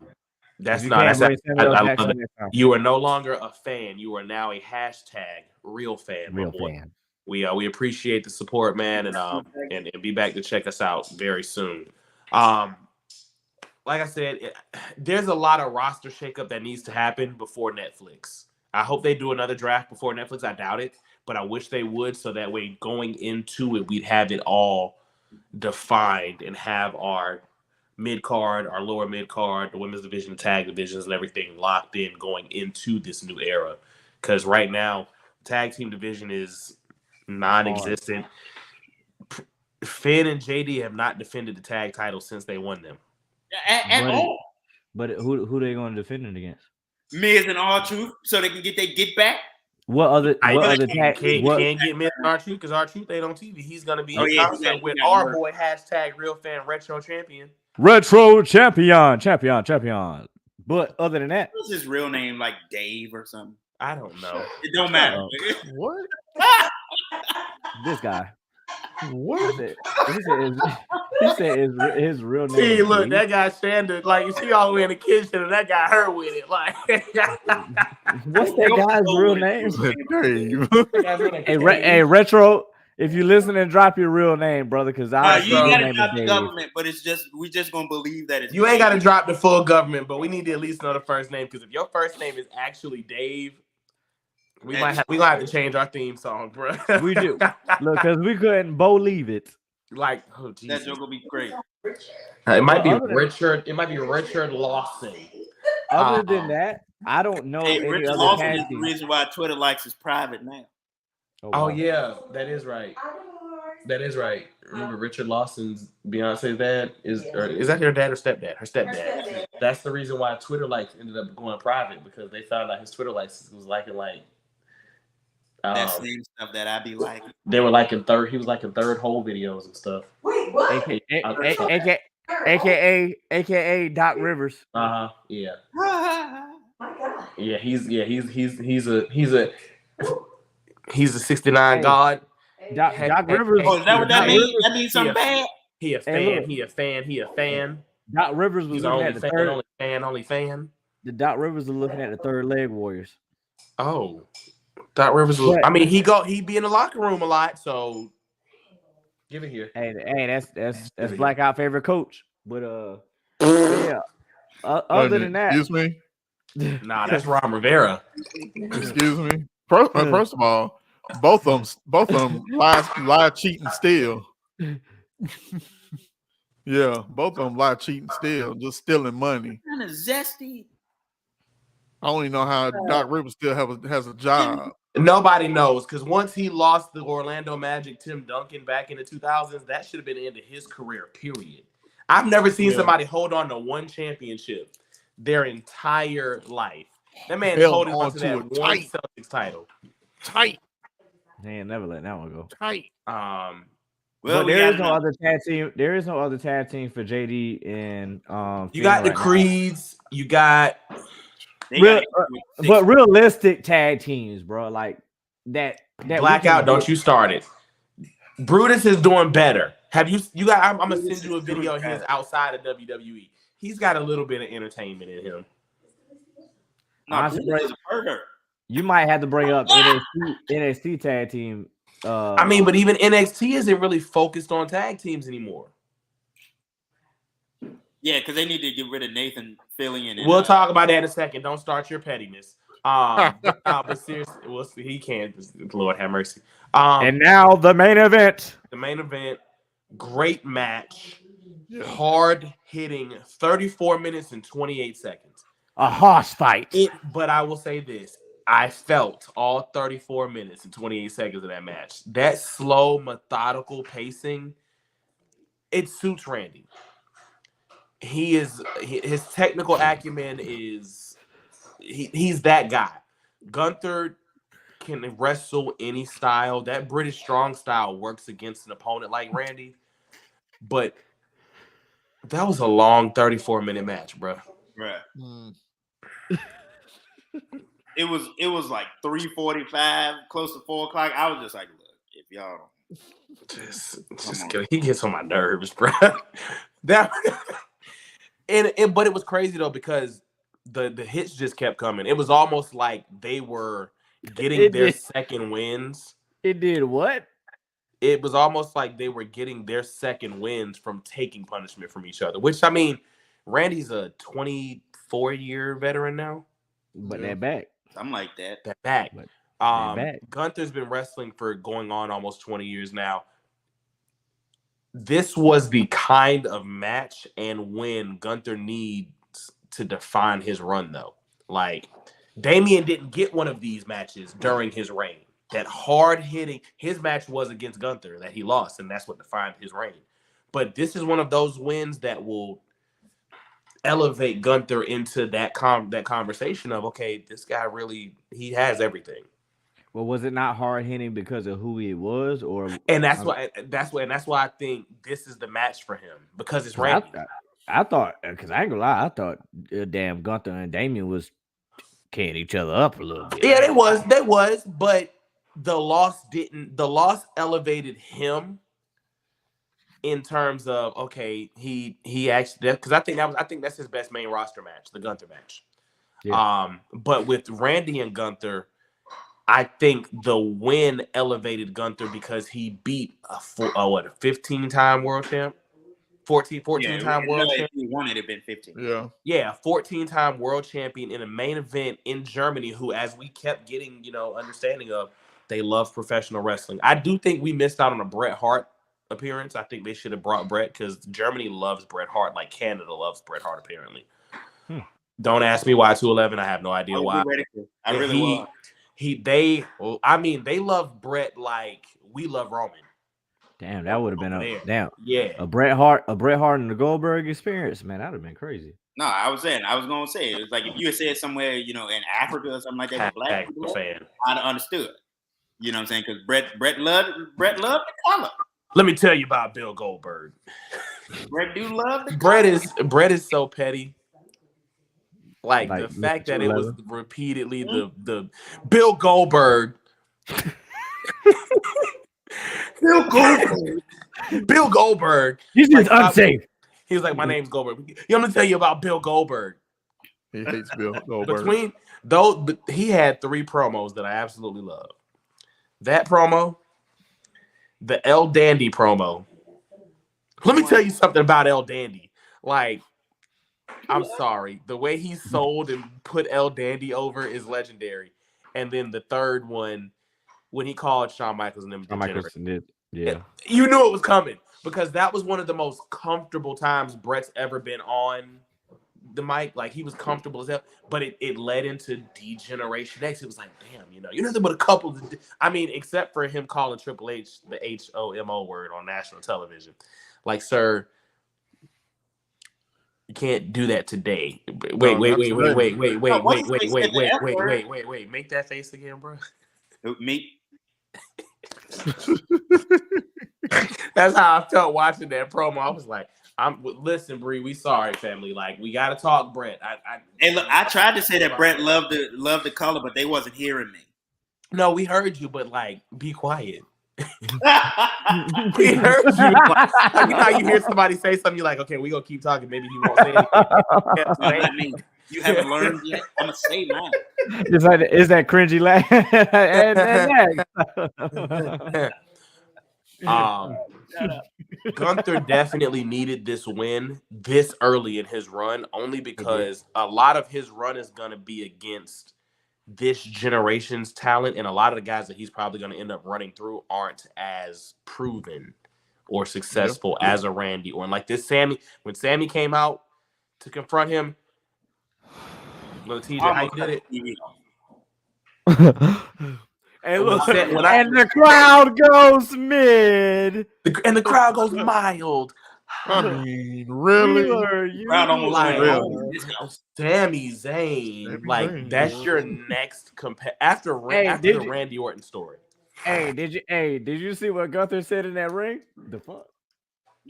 G: That's
A: You
G: not.
A: can't
G: That's
A: wait
G: I
A: Samuel
G: love
A: Jackson
G: it.
A: next time.
G: You are no longer a fan. You are now a hashtag real fan. my
A: Real
G: boy.
A: fan.
G: We appreciate the support, man, and be back to check us out very soon. Like I said, there's a lot of roster shakeup that needs to happen before Netflix. I hope they do another draft before Netflix. I doubt it, but I wish they would, so that way going into it, we'd have it all defined and have our mid-card, our lower mid-card, the women's division, the tag divisions, and everything locked in going into this new era. Because right now, tag team division is non-existent. Finn and JD have not defended the tag title since they won them.
C: At all.
A: But who they going to defend it against?
C: Miz and R-Truth, so they can get their get back.
A: What other
G: Can't
A: tag?
G: get Miz and R-Truth because R-Truth ain't on TV. He's going to be in concert with
C: he
G: our
C: got
G: boy, hashtag real fan retro champion.
A: Retro champion. But other than that,
C: What's his real name? Like Dave or something?
G: I don't know.
C: It don't matter.
E: What?
A: this guy.
E: What?
A: He said his real name.
G: See,
A: is
G: look,
A: Dave.
G: that guy standing like you see all the way in the kitchen, and that guy her with it. Like,
A: What's that guy's real name?
E: Dave.
A: Hey, Retro. If you listen and drop your real name, brother, because
C: You gotta drop the government, but we just gonna believe that it's
G: you ain't got to drop the full government, but we need to at least know the first name because if your first name is actually Dave, we gonna have to change our theme song, bro.
A: We do. Look, because we couldn't believe it.
G: Like, oh
C: that
G: Jesus.
C: joke will be great.
G: It might be
A: Other than-
G: Richard. It might be Richard Lawson.
A: Other than that, I don't know
C: Hey,
A: any
C: Richard
A: other
C: Lawson
A: tag
C: is the
A: team.
C: reason why Twitter likes is private now.
G: Oh yeah, that is right. That is right. Remember Richard Lawson's Beyonce's dad is that her dad or stepdad? Her stepdad. That's the reason why Twitter likes ended up going private because they found out his Twitter likes was liking
C: That same stuff that I be like.
G: they were liking third. He was liking third whole videos and stuff.
A: AKA Doc Rivers.
G: Yeah.
C: My
G: God. Yeah. He's a 69
A: Hey.
G: god.
A: Doc Rivers.
C: Oh, is that what that
A: Doc
C: means?
A: Rivers-
C: That means something bad.
G: He a
A: Hey,
G: fan.
A: look.
G: He a fan. He a fan.
A: Doc Rivers was
G: He's
A: looking
G: only
A: at the
G: fan.
A: third.
G: Only fan. Only fan.
A: The Doc Rivers was looking at the third leg Warriors.
G: Oh, Doc Rivers. Was,
A: But-
G: I mean, he be in the locker room a lot. So give it here.
A: Hey, that's Blackout favorite coach. But yeah. Other than that,
E: Excuse me.
G: Nah, that's Ron Rivera.
E: Excuse me. First of all, both of them lie, cheating, steal. Yeah, both of them lie, cheating, steal, just stealing money.
C: Kind of zesty.
E: I don't even know how Doc Rivers still has a job.
G: Nobody knows because once he lost the Orlando Magic Tim Duncan back in the 2000s, that should have been the end of his career. Period. I've never seen
E: Yeah.
G: somebody hold on to one championship their entire life. That man
E: Held
G: holding
E: on
G: on to
E: to
G: that
E: it
G: one
E: tight.
G: Celtics title.
E: Tight.
A: They ain't never let that one go.
E: Tight.
C: Well,
A: But
C: we
A: there
C: got
A: is no
C: another-
A: other tag team. There is no other tag team for JD and
G: You
A: Finn
G: got the
A: right now.
G: Creeds. You got
C: they
A: Real-
C: got six.
A: But realistic tag teams, bro, like that we
G: Blackout.
A: can
G: Don't
A: get-
G: you start it. Brutus is doing better. Have you got? I'm gonna
C: Brutus
G: send you a
C: is doing
G: video of his
C: better.
G: outside of WWE. He's got a little bit of entertainment in him.
C: No,
A: Honestly,
C: Brutus
A: bro,
C: is a pervert.
A: You might have to bring up NXT tag team.
G: I mean, but even NXT isn't really focused on tag teams anymore.
C: Yeah, because they need to get rid of Nathan filling in.
G: We'll talk about that in a second. Don't start your pettiness. But seriously, we'll see. He can't. Lord have mercy.
A: and now the main event.
G: The main event, great match, hard hitting, 34 minutes and 28 seconds.
A: A harsh fight.
G: But I will say this. I felt all 34 minutes and 28 seconds of that match. That slow, methodical pacing, it suits Randy. His technical acumen is he's that guy. Gunther can wrestle any style. That British strong style works against an opponent like Randy. But that was a long 34-minute match, bro.
C: Right.
E: Mm.
C: It was like 3:45, close to 4 o'clock. I was just like, look, if y'all
G: He gets on my nerves, bro. But it was crazy though because the hits just kept coming. It was almost like they were getting their second wins.
A: It did what?
G: It was almost like they were getting their second wins from taking punishment from each other. Which I mean, Randy's a 24-year veteran now.
A: But that back.
C: something like that.
G: That back.
A: But back.
G: Gunther's been wrestling for going on almost 20 years now. This was the kind of match and win Gunther needs to define his run, though. Like, Damian didn't get one of these matches during his reign. That hard-hitting, his match was against Gunther that he lost, and that's what defined his reign. But this is one of those wins that will elevate Gunther into that conversation of, okay, this guy really, he has everything.
A: Well, was it not hard hitting because of who he was, or?
G: And that's why I think this is the match for him because it's Randy.
A: I thought, because I ain't gonna lie, I thought damn Gunther and Damian was carrying each other up a little bit.
G: Yeah, they was, but the loss elevated him in terms of, okay, he actually, because I think that's his best main roster match, the Gunther match.
A: Yeah.
G: But with Randy and Gunther, I think the win elevated Gunther because he beat a 15-time world champ, 14-time world champion.
C: If he won it, it'd been 15.
E: Yeah.
G: Yeah, 14-time world champion in a main event in Germany, who, as we kept getting, understanding of, they love professional wrestling. I do think we missed out on a Bret Hart appearance. I think they should have brought Bret because Germany loves Bret Hart like Canada loves Bret Hart, apparently. Don't ask me why 211. I have no idea why.
C: I really was.
G: They love Bret like we love Roman.
A: Damn, that would have been
G: a
A: Bret Hart and the Goldberg experience, man. That'd have been crazy.
C: No, I was gonna say it was like if you had said somewhere, in Africa or something like that, with black people, I'd have understood. You know what I'm saying? Because Bret loved the color.
G: Let me tell you about Bill Goldberg.
C: Bret do love the
G: Bret is so petty. Like the fact that it was repeatedly the Bill Goldberg. Bill Goldberg.
A: He's just unsafe.
G: He was like, my name's Goldberg. I'm gonna tell you about Bill Goldberg.
E: He hates Bill Goldberg.
G: He had 3 promos that I absolutely love. That promo, the El Dandy promo. Let me tell you something about El Dandy. Like, I'm sorry. The way he sold and put El Dandy over is legendary. And then the third one, when he called Shawn Michaels and them.
A: Shawn Michaels did. Yeah.
G: You knew it was coming because that was one of the most comfortable times Bret's ever been on the mic. Like, he was comfortable as hell, but it led into D-Generation X. It was like, damn, nothing but a couple. Except for him calling Triple H the HOMO word on national television. Like, sir, can't do that today.
E: No,
G: Wait.
E: not today.
G: Wait. Make that face again, bro.
C: Me.
G: That's how I felt watching that promo. I was like, listen, Bree, we sorry, family. Like, we gotta talk, Brett.
C: Hey, look, I tried to say that Brett loved the color, but they wasn't hearing me.
G: No, we heard you, but like, be quiet. We heard you. Like, you know how you hear somebody say something, you're like, okay, we gonna keep talking. Maybe he won't say anything.
C: I mean, you haven't learned yet. I'm gonna say mine.
A: It's like, is that cringy laugh?
G: Gunther definitely needed this win this early in his run, only because a lot of his run is going to be against this generation's talent, and a lot of the guys that he's probably going to end up running through aren't as proven or successful as a Randy Orton. Like this Sammy, when Sammy came out to confront him, little TJ, how you did it?
A: And look,
G: When
A: the crowd goes mid.
G: And the crowd goes mild.
E: I mean, really?
C: Crowd almost
G: Like,
C: really?
G: Sami Zayn,
E: Sami
G: like
E: Zayn,
G: that's
E: yeah.
G: your next after the Randy Orton story.
A: Hey, did you see what Gunther said in that ring? The fuck?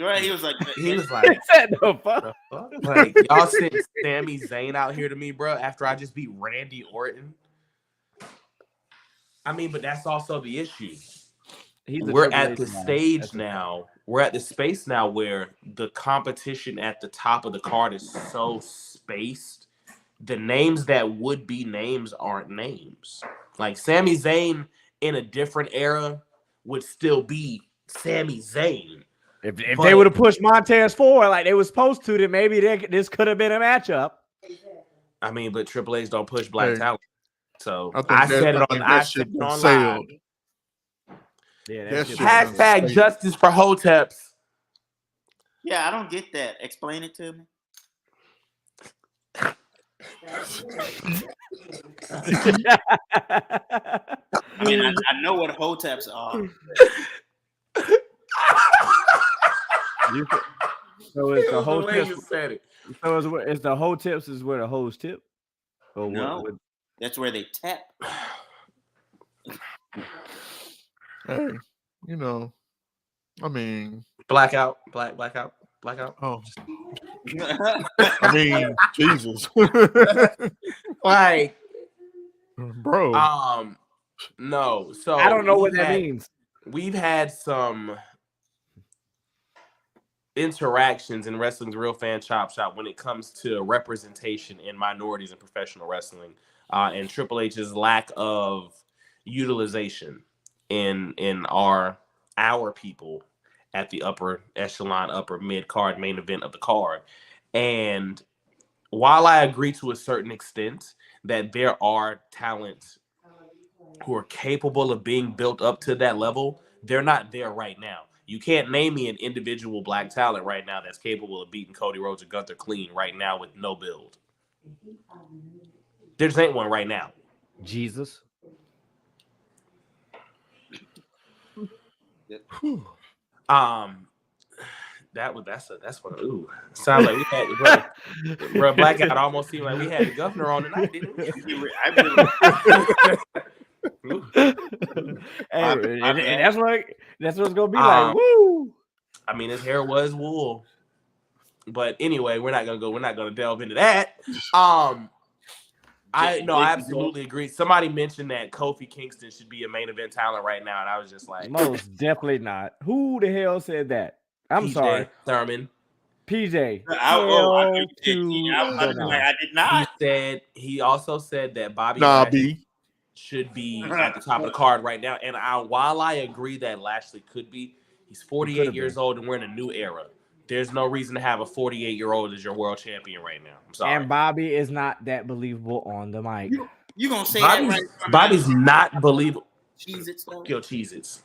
C: Right, he was like,
G: He was
A: He
G: like,
A: said the fuck.
G: like y'all sent Sami Zayn out here to me, bro, after I just beat Randy Orton. I mean, but that's also the issue. We're at the stage now. We're at the space now where the competition at the top of the card is so spaced. The names that would be names aren't names. Like Sami Zayn in a different era would still be Sami Zayn.
A: If they would have pushed Montez forward like they were supposed to, then maybe this could have been a matchup.
G: I mean, but Triple H don't push black talent. So
E: I
G: said it on live.
A: Yeah,
E: That shit
G: Hashtag justice for Hoteps.
C: yeah, I don't get that. Explain it to me. I mean, I know what hoteps are.
A: So it's the whole
G: The way
A: tips.
G: you said it.
A: So it's the whole tips is where the hoes tip. Or
C: No.
A: what?
C: That's where they tap.
E: Hey, you know, I mean,
G: Blackout.
E: oh, I mean, Jesus,
G: Like,
E: bro.
G: no. So
A: I don't know what that means.
G: We've had some interactions in Wrestling's Real Fan Chop Shop when it comes to representation in minorities in professional wrestling, and Triple H's lack of utilization in our people at the upper echelon, upper mid card, main event of the card. And while I agree to a certain extent that there are talents who are capable of being built up to that level, they're not there right now. You can't name me an individual black talent right now that's capable of beating Cody Rhodes or Gunther clean right now with no build. There just ain't one right now.
A: Jesus.
G: That's what. Ooh, sounds like we had bro. Blackout almost seemed like we had the governor on tonight, didn't we?
A: And that's what it's gonna be like. Woo!
G: I mean, his hair was wool, but anyway, we're not gonna delve into that. I absolutely agree. Somebody mentioned that Kofi Kingston should be a main event talent right now, and I was just like,
A: most definitely not. Who the hell said that? I'm
G: PJ
A: sorry,
G: Thurman.
A: PJ.
C: I did not.
G: He also said that Bobby
E: Lashley
G: should be at the top of the card right now. And while I agree that Lashley could be, he's 48 years old and we're in a new era. There's no reason to have a 48-year-old as your world champion right now. I'm sorry.
A: And Bobby is not that believable on the mic.
C: You gonna say
G: Bobby's,
C: that right?
G: Bobby's not believable.
C: Cheez-Its, though.
G: Yo, Cheez-Its.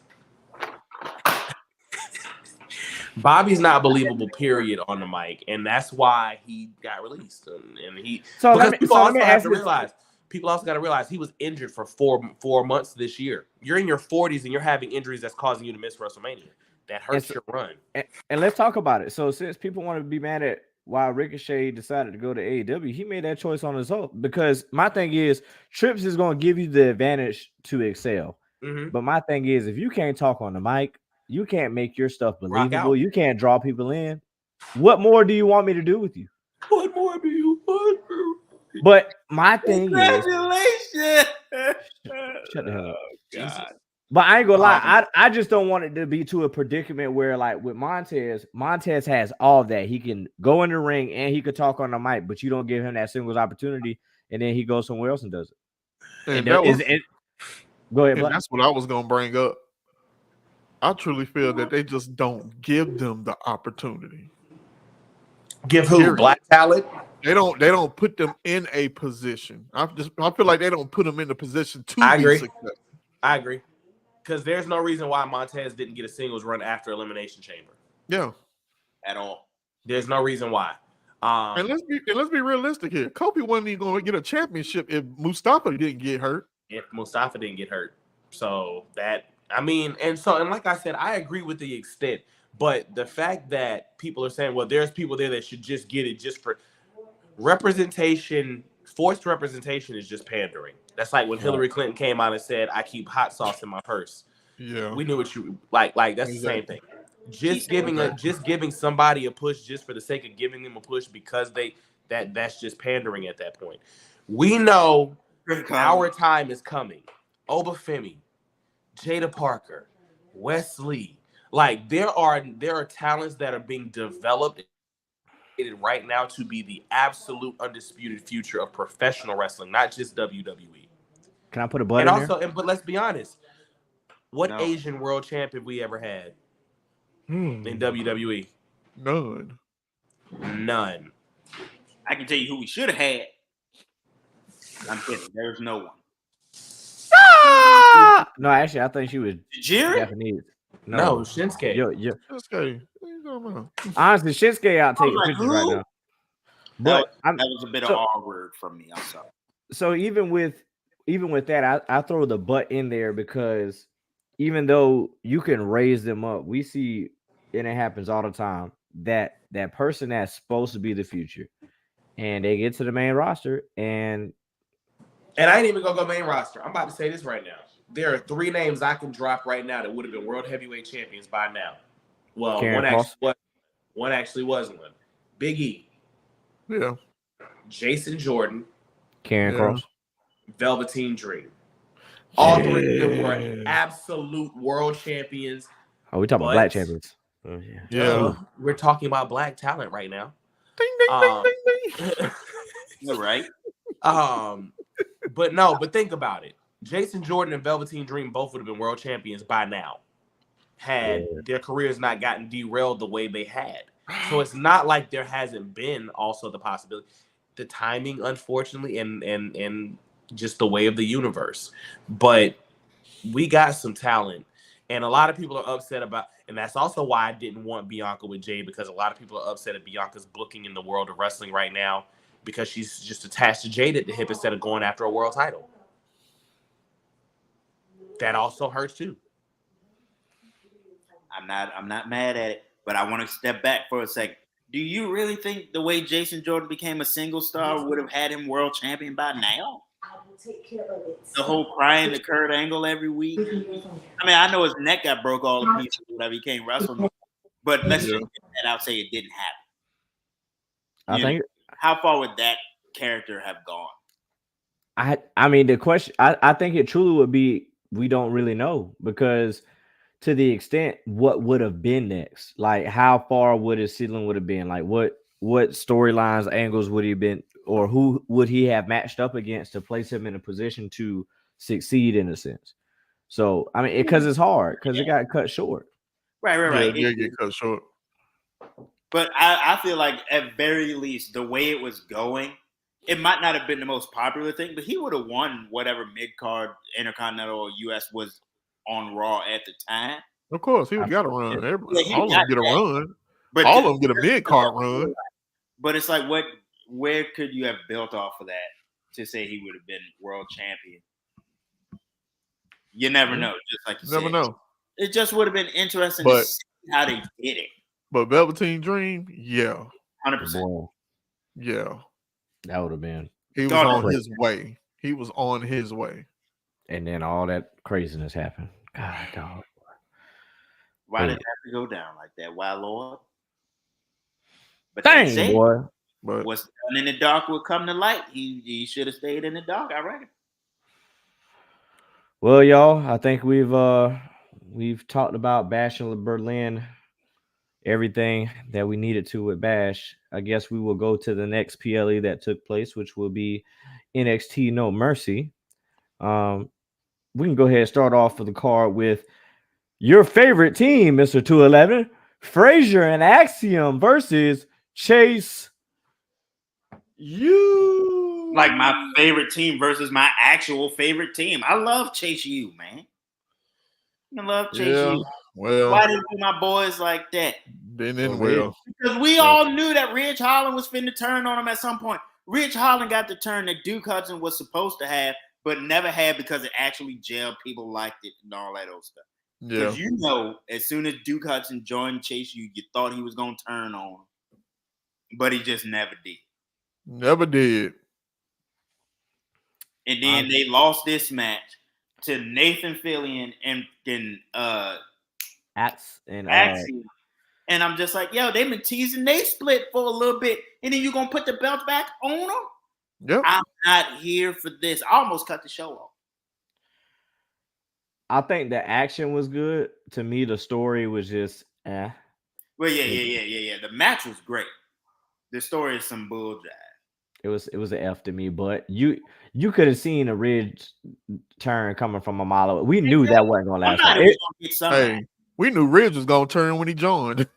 G: Bobby's not believable, period, on the mic, and that's why he got released. And he people also got to realize he was injured for four months this year. You're in your 40s and you're having injuries that's causing you to miss WrestleMania. That hurts your run.
A: And let's talk about it. So since people want to be mad at why Ricochet decided to go to AEW. He made that choice on his own because my thing is Trips is going to give you the advantage to excel.
G: Mm-hmm.
A: But my thing is, if you can't talk on the mic, you can't make your stuff
G: Rock
A: believable.
G: out.
A: You can't draw people in. What more do you want me to do with you?
G: What more do you want?
A: But my thing is,
C: Congratulations.
A: shut the hell up.
C: God.
A: But I ain't gonna lie, I just don't want it to be to a predicament where, like with Montez has all that. He can go in the ring and he could talk on the mic, but you don't give him that singles opportunity, and then he goes somewhere else and does it.
E: And
A: Go ahead,
E: and
A: Black.
E: that's what I was gonna bring up. I truly feel that they just don't give them the opportunity.
G: Give who?
E: Period.
G: Black talent?
E: They don't put them in a position. I feel like they don't put them in a position to
G: I
E: be
G: agree.
E: successful.
G: I agree. Because there's no reason why Montez didn't get a singles run after Elimination Chamber.
E: Yeah.
C: At all.
G: There's no reason why.
E: And let's be realistic here. Kofi wasn't even going to get a championship if Mustafa didn't get hurt.
G: If Mustafa didn't get hurt. So that, and like I said, I agree with the extent. But the fact that people are saying, well, there's people there that should just get it just for representation, forced representation is just pandering. That's like when Hillary Clinton came out and said, I keep hot sauce in my purse.
E: Yeah.
G: We knew what you like that's the same thing. Just giving somebody a push just for the sake of giving them a push because that's just pandering at that point. We know our time is coming. Obafemi, Jada Parker, Wesley. Like there are talents that are being developed right now to be the absolute undisputed future of professional wrestling, not just WWE.
A: Can I put a button in there?
G: But let's be honest. What Asian world champ have we ever had in WWE?
E: None.
G: None.
C: I can tell you who we should have had. I'm kidding. There's no one.
A: No, actually, I think she was
C: Jiri?
A: Japanese.
G: No, Shinsuke.
A: Yo.
E: Okay.
A: Honestly, Shinsuke out taking
C: like,
A: pictures
C: who?
A: right now. But
C: That was a bit of R word from me. I'm sorry.
A: So even with that, I throw the butt in there because even though you can raise them up, we see, and it happens all the time, that person that's supposed to be the future, and they get to the main roster, and
G: I ain't even gonna go main roster. I'm about to say this right now. There are 3 names I can drop right now that would have been world heavyweight champions by now. Well, one actually was one. Big E.
E: Yeah.
G: Jason Jordan.
A: Karen Cross.
G: Velveteen Dream. All 3 of them were absolute world champions.
A: Oh, we talking about black champions. Oh,
E: Yeah.
G: We're talking about black talent right now.
E: Ding, ding, ding, ding, ding.
C: You're right.
G: But think about it. Jason Jordan and Velveteen Dream both would have been world champions by now had their careers not gotten derailed the way they had. So it's not like there hasn't been also the possibility. The timing, unfortunately, and just the way of the universe. But we got some talent. And a lot of people are upset about, and that's also why I didn't want Bianca with Jay, because a lot of people are upset at Bianca's booking in the world of wrestling right now because she's just attached to Jade at the hip instead of going after a world title. That also hurts too.
C: I'm not mad at it, but I want to step back for a second. Do you really think the way Jason Jordan became a single star would have had him world champion by now? The whole crying to Kurt Angle every week. I mean, I know his neck got broke all the pieces whenever he can't wrestle no more, but let's just get that out, say it didn't happen. How far would that character have gone?
A: I mean, the question, I think it truly would be, we don't really know, because to the extent what would have been next, like how far would his ceiling would have been, like what storylines, angles would he have been, or who would he have matched up against to place him in a position to succeed in a sense. So I mean, because it's hard, because it got cut short.
C: Right.
E: Yeah, get cut short.
C: But I feel like at very least the way it was going, it might not have been the most popular thing, but he would have won whatever mid-card, Intercontinental, or US was on Raw at the time.
E: Of course, he got to run. All of them get a run.
C: But
E: all of them get a mid-card run.
C: But it's like, where could you have built off of that to say he would have been world champion? You never know, just like you said.
E: Never know.
C: It just would have been interesting to see how they did it.
E: But Velveteen Dream, yeah.
C: 100%.
A: Boy,
E: Yeah,
A: that would have been.
E: he was
C: God,
E: on
A: great.
E: his way. He was on his way.
A: And then all that craziness happened. God, dog.
C: Why did
A: Hey.
C: it have to go down like that? Why, Lord? But they
A: Dang,
C: say
A: boy.
E: But
C: what's done in the dark will come to light. He should have stayed in the dark, I reckon.
A: Well, y'all, I think we've talked about Bash and Berlin, everything that we needed to with Bash. I guess we will go to the next PLE that took place, which will be NXT No Mercy. We can go ahead and start off for the card with your favorite team, Mr. 211, Frazier and Axiom versus Chase U.
C: Like my favorite team versus my actual favorite team. I love Chase U, man. I love Chase
E: yeah,
C: U.
E: well,
C: Why didn't my boys like that?
E: didn't end
A: Well,
E: well.
C: Because we all knew that Ridge Holland was finna turn on him at some point. Ridge Holland got the turn that Duke Hudson was supposed to have, but never had because it actually gelled. People liked it and all that old stuff.
E: Yeah,
C: Because you know, as soon as Duke Hudson joined Chase U, you thought he was going to turn on him. But he just never did.
E: never did.
C: And then they lost this match to Nathan Fillion and Axiom. And I'm just like, yo, they've been teasing they split for a little bit. And then you're going to put the belt back on them?
E: Yep.
C: I'm not here for this. I almost cut the show off.
A: I think the action was good. To me, the story was just
C: Well, yeah. The match was great. The story is some bull jive.
A: It was an F to me, but you could have seen a Ridge turn coming from a mile away. We knew that wasn't gonna last.
C: I'm not
A: long.
C: even gonna get something.
E: Hey, we knew Ridge was gonna turn when he joined.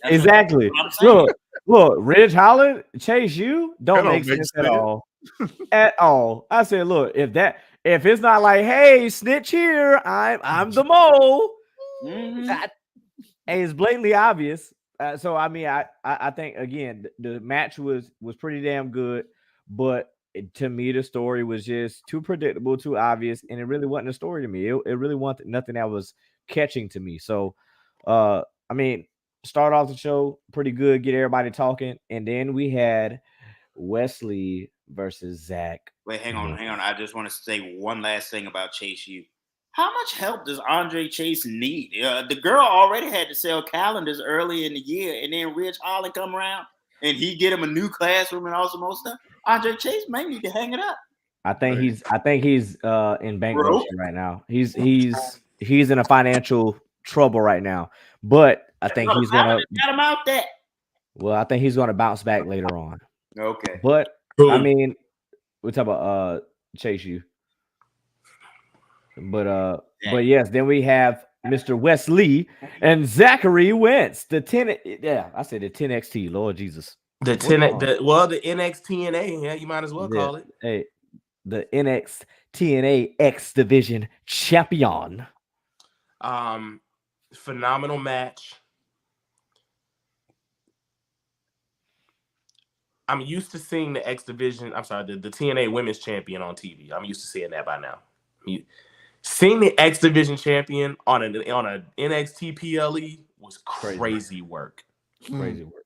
A: Exactly.
C: What I'm saying.
A: Look, Ridge Holland, Chase U
E: That
A: don't
E: don't
A: make
E: make
A: sense at
E: sense.
A: all. At all. I said, look, if it's not like, hey, snitch here, I'm the mole.
C: Mhm.
A: Hey, it's blatantly obvious. So I mean, I think again the match was pretty damn good, but to me the story was just too predictable, too obvious, and it really wasn't a story to me. It really wasn't nothing that was catching to me. So, I mean, start off the show pretty good, get everybody talking, and then we had Wesley versus Zach.
C: Wait, hang on. I just want to say one last thing about Chase U. How much help does Andre Chase need? The girl already had to sell calendars early in the year, and then Ridge Holland come around and he get him a new classroom and all some more stuff. Andre Chase may need to hang it up.
A: I think he's in bankruptcy right now. He's in a financial trouble right now, but I think he's gonna
C: got him out there.
A: Well, I think he's gonna bounce back later on.
C: Okay,
A: But
G: Boom.
A: I mean, we're talking about Chase U. But yes, then we have Mr. Wesley and Zachary Wentz. The 10, I said the 10XT. Lord Jesus,
G: The
A: What's
G: 10,
A: wrong?
G: the NXTNA, yeah, you might as well call it.
A: Hey, the NXTNA X Division champion.
G: Phenomenal match. I'm used to seeing the X Division. I'm sorry, the TNA Women's Champion on TV. I'm used to seeing that by now. Seeing the X Division champion on a NXT PLE was crazy work.
A: Crazy work.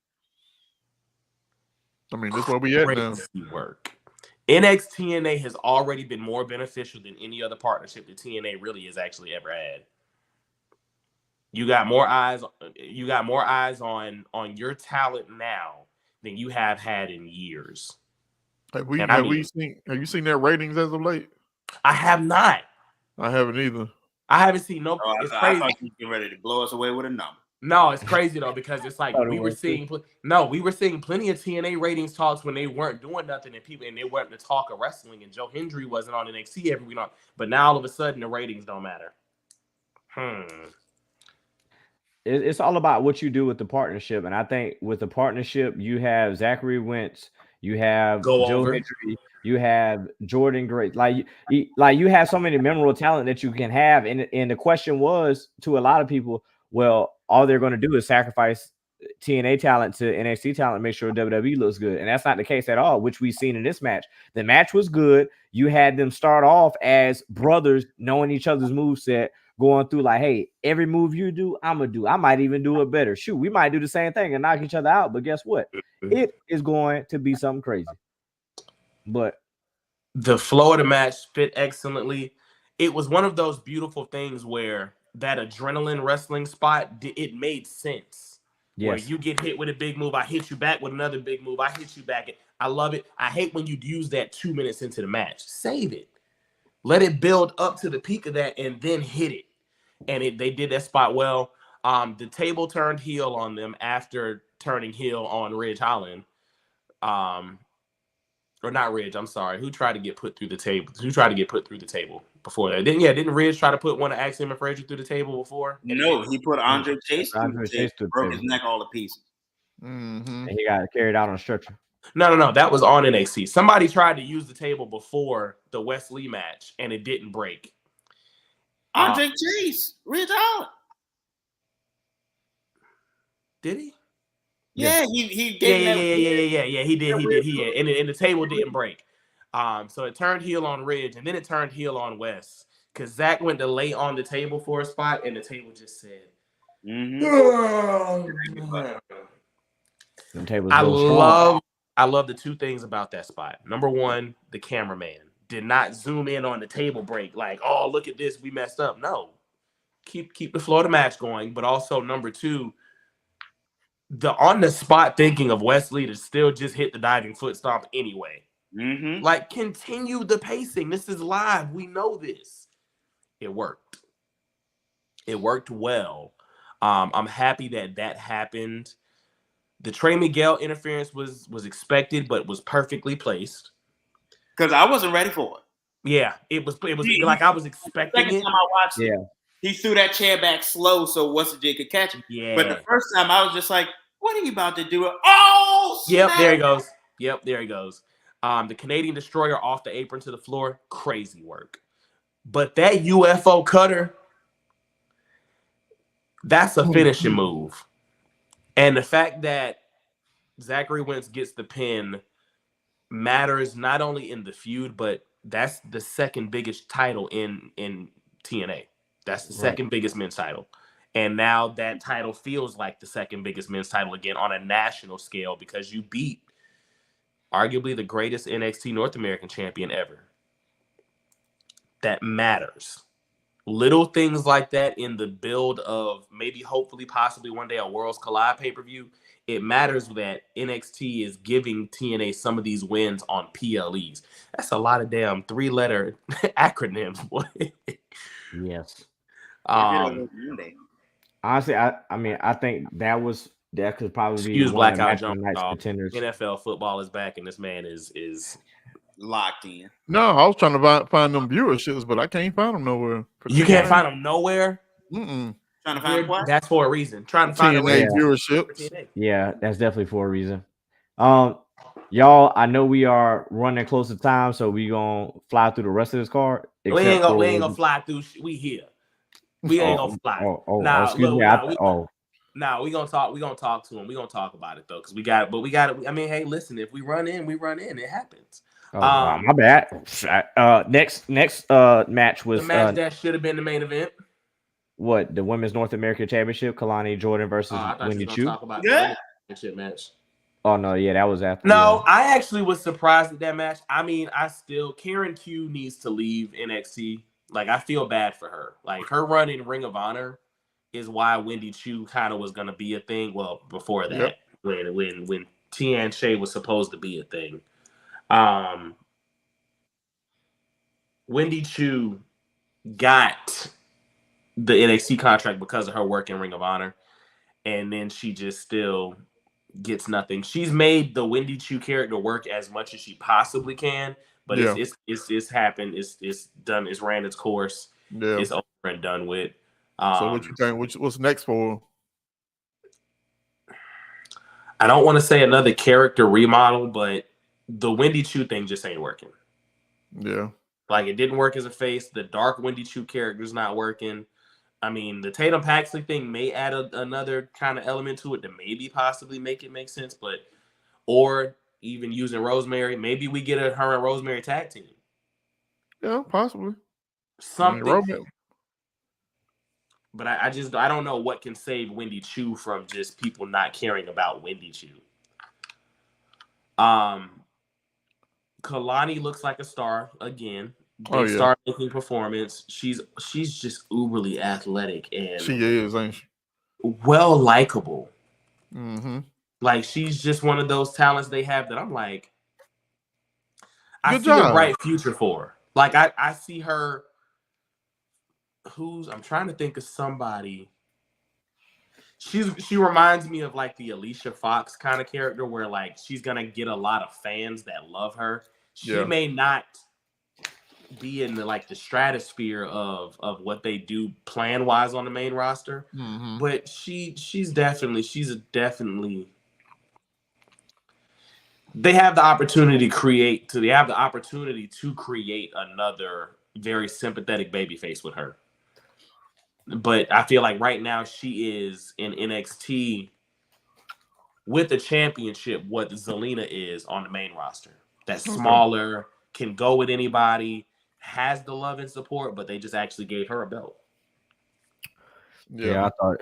E: I mean, that's where we at now.
G: Crazy work. NXTNA has already been more beneficial than any other partnership that TNA really has actually ever had. You got more eyes on your talent now than you have had in years.
E: Have you seen their ratings as of late?
G: I have not.
E: I haven't either.
G: I haven't seen no. It's
C: I
G: crazy.
C: thought you were ready to blow us away with a number.
G: No, it's crazy though because it's like
A: Thought it
G: we were
A: was
G: seeing plenty of TNA ratings talks when they weren't doing nothing and they weren't the talk of wrestling and Joe Hendry wasn't on NXT every week. But now all of a sudden the ratings don't matter.
A: It's all about what you do with the partnership, and I think with the partnership, you have Zachary Wentz, you have Joe Hendry, you have Jordan Gray. Like you have so many memorable talent that you can have, and the question was to a lot of people, well, all they're going to do is sacrifice TNA talent to NXT talent, make sure WWE looks good, and that's not the case at all. Which we've seen in this match. The match was good. You had them start off as brothers, knowing each other's moveset, going through like, hey, every move you do, I'm gonna do. I might even do it better. Shoot, we might do the same thing and knock each other out. But guess what? It is going to be something crazy. But
G: the flow of the match fit excellently. It was one of those beautiful things where that adrenaline wrestling spot, it made sense. Where
A: yes,
G: you get hit with a big move, I hit you back with another big move, I hit you back. I love it. I hate when you use that 2 minutes into the match. Save it. Let it build up to the peak of that and then hit it. And they did that spot well. The table turned heel on them after turning heel on Ridge Holland. Or not Ridge, I'm sorry. Who tried to get put through the table? Who tried to get put through the table before that? Didn't Ridge try to put one of Axiom and Frazier through the table before?
C: No, he put Andre Chase through
A: Andre
C: the
A: Chase
C: table, broke his neck all to pieces.
E: Mm-hmm.
A: and he got carried out on a stretcher.
G: No. That was on NXT. Somebody tried to use the table before the Wes Lee match, and it didn't break.
C: Andre Chase, Ridge Holland.
G: Did he?
C: Yeah, he gave
G: Yeah. He did. And the table didn't break. So it turned heel on Ridge, and then it turned heel on Wes. Because Zach went to lay on the table for a spot, and the table just said,
A: Them tables
G: I
A: real strong.
G: love the two things about that spot. Number one, the cameraman did not zoom in on the table break like, oh, look at this, we messed up. No. Keep the flow of the match going. But also number two, the on the spot thinking of Wes Lee to still just hit the diving foot stomp anyway. Like, continue the pacing. This is live. We know this. It worked. It worked well. I'm happy that happened. The Trey Miguel interference was expected, but was perfectly placed.
C: Because I wasn't ready for it.
G: Yeah, it was like I was expecting
C: Second
G: it.
C: time I watched it, he threw that chair back slow so Weston J could catch it.
G: Yeah.
C: But the first time I was just like, what are you about to do? Oh, snap.
G: Yep, there he goes. There he goes. The Canadian Destroyer off the apron to the floor, crazy work. But that UFO cutter, that's a finishing move. And the fact that Zachary Wentz gets the pin matters not only in the feud, but that's the second biggest title in TNA. That's the second biggest men's title. And now that title feels like the second biggest men's title again on a national scale because you beat arguably the greatest NXT North American champion ever. That matters. Little things like that in the build of maybe, hopefully, possibly one day a Worlds Collide pay-per-view. It matters that NXT is giving TNA some of these wins on PLEs. That's a lot of damn 3-letter acronyms, boy.
A: Yes.
C: Honestly,
A: I think that could probably be
G: Excuse
A: one of
G: Blackout
A: the
G: Jump.
A: night's contenders.
G: NFL football is back, and this man is
C: locked in.
E: No, I was trying to find them viewerships, but I can't find them nowhere.
G: You can't find them nowhere.
E: Mm-mm.
C: Trying to find what?
G: That's for a reason. Trying to find a way.
E: TNA viewerships.
A: Yeah, that's definitely for a reason. Y'all, I know we are running close to time, so we gonna fly through the rest of this card.
G: We ain't gonna fly through. We here. We ain't gonna fly.
A: Excuse me.
G: Nah, we gonna talk. We gonna talk to him. We gonna talk about it though, because we got it. I mean, hey, listen, if we run in, we run in. It happens.
A: My bad. Next match was
G: the match that should have been the main event.
A: What, the Women's North American Championship? Kalani Jordan versus Wendy Chu.
G: Talk about the championship match.
A: Oh no, yeah, that was after.
G: No, I actually was surprised at that match. I mean, Karen Q needs to leave NXT. Like, I feel bad for her. Like, her run in Ring of Honor is why Wendy Chu kind of was gonna be a thing. Well, before that, when Tian Shay was supposed to be a thing. Wendy Chu got the NXT contract because of her work in Ring of Honor, and then she just still gets nothing. She's made the Wendy Chu character work as much as she possibly can, but it's happened. It's done. It's ran its course.
E: Yeah.
G: It's over and done with.
E: So what you think? What's next for?
G: I don't want to say another character remodel, but the Wendy Chu thing just ain't working.
E: Yeah.
G: Like, it didn't work as a face. The dark Wendy Chu character's not working. I mean, the Tatum Paxley thing may add another kind of element to it to maybe possibly make it make sense, or even using Rosemary. Maybe we get her and Rosemary tag team.
E: Yeah, possibly.
G: Something. But I don't know what can save Wendy Choo from just people not caring about Wendy Choo. Kalani looks like a star again. Big star making performance. She's just uberly athletic and
E: she is, ain't she?
G: Well likable.
E: Mm-hmm.
G: Like she's just one of those talents they have that I'm like, I
E: Good
G: see a
E: job.
G: bright future for her. Like I see her. I'm trying to think of somebody. She reminds me of like the Alicia Fox kind of character where like she's gonna get a lot of fans that love her. She may not be in the stratosphere of what they do plan wise on the main roster, but she's definitely they have the opportunity to create another very sympathetic babyface with her. But I feel like right now she is in NXT with the championship what Zelina is on the main roster. That's smaller, can go with anybody, has the love and support, but they just actually gave her a belt.
A: Yeah, I thought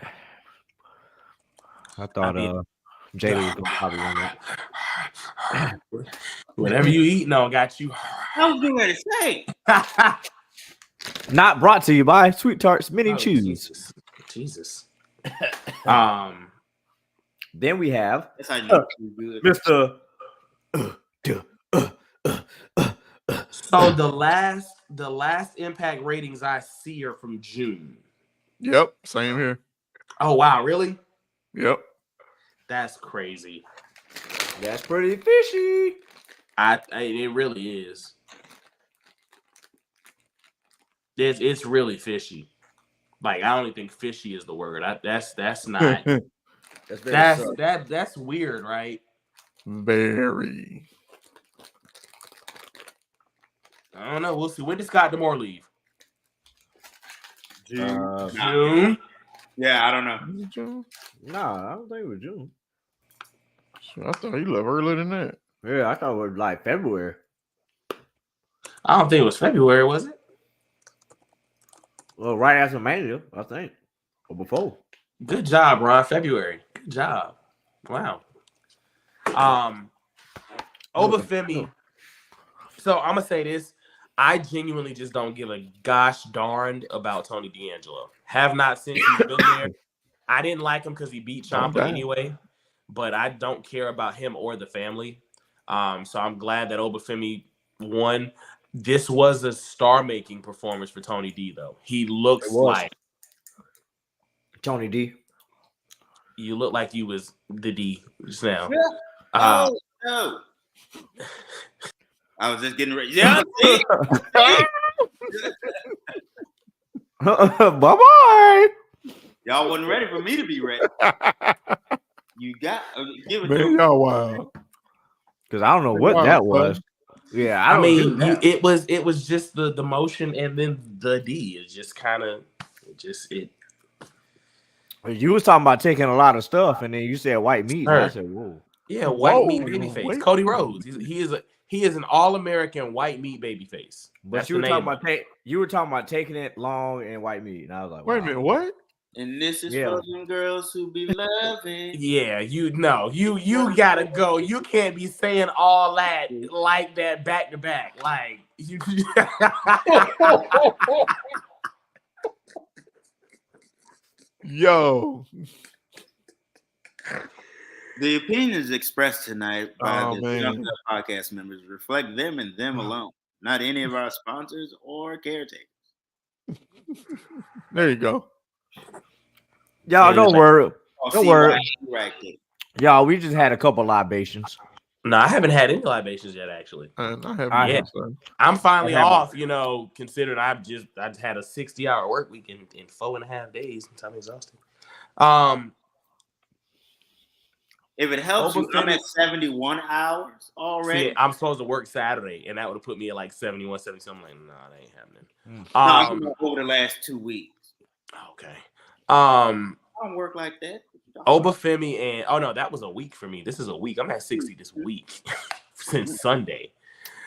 A: Jada was gonna probably win that.
G: Whatever you eat, no, got you.
C: I was getting ready to say.
A: Not brought to you by Sweet Tarts Mini Chews.
G: Jesus.
A: Then we have
C: That's how you know good.
A: Mr.
G: So the last Impact ratings I see are from June.
E: Yep, same here.
G: Oh wow, really?
E: Yep.
G: That's crazy.
A: That's pretty fishy.
G: It really is. It's really fishy. Like I don't even think fishy is the word. That's not. That's weird, right?
E: Very.
G: I don't know. We'll see. When does Scott D'Amore leave?
C: June. Yeah, I don't know.
E: June?
A: Nah, I don't think it was June.
E: I thought he left earlier than that.
A: Yeah, I thought it was like February.
G: I don't think it was February, was it?
A: Well, right after Mania, I think, or before.
G: Good job, Ron. February. Good job. Wow. Obafemi. So I'm gonna say this. I genuinely just don't give a gosh darned about Tony D'Angelo. Have not since he's been there. I didn't like him because he beat Ciampa anyway, but I don't care about him or the family. So I'm glad that Obafemi won. This was a star-making performance for Tony D, though. He looks like
A: Tony D.
G: You look like you was the D just now.
C: No. I was just getting ready. Yeah.
A: Bye-bye.
C: Y'all wasn't ready for me to be ready. You got give it
E: Man,
C: to me.
E: y'all wild.
A: Because I don't know what that was. Yeah, I mean,
G: it was just the motion and then the D is just kind of it.
A: You was talking about taking a lot of stuff, and then you said white meat. And I said, "Whoa."
G: Yeah, white meat babyface. Cody Rhodes. He is an all-American white meat babyface.
A: But you were talking about taking it long and white meat, and I was like,
E: wait a minute, what?
C: And this is for them girls who be loving.
G: Yeah, you gotta go. You can't be saying all that like that back to back. Like you.
E: Yo.
C: The opinions expressed tonight by the podcast members reflect them and them alone, not any of our sponsors or caretakers.
E: There you go.
A: Y'all, don't worry. Don't worry.
C: Right there.
A: Y'all, we just had a couple libations.
G: No, I haven't had any libations yet, actually.
E: I haven't.
G: I'm finally off, considering I had a 60-hour work week in 4.5 days since I'm exhausted.
C: If it helps you, I'm at 71 hours already.
G: See, I'm supposed to work Saturday, and that would have put me at like 71, 70. I'm like, nah, that ain't happening.
C: I'm over the last 2 weeks.
G: Okay.
C: I don't work like that.
G: Obafemi and that was a week for me. This is a week. I'm at 60 this week since Sunday.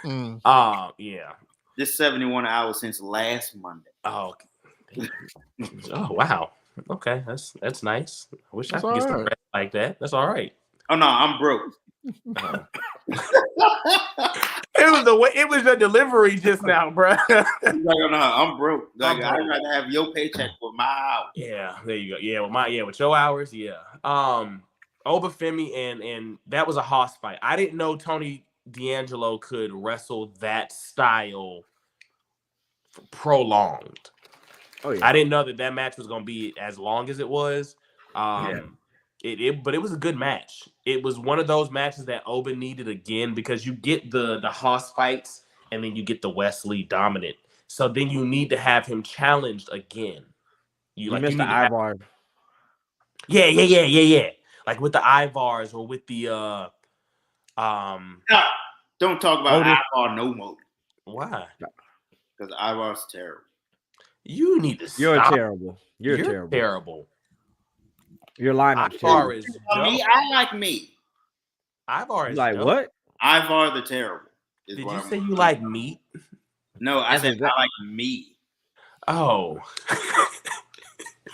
G: Yeah.
C: Just 71 hours since last Monday.
G: Oh, wow. Okay, that's nice. I wish
E: That's
G: I could get
E: all
G: some
E: right.
G: rest like that. That's all right.
C: Oh no, I'm broke.
G: It was the way. It was the delivery just now, bro.
C: Like, oh, no, I'm broke. Like,
G: I'm broke.
C: I'd rather have your paycheck for my hour.
G: Yeah, there you go. Yeah, with your hours, yeah. Obafemi and that was a hoss fight. I didn't know Tony D'Angelo could wrestle that style prolonged.
A: Oh yeah.
G: I didn't know that match was gonna be as long as it was. But it was a good match. It was one of those matches that Oba needed again because you get the Haas fights and then you get the Wesley dominant. So then you need to have him challenged again.
A: You missed the Ivar.
G: Yeah. Like with the Ivars or with the
C: Don't talk about
A: Otis.
C: Ivar no more.
G: Why?
C: Because Ivar's terrible.
G: You need to
A: You're
G: stop.
A: terrible. You're terrible. Your lineup's
G: Ivar
A: terrible.
G: is
C: Me,
G: dope.
C: I like me.
G: Ivar is
A: Like
G: dope.
A: what?
C: Ivar the terrible. is
G: Did
C: what
G: you
C: I'm-
G: say you like meat?
C: No, I
A: That's
C: said
A: exact-
C: I like me.
G: Oh.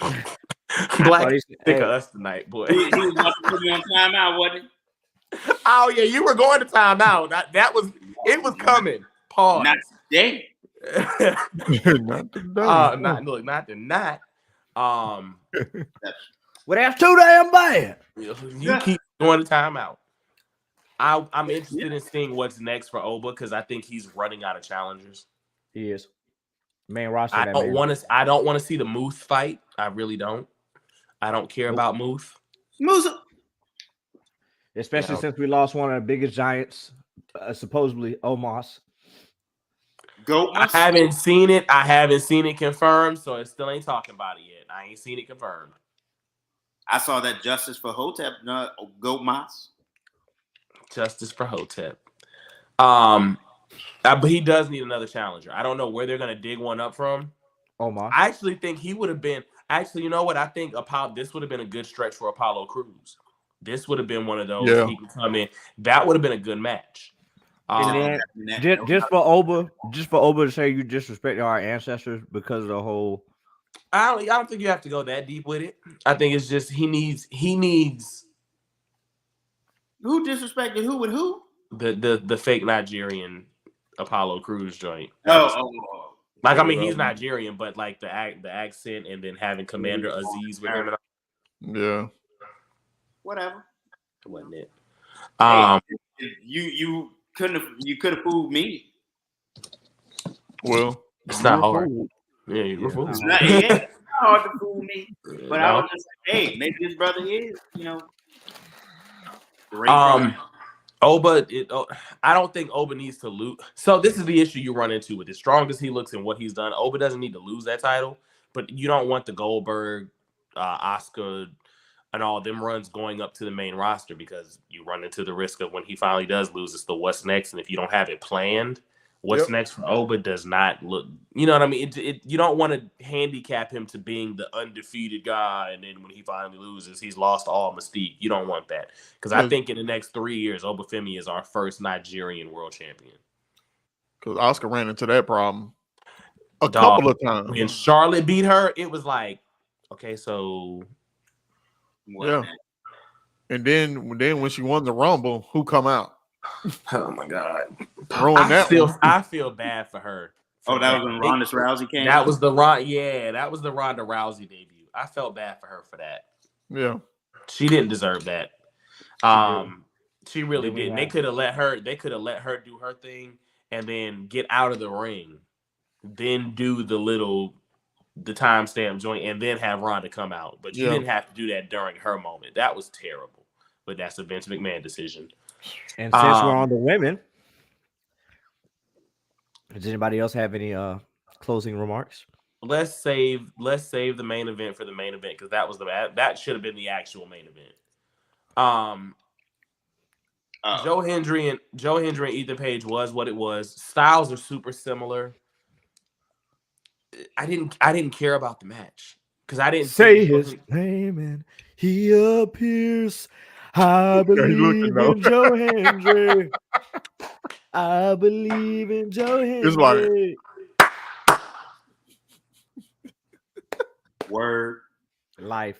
A: I
G: Black
A: thought he
G: sick
A: said,
G: of
A: hey,
G: us tonight, boy.
C: He was about to put me on timeout, wasn't
G: Oh yeah, you were going to timeout. That was it was coming.
C: he?
G: Pause.
C: Not today.
E: Not today.
G: Not tonight.
A: well, that's too damn bad.
G: You keep going to timeout. I'm interested in seeing what's next for Oba because I think he's running out of challengers.
A: He is. Main roster.
G: I
A: that
G: don't
A: man.
G: want to see the Moose fight. I really don't. I don't care
A: Nope.
G: about Moose.
C: Musa.
A: Especially
G: No.
A: since we lost one of the biggest giants, supposedly Omos.
C: Go.
G: I haven't seen it. I haven't seen it confirmed, so it still ain't talking about it yet. I ain't seen it confirmed.
C: I saw that Justice for Hotep. Goat Mas.
G: Justice for Hotep. But he does need another challenger. I don't know where they're gonna dig one up from.
A: Omos.
G: I actually think he would have been. Actually, you know what? I think this would have been a good stretch for Apollo Crews. This would have been one of those
E: Yeah.
G: he can come in. That would have been a good match.
A: And then just for Oba to say you disrespected our ancestors because of the whole.
G: I don't think you have to go that deep with it. I think it's just he needs
C: Who disrespected who with who?
G: the fake Nigerian Apollo Crews joint.
C: Oh.
G: Like I mean he's Nigerian, but like the accent and then having Commander Aziz with him,
E: Yeah.
C: Whatever.
G: wasn't it?
C: You could have fooled me.
E: Well,
G: It's not hard. Yeah, you were fooled.
C: It's not hard to fool me. But I was just like, hey, maybe this brother is, great brother.
G: Oba, I don't think Oba needs to lose. So this is the issue you run into with as strong as he looks and what he's done. Oba doesn't need to lose that title, but you don't want the Goldberg, Oscar, and all them runs going up to the main roster because you run into the risk of when he finally does lose, it's the what's next. And if you don't have it planned, what's next for Oba does not look, you know what I mean? You don't want to handicap him to being the undefeated guy. And then when he finally loses, he's lost all mystique. You don't want that. Because I think in the next 3 years, Obafemi is our first Nigerian world champion.
E: because Oscar ran into that problem a couple of times.
G: When Charlotte beat her, it was like, okay, so
E: Yeah. And then when she won the Rumble, who come out?
G: oh my god,
E: Ruined that one.
G: I feel bad for her.
C: Oh, that was when Ronda Rousey came.
G: That was the Ronda Rousey debut. I felt bad for her for that.
E: Yeah.
G: She didn't deserve that. She really didn't. They could have let her do her thing and then get out of the ring, then do the timestamp joint and then have Ronda come out. But you didn't have to do that during her moment. That was terrible. But that's a Vince McMahon decision.
A: And since we're on the women, does anybody else have any closing remarks?
G: Let's save the main event for the main event because that should have been the actual main event. Joe Hendry and Ethan Page was what it was. Styles are super similar. I didn't care about the match because I didn't
A: say his name and he appears. I believe in Joe Hendry. I believe in Joe Hendry.
E: It's like
C: word.
A: Life.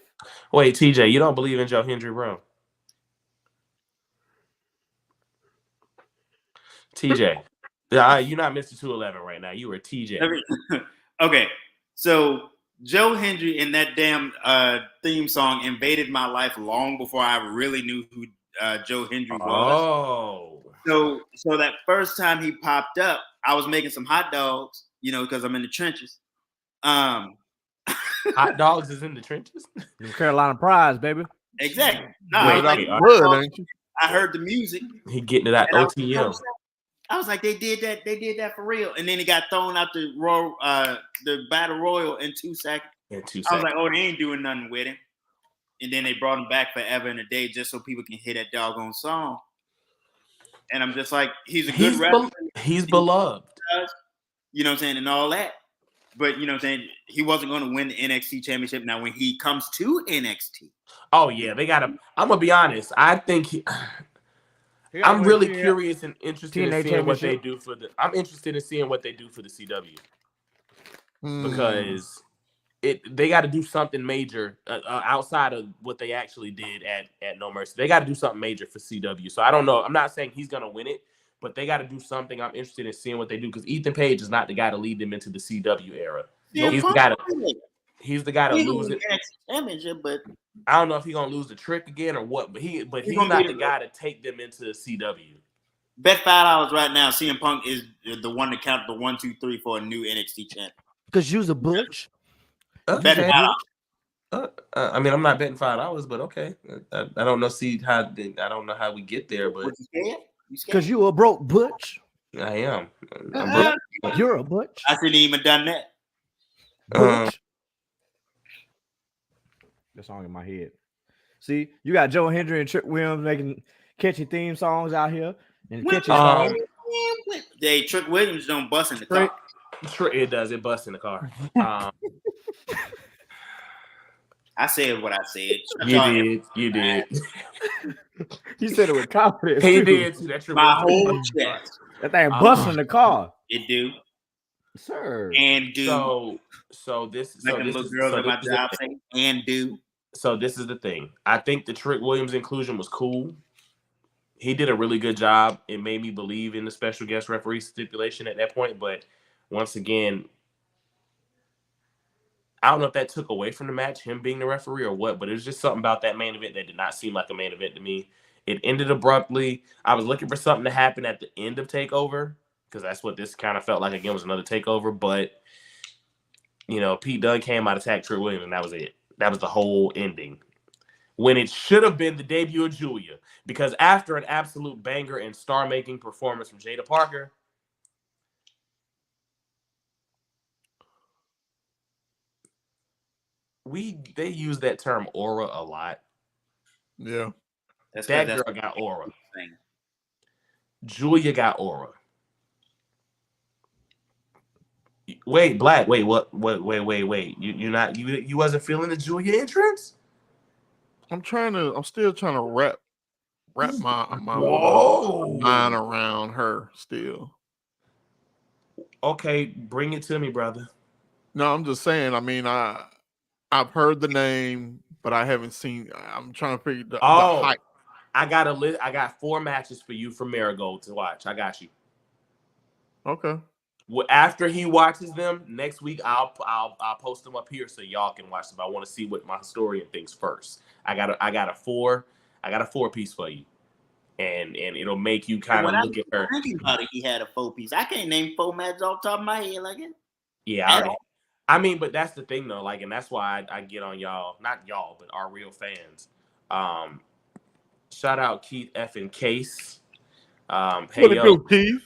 G: Wait, TJ, you don't believe in Joe Hendry, bro? TJ, you're not Mr. 211 right now. You are TJ.
C: Okay, so Joe Hendry in that damn theme song invaded my life long before I really knew who Joe Hendry was.
G: Oh.
C: So that first time he popped up, I was making some hot dogs, because I'm in the trenches.
G: Hot dogs is in the trenches?
A: Carolina Prize, baby.
C: Exactly. No,
G: Wait,
C: I was like,
E: Blood, ain't you?
C: I heard the music.
G: He getting to that
C: and
G: OTM.
C: I was like, they did that for real. And then he got thrown out the Battle Royal in 2 seconds.
G: In 2 seconds.
C: I was like, oh, they ain't doing nothing with him. And then they brought him back forever and a day just so people can hear that doggone song. And I'm just like, he's a good rapper.
G: He's beloved.
C: You know what I'm saying? And all that. But, you know what I'm saying? He wasn't going to win the NXT championship. Now, when he comes to NXT.
G: Oh, yeah. They got to. I'm going to be honest. I think I'm really curious and interested in seeing what they do for the. I'm interested in seeing what they do for the CW because they got to do something major outside of what they actually did at No Mercy. They got to do something major for CW. So I don't know. I'm not saying he's gonna win it, but they got to do something. I'm interested in seeing what they do because Ethan Page is not the guy to lead them into the CW era. He's the guy to lose it.
C: Championship, but
G: I don't know if he's gonna lose the trick again or what. But he's not the guy to take them into the CW.
C: Bet $5 right now. CM Punk is the one to count the 1, 2, 3 for a new NXT champion.
A: Because you's a butch.
C: Bet $5.
G: I mean, I'm not betting $5, but okay. I don't know. I don't know how we get there, but
C: you scared?
A: Because you a broke butch.
G: I am. I'm broke.
A: You're a butch.
C: I shouldn't even done that.
A: Butch. That song in my head. See, you got Joe Hendry and Trick Williams making catchy theme songs out here and catchy songs.
C: Hey, Trick Williams don't bust in the car.
G: It does. It busts in the car.
C: I said what I said.
G: You did.
A: He said it with confidence.
G: He did too. That's
C: my whole chest.
A: That thing busting in the car.
C: It do.
A: Sir.
C: And do.
G: So this is So this is the thing. I think the Trick Williams inclusion was cool. He did a really good job. It made me believe in the special guest referee stipulation at that point. But once again, I don't know if that took away from the match, him being the referee or what, but it was just something about that main event that did not seem like a main event to me. It ended abruptly. I was looking for something to happen at the end of TakeOver because that's what this kind of felt like. Again, was another TakeOver, but Pete Dunne came out, attacked Trick Williams, and that was it. That was the whole ending. When it should have been the debut of Julia, because after an absolute banger and star-making performance from Jada Parker, they use that term aura a lot.
E: Yeah.
G: That girl got aura. Julia got aura. Wait, Black. Wait, what? Wait. You wasn't feeling the Julia entrance?
E: I'm still trying to wrap my mind around her still.
G: Okay, bring it to me, brother.
E: No, I'm just saying. I mean, I've heard the name, but I haven't seen. I'm trying to figure the hype.
G: I got a list. I got 4 matches for you from Marigold to watch. I got you.
E: Okay.
G: Well, after he watches them next week, I'll post them up here so y'all can watch them. I want to see what my historian thinks first. I got a 4-piece for you, and it'll make you kind of look at her.
C: Thinking about it, he had a 4-piece. I can't name 4 matches off the top of my head like it.
G: Yeah, I mean, but that's the thing though. Like, and that's why I get on y'all, not y'all, but our real fans. Shout out Keith F and Case. Hey
E: what
G: yo,
E: do, Keith?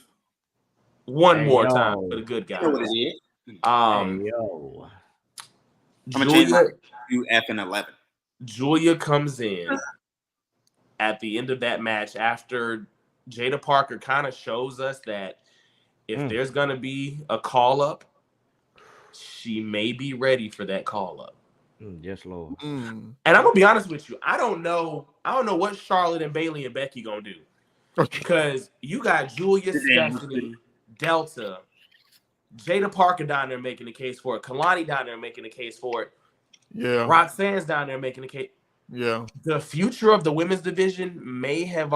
G: One more time for the good guys. Julia comes in at the end of that match after Jada Parker kind of shows us that if there's gonna be a call up, she may be ready for that call up.
A: Yes, Lord.
G: And I'm gonna be honest with you. I don't know what Charlotte and Bayley and Becky gonna do. Because you got Julia, Stephanie, Delta, Jada Parker down there making the case for it, Kalani down there making the case for it.
E: Yeah.
G: Roxanne's down there making the case.
E: Yeah.
G: The future of the women's division may have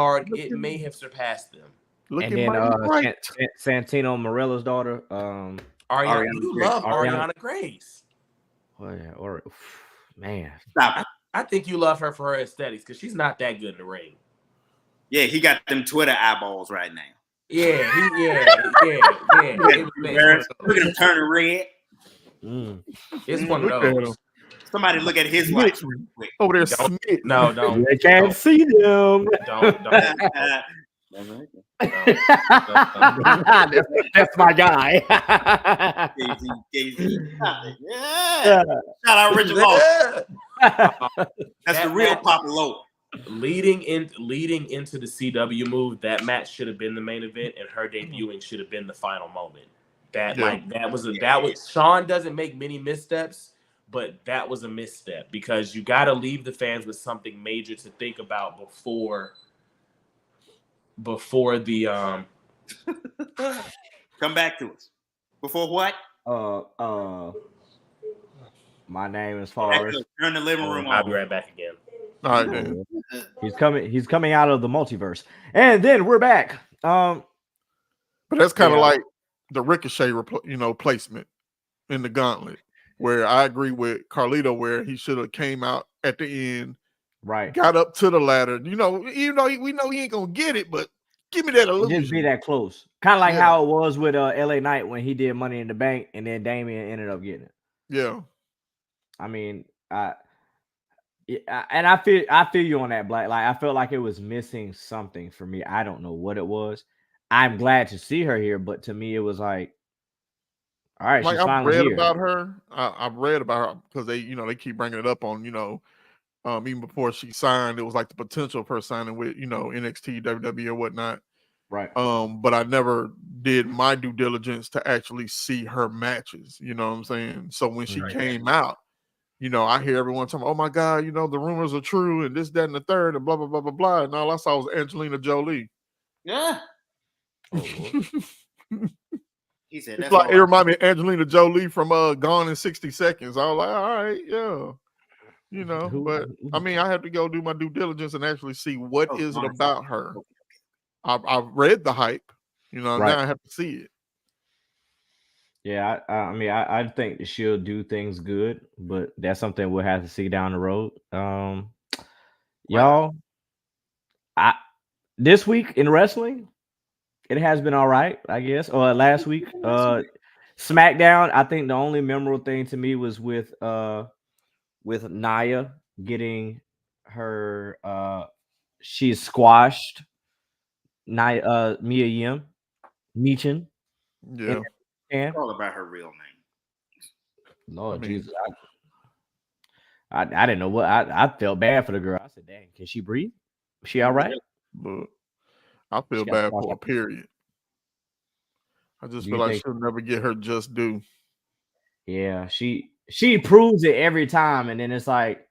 G: surpassed them.
E: Look
A: And
E: at
A: then
E: Mighty Bright.
A: Santino Morella's daughter,
G: Ariana, you love Ariana Grace.
A: oh yeah, or man,
C: Stop it.
G: I think you love her for her aesthetics because she's not that good in the ring.
C: Yeah, he got them Twitter eyeballs right now.
G: Yeah.
C: Look at him turning red.
G: It's one of
E: Look at
G: those.
E: him.
C: Somebody look at his wife.
E: Over there,
G: Don't-
E: Smith.
G: No, don't.
A: I can't see them.
G: Don't.
A: That's my guy.
C: Yeah. Shout out Richard Lawson. That's the real Papa Lowe.
G: Leading into the CW move, that match should have been the main event, and her debuting should have been the final moment. That was Sean doesn't make many missteps, but that was a misstep because you got to leave the fans with something major to think about before the
C: Come back to us. Before what?
A: My name is Forrest.
C: Turn the living room
G: I'll be
C: on.
G: right back again.
E: All right, then.
A: He's coming out of the multiverse, and then we're back.
E: But that's kind of
A: Yeah.
E: like the Ricochet, placement in the gauntlet, where I agree with Carlito, where he should have came out at the end,
A: Right,
E: got up to the ladder. Even though we know he ain't gonna get it, but give me that illusion.
A: just be that close. Kind of like
E: Yeah.
A: how it was with LA Knight when he did Money in the Bank, and then Damian ended up getting it.
E: Yeah,
A: I mean, I feel you on that, Black. Like I felt like it was missing something for me. I don't know what it was. I'm glad to see her here, but to me, it was like, all right,
E: like
A: she's
E: I've
A: finally
E: read
A: here.
E: about her. I've read about her because they keep bringing it up on even before she signed, it was like the potential of her signing with NXT, WWE, or whatnot.
A: Right.
E: But I never did my due diligence to actually see her matches. You know what I'm saying? So when she came out, I hear everyone talking, oh my God, the rumors are true and this, that, and the third, and blah, blah, blah, blah, blah. And all I saw was Angelina Jolie.
C: Yeah. He said
E: It's
C: that's
E: like
C: all
E: it reminded me of Angelina Jolie from Gone in 60 Seconds. I was like, all right, yeah. But I mean, I have to go do my due diligence and actually see what is it about her. I've read the hype, now I have to see it.
A: Yeah, I mean, I think that she'll do things good, but that's something we'll have to see down the road. Y'all, this week in wrestling, it has been all right, I guess. Or last week, SmackDown. I think the only memorable thing to me was with Nia getting her. She squashed Mia Yim, Meechin.
E: Yeah.
C: It's all about her real name.
A: Lord Jesus, I didn't know what I felt bad for the girl. I said, "Dang, can she breathe? Is she all right?"
E: But I feel
A: She got
E: bad
A: squashed
E: for her,
A: up.
E: period. I just
A: Do
E: feel
A: you
E: like
A: think-
E: she'll never get her just due.
A: Yeah, she proves it every time, and then it's like,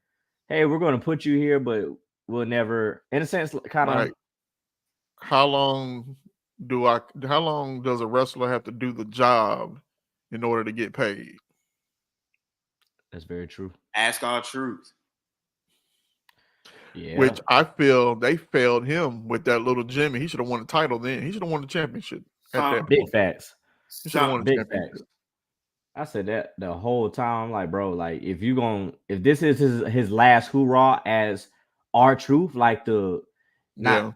A: "Hey, we're going to put you here, but we'll never." In a sense, kind of.
E: Like, how long does a wrestler have to do the job in order to get paid?
A: That's very true.
C: Ask our truth.
A: Yeah,
E: Which I feel they failed him with that little Jimmy. He should have won the title then. He should have won the championship at that
A: big
E: point.
A: facts.
E: He should have won the
A: Big
E: championship.
A: facts. I said that the whole time. Like, bro, like if this is his last hoorah as R-Truth, like the not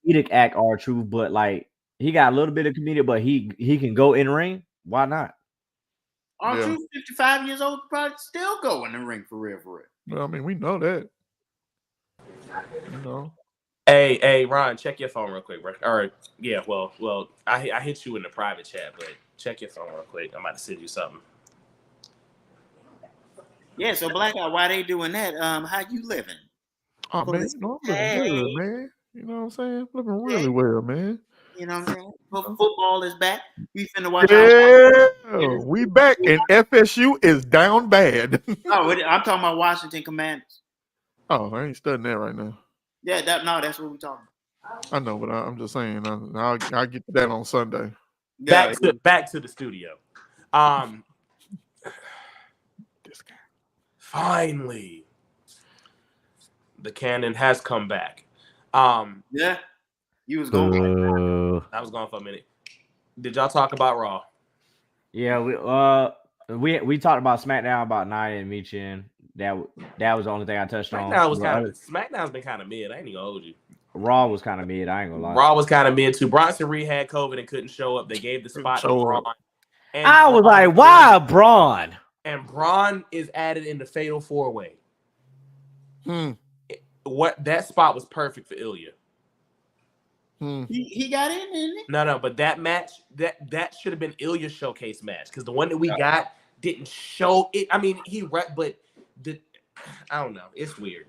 A: comedic act R-Truth, but like he got a little bit of comedic, but he can go in ring. Why not?
C: R-Truth, 55 years old, probably still go in the ring for real.
E: Well, I mean, we know that.
G: Hey, Ron, check your phone real quick, bro. Or yeah, well, I hit you in the private chat, but check your phone real quick. I'm about to send you something.
C: Yeah, so Blackout, why they doing that? How you living?
E: Oh man, I'm living good, man. You know what I'm saying? Living really well, man.
C: You know what I'm saying? Football is back. We finna watch.
E: Yeah, we back, and FSU is down bad.
C: Oh, I'm talking about Washington Commanders.
E: Oh, I ain't studying that right now.
C: Yeah, that's what we talking about.
E: I know, but I'm just saying. I'll get to that on Sunday.
C: Yeah.
G: Back to the studio.
E: This guy.
G: Finally, the canon has come back.
C: Yeah, you was going.
G: I was gone for a minute. Did y'all talk about Raw?
A: Yeah, we talked about SmackDown about Nia and Michin. That was the only thing I touched on.
G: SmackDown's been kind of mid. I ain't gonna hold you.
A: Raw was kind of mid. I ain't gonna lie.
G: Raw was kind of mid too. Bronson Reed had COVID and couldn't show up. They gave the spot to Braun.
A: I was like, why Braun?
G: And Braun is added in the Fatal 4-Way. What that spot was perfect for Ilya.
C: He got in, didn't he?
G: No, but that match that should have been Ilya's showcase match because the one that we got didn't show it. I mean, I don't know. It's weird.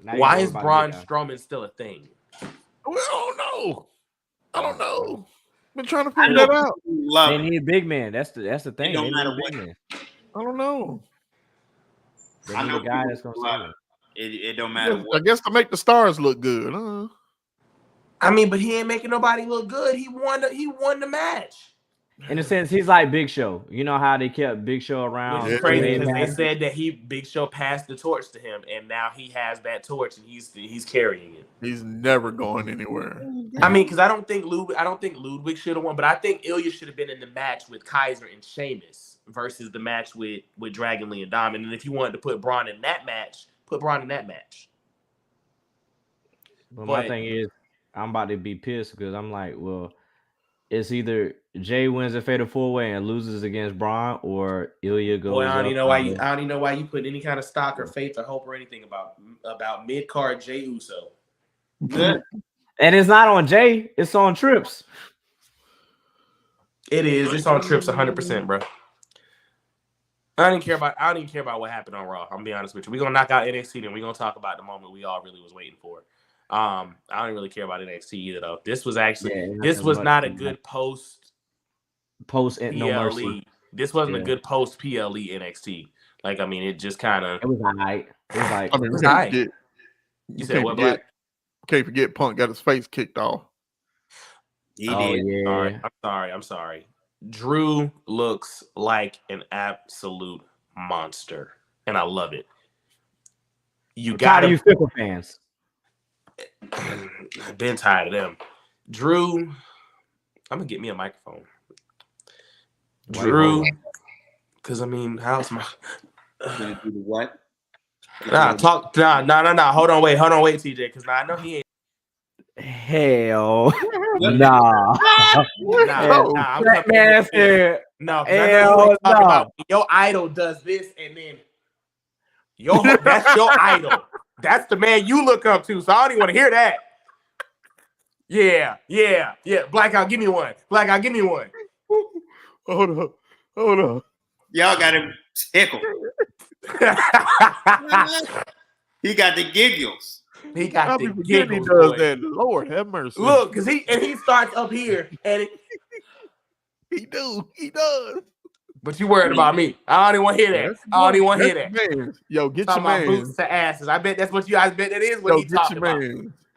G: Why is Braun Strowman still a thing?
E: I don't know. Been trying to figure that out.
A: They need a big man. That's the thing.
C: It don't matter what.
E: I don't know.
A: They need a guy that's gonna save
C: it don't matter what.
E: I guess to make the stars look good.
G: I mean, but he ain't making nobody look good. He won the match.
A: In a sense, he's like Big Show. You know how they kept Big Show around?
G: Which is crazy because they said that Big Show passed the torch to him, and now he has that torch and he's carrying it.
E: He's never going anywhere.
G: I mean, because I don't think Ludwig should have won, but I think Ilya should have been in the match with Kaiser and Sheamus versus the match with Dragon Lee and Diamond. And if you wanted to put Braun in that match, put Braun in that match.
A: But my thing is, I'm about to be pissed because I'm like, well, it's either Jay wins a Fatal 4-Way and loses against Braun, or Ilya goes.
G: Boy, I don't even know why you put any kind of stock or faith or hope or anything about mid card Jay Uso.
A: And it's not on Jay; it's on Trips.
G: It is. It's on Trips 100%, bro. I don't even care about what happened on Raw. I'm gonna be honest with you. We're gonna knock out NXT, then we're gonna talk about the moment we all really was waiting for. I don't really care about NXT either, though. This was not a good post
A: PLE.
G: No Mercy. This wasn't a good post PLE NXT. Like, I mean, it just kind of.
A: It was alright. It was like.
E: I mean, you
G: said what, Black?
E: Can't forget Punk got his face kicked off.
C: He did.
A: Yeah.
G: I'm sorry. Drew looks like an absolute monster, and I love it.
A: How do you fickle fans?
G: I've been tired of them. Drew, I'm gonna get me a microphone. Drew, because I mean, how's my
C: what?
G: Nah. Hold on, wait, TJ, because I know he ain't.
A: Hell, nah.
G: I'm
A: man said,
G: no.
A: Hell, no.
G: About your idol does this, and then that's your idol. That's the man you look up to, so I don't even want to hear that. Yeah. Blackout, give me one.
E: Hold on.
C: Y'all got him tickled. He got the giggles.
G: He got the
E: He
G: giggles.
E: does
G: Boy.
E: that. Lord have mercy.
G: Look, because he starts up here, and
E: he does.
G: But you worried about me. I don't even want to hear that. I don't even want to hear that.
E: Man. Yo, get
G: talking
E: your
G: about
E: man.
G: boots to asses. I bet that's what you guys bet that is what he talking about.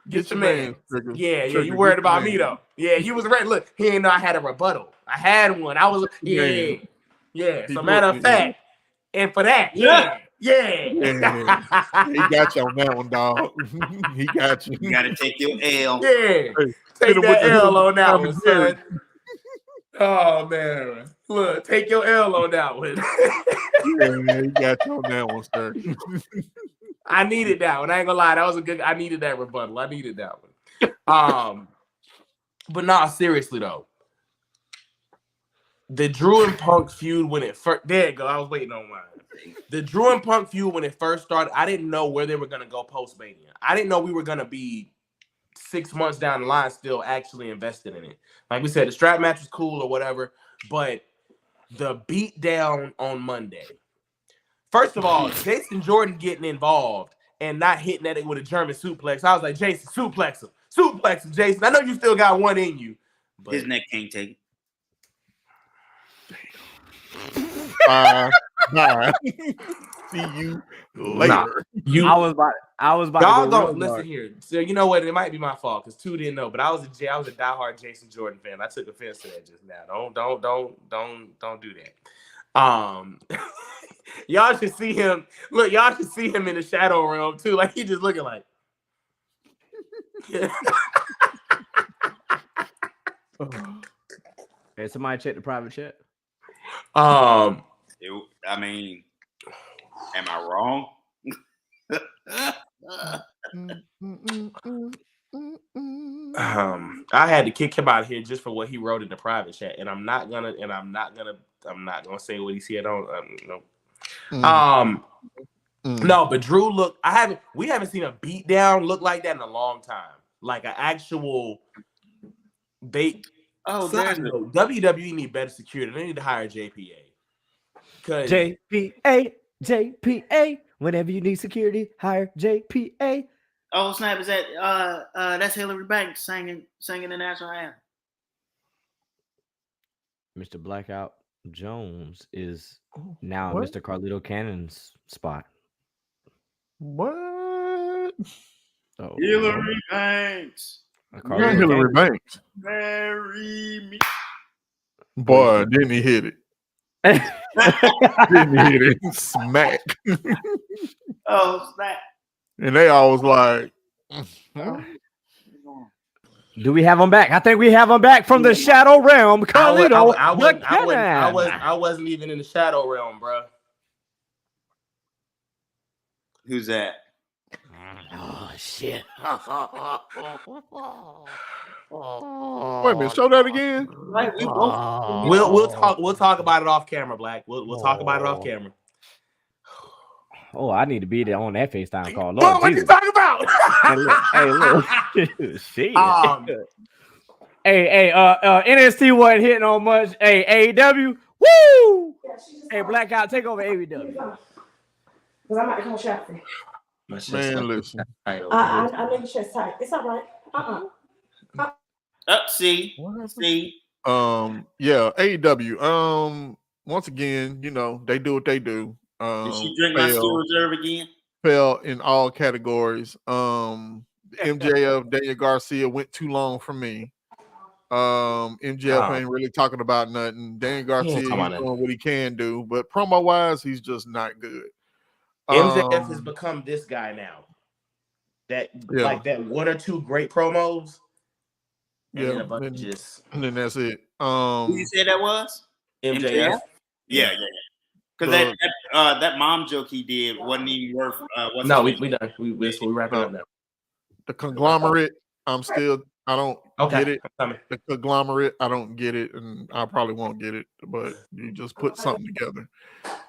G: Get your man.
E: Trigger.
G: Yeah. You worried about me though. Yeah, you was ready. Look, he didn't know I had a rebuttal. I had one. I was Yeah. So matter of fact, and for that, yeah.
E: He got you on that one, dog. He got you.
C: You gotta take your L.
G: Yeah. Take that L on that one, son. Oh man. Look, take your L on that one.
E: Yeah, he got you on that one, sir.
G: I needed that one. I ain't gonna lie. That was a good. I needed that rebuttal. I needed that one. But nah, seriously though. The Drew and Punk feud when it first. There you go. I was waiting on mine. The Drew and Punk feud when it first started, I didn't know where they were gonna go post Mania. I didn't know we were gonna be 6 months down the line still actually invested in it. Like we said, the strap match was cool or whatever, but the beat down on Monday. First of all, Jason Jordan getting involved and not hitting at it with a German suplex. I was like, Jason, suplex him, Jason. I know you still got one in you, but
C: His neck can't take it.
E: Bye. See you later.
A: I was about
G: y'all
A: to go
G: don't listen here. So you know what? It might be my fault because two didn't know, but I was a diehard Jason Jordan fan. I took offense to that just now. Don't do that. Y'all should see him. Look, y'all should see him in the shadow realm too. Like he just looking like.
A: Hey, somebody check the private chat.
C: I mean, am I wrong?
G: I had to kick him out of here just for what he wrote in the private chat, and I'm not gonna say what he said on. No, but Drew we haven't seen a beatdown look like that in a long time. Like an actual bait. WWE need better security. They need to hire JPA.
A: JPA. Whenever you need security, hire JPA.
C: Oh snap! Is that that's Hillary Banks singing the national anthem?
A: Mr. Blackout Jones is now
E: What?
A: Mr. Carlito Cannon's spot.
E: What?
A: Oh,
C: Hillary Banks,
E: Not Hillary Banks.
C: marry me.
E: Boy, didn't he hit it? Didn't he hit it? Smack.
C: Oh snap!
E: And they always like,
A: Do we have him back? I think we have him back from the Shadow Realm. Carlito,
G: I wasn't even in the shadow realm, bro.
C: Who's that?
A: Oh shit!
E: wait a minute, show that again.
C: Right, we both.
G: We'll talk about it off camera, Black. We'll talk about it off camera.
A: Oh, I need to be there on that FaceTime call.
G: Bro,
A: Lord
G: what you
A: Jesus.
G: talking about?
A: Hey, look. Shit. Hey, NXT wasn't hitting on much. Hey, AEW, woo! Hey, Blackout, take over AEW.
H: Because I'm about to come shop for you.
E: Man, listen.
H: I know your chest tight. It's all right.
C: See.
E: Yeah, AEW. Once again, they do what they do.
C: Did she drink my Steel Reserve again?
E: Fell in all categories. MJF, Daniel Garcia went too long for me. MJF ain't really talking about nothing. Daniel Garcia is doing what he can do, but promo wise, he's just not good.
G: MJF has become this guy now. Like that one or two great promos. And
E: and then that's it.
C: Who you say that was?
G: MJF.
C: Yeah. Because that mom joke he did wasn't even worth.
G: No, we done. We wrap it up now.
E: The conglomerate, I don't get it.
G: The
E: conglomerate, I don't get it, and I probably won't get it. But you just put something together,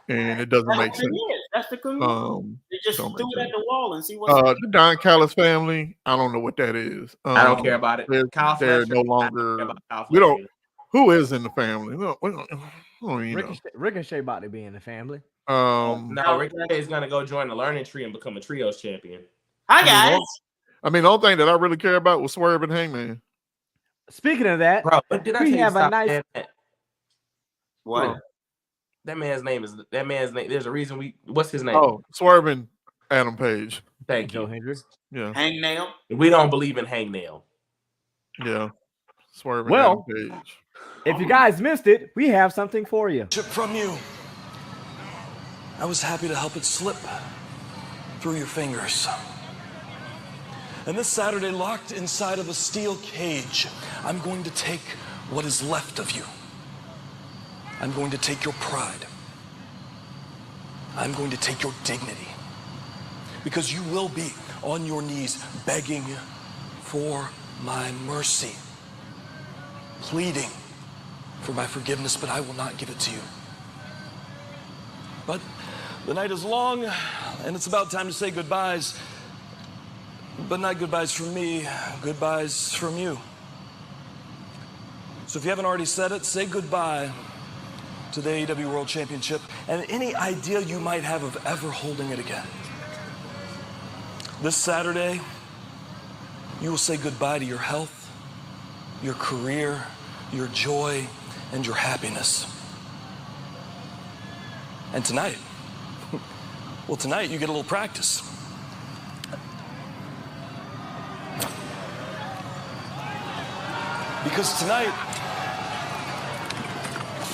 E: and it doesn't make sense.
C: That's the conglomerate. They just threw it at the wall and see what's
E: the Don Callis family. I don't know what that is.
G: I don't care about it.
E: They're no longer. We don't. Who is in the family? No, we don't even know.
A: Ricochet about to be in the family.
G: No, Ricochet is gonna go join the Learning Tree and become a trios champion.
C: Hi guys.
E: The only thing that I really care about was Swerve and Hangman.
A: Speaking of that,
G: bro, but did I
A: we
G: tell
A: have
G: you
A: a nice.
C: What?
G: That man's name. There's a reason what's his name?
E: Oh, Swerve and Adam Page.
G: Thank you.
A: Joe Hendricks.
E: Yeah.
C: Hangnail.
G: We don't believe in hangnail.
E: Yeah. Swerve and Adam Page.
A: If you guys missed it, we have something for you.
I: From you. I was happy to help it slip through your fingers. And this Saturday, locked inside of a steel cage, I'm going to take what is left of you. I'm going to take your pride. I'm going to take your dignity. Because you will be on your knees begging for my mercy, pleading for my forgiveness, but I will not give it to you. But the night is long, and it's about time to say goodbyes. But not goodbyes from me, goodbyes from you. So if you haven't already said it, say goodbye to the AEW World Championship and any idea you might have of ever holding it again. This Saturday, you will say goodbye to your health, your career, your joy, and your happiness. And tonight, well, tonight you get a little practice. Because tonight,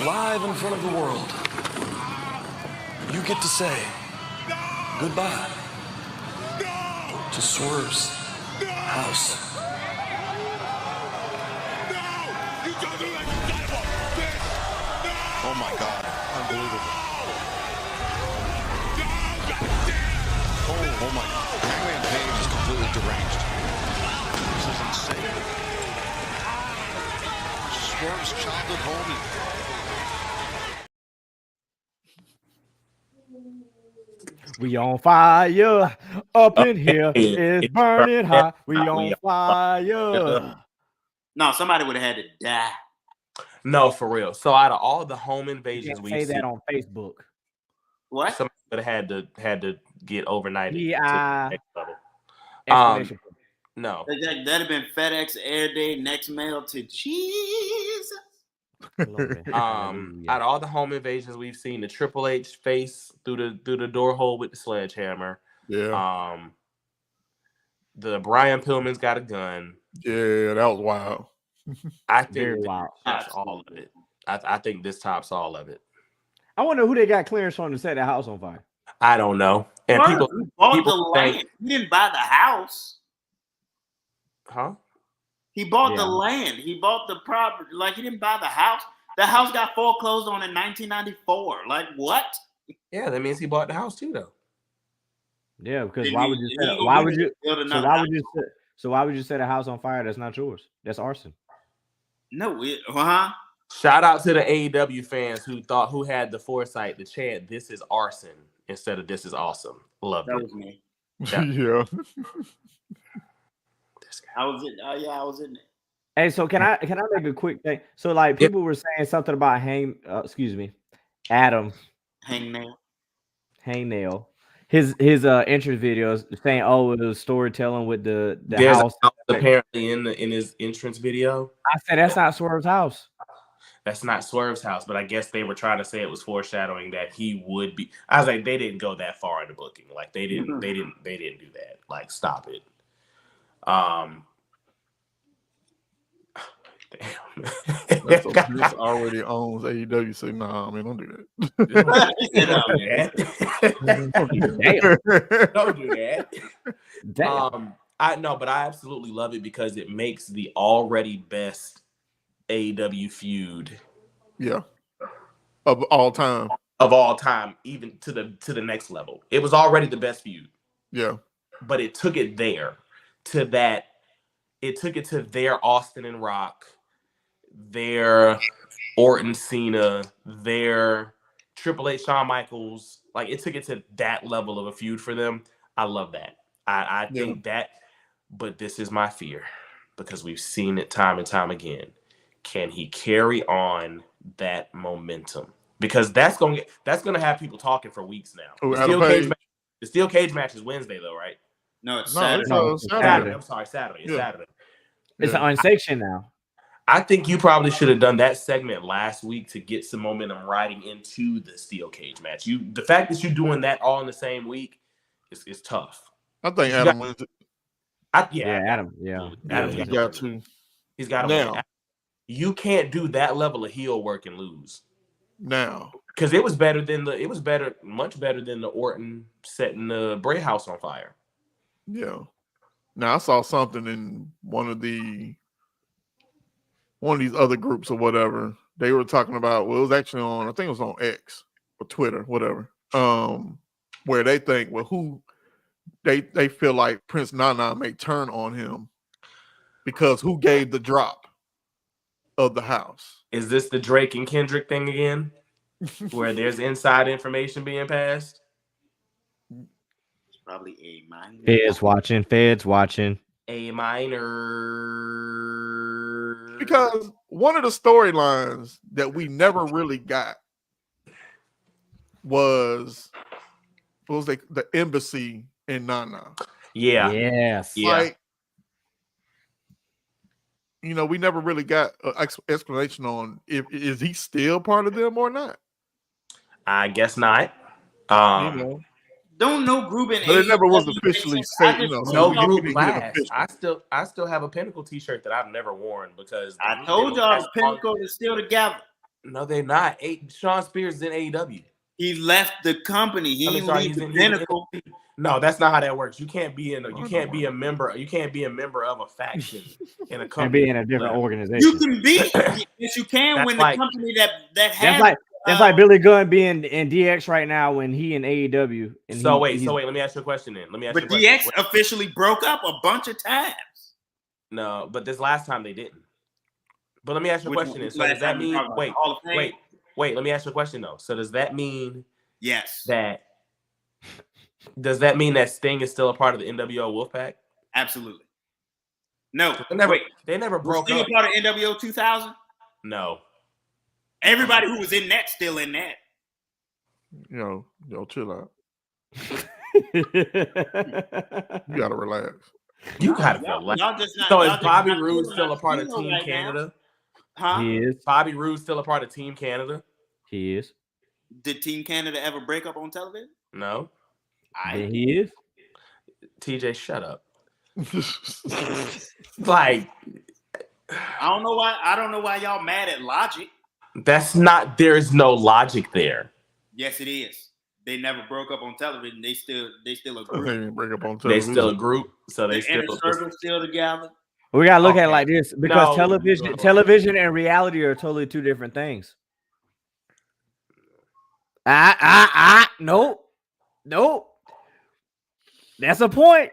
I: live in front of the world, you get to say goodbye to Swerve's house.
J: Oh my God. Unbelievable. Oh my God. Hangman Page is completely deranged. This is insane. Swerve's childhood homie.
A: We on fire up in here. It's burning hot. We on fire.
C: No, somebody would have had to die.
G: No, for real. So out of all the home
A: You
G: invasions
A: can't
G: we've
A: say
G: seen,
A: that on Facebook.
C: What?
G: somebody would have had to get overnighted to the
A: Yeah.
G: next level.
A: Explanation.
G: No.
C: That'd have been FedEx Air Day next mail to Jesus.
A: Glory. Hallelujah.
G: Out of all the home invasions we've seen, the Triple H face through the door hole with the sledgehammer.
E: Yeah.
G: The Brian Pillman's got a gun.
E: Yeah, that was wild.
G: I think
A: Very
G: this
A: wild.
G: tops all of it. I think this tops all of it.
A: I wonder who they got clearance from to set that house on fire.
G: I don't know. And
C: What?
G: people
C: He bought the
G: people
C: land.
G: think,
C: He didn't buy the house.
G: huh?
C: He bought the
A: Yeah.
C: land. He bought the property. Like, he didn't buy the house. The house got foreclosed on in 1994. Like, what?
G: Yeah, that means he bought the house too, though.
A: Yeah, because
C: Did
A: why
C: he-
A: would you
C: did
A: set
C: he
A: it?
C: go
A: Why
C: get
A: would
C: it?
A: you?
C: Build
A: So
C: another
A: why
C: house?
A: would you set? So why would you set a house on fire that's not yours? That's arson.
C: No,
G: Shout out to the AEW fans who had the foresight to chant "This is arson" instead of "This is awesome." Loved
C: that
G: it.
C: was me.
G: Yeah.
E: Yeah.
G: This guy.
C: I was in. I was in it.
A: Hey, so can I make a quick thing? So like people were saying something about Adam Hangnail. His entrance videos saying, oh, it was storytelling with the
G: There's
A: house.
G: a house apparently in his entrance video.
A: I said that's not Swerve's house.
G: That's not Swerve's house, but I guess they were trying to say it was foreshadowing that he would be. I was like, they didn't go that far in the booking. Like they didn't do that. Like, stop it.
E: That's so Vince already owns AEW. Say, nah, man, don't do that.
G: Don't do that. Don't do that.
A: Damn.
G: But I absolutely love it because it makes the already best AEW feud
E: Yeah. Of all time.
G: even to the next level. It was already the best feud.
E: Yeah.
G: But it took it there to that. It took it to their Austin and Rock, their Orton Cena, their Triple H Shawn Michaels. Like, it took it to that level of a feud for them. I love that. I think that, but this is my fear because we've seen it time and time again. Can he carry on that momentum? Because that's gonna have people talking for weeks now. The steel cage match is Wednesday though, right?
C: No, it's
E: Saturday.
G: Saturday. I'm sorry, Saturday. It's Saturday.
A: It's on section now.
G: I think you probably should have done that segment last week to get some momentum riding into the steel cage match. The fact that you're doing that all in the same week is tough.
E: I think Adam wins it.
A: Adam. Yeah.
G: Adam's
E: He got to.
G: He's got to
E: Now.
G: win. You can't do that level of heel work and lose.
E: Now.
G: Because much better than the Orton setting the Bray house on fire.
E: Yeah. Now I saw something in one of these other groups or whatever. They were talking about, well, it was actually on, I think it was on X or Twitter, whatever. Where they think, well, who they feel like Prince Nana may turn on him because who gave the drop of the house?
G: Is this the Drake and Kendrick thing again? Where there's inside information being passed?
C: Probably A minor.
A: Feds watching.
G: A minor.
E: Because one of the storylines that we never really got was the embassy in Nana.
G: Yeah.
A: Yes.
G: Yeah.
E: Like, we never really got an explanation on is he still part of them or not.
G: I guess not.
C: Don't no group in
E: But it never was
C: AEW
E: officially
C: I
E: said,
C: just-
G: No
E: so we
G: group
E: didn't get it
G: last.
E: official.
G: I still have a Pinnacle t-shirt that I've never worn because
C: I told y'all the Pinnacle is still together.
G: No, they're not. Sean Spears is in AEW.
C: He left the company. He didn't leave the Pinnacle.
G: No, that's not how that works. You can't be a member. You can't be a member of a faction in a company
A: and be in a different organization.
C: You can be. Yes, you can
G: That's
C: when
G: like-
C: the company that has.
A: That's like Billy Gunn being in DX right now when he in AEW. And
G: So wait. Let me ask you a question then.
C: But DX officially broke up a bunch of times.
G: No, but this last time they didn't. But let me ask you a question then. So does that mean? Wait. Let me ask you a question though. So does that mean?
C: Yes.
G: Does that mean that Sting is still a part of the NWO Wolfpack?
C: Absolutely. No.
G: They never broke
C: Sting
G: up.
C: a part of NWO 2000?
G: No.
C: Everybody who was in that still in that.
E: Yo, chill out. You gotta relax.
G: You gotta relax. So is Bobby Roode still a part of Team Canada?
C: Huh?
A: He is.
G: Bobby Roode still a part of Team Canada?
A: He is.
C: Did Team Canada ever break up on television?
G: No.
A: Then he is.
G: TJ, shut up. Like,
C: I don't know why y'all mad at Logic.
G: there's no logic there.
C: Yes, it is. They never broke up on television. They still a
E: They
C: group.
E: didn't break up on
G: They
E: television.
G: still a group, so they
C: The inner circle still together.
A: We gotta look at it
G: Okay.
A: like this because
G: No.
A: television and reality are totally two different things. Nope. That's a point.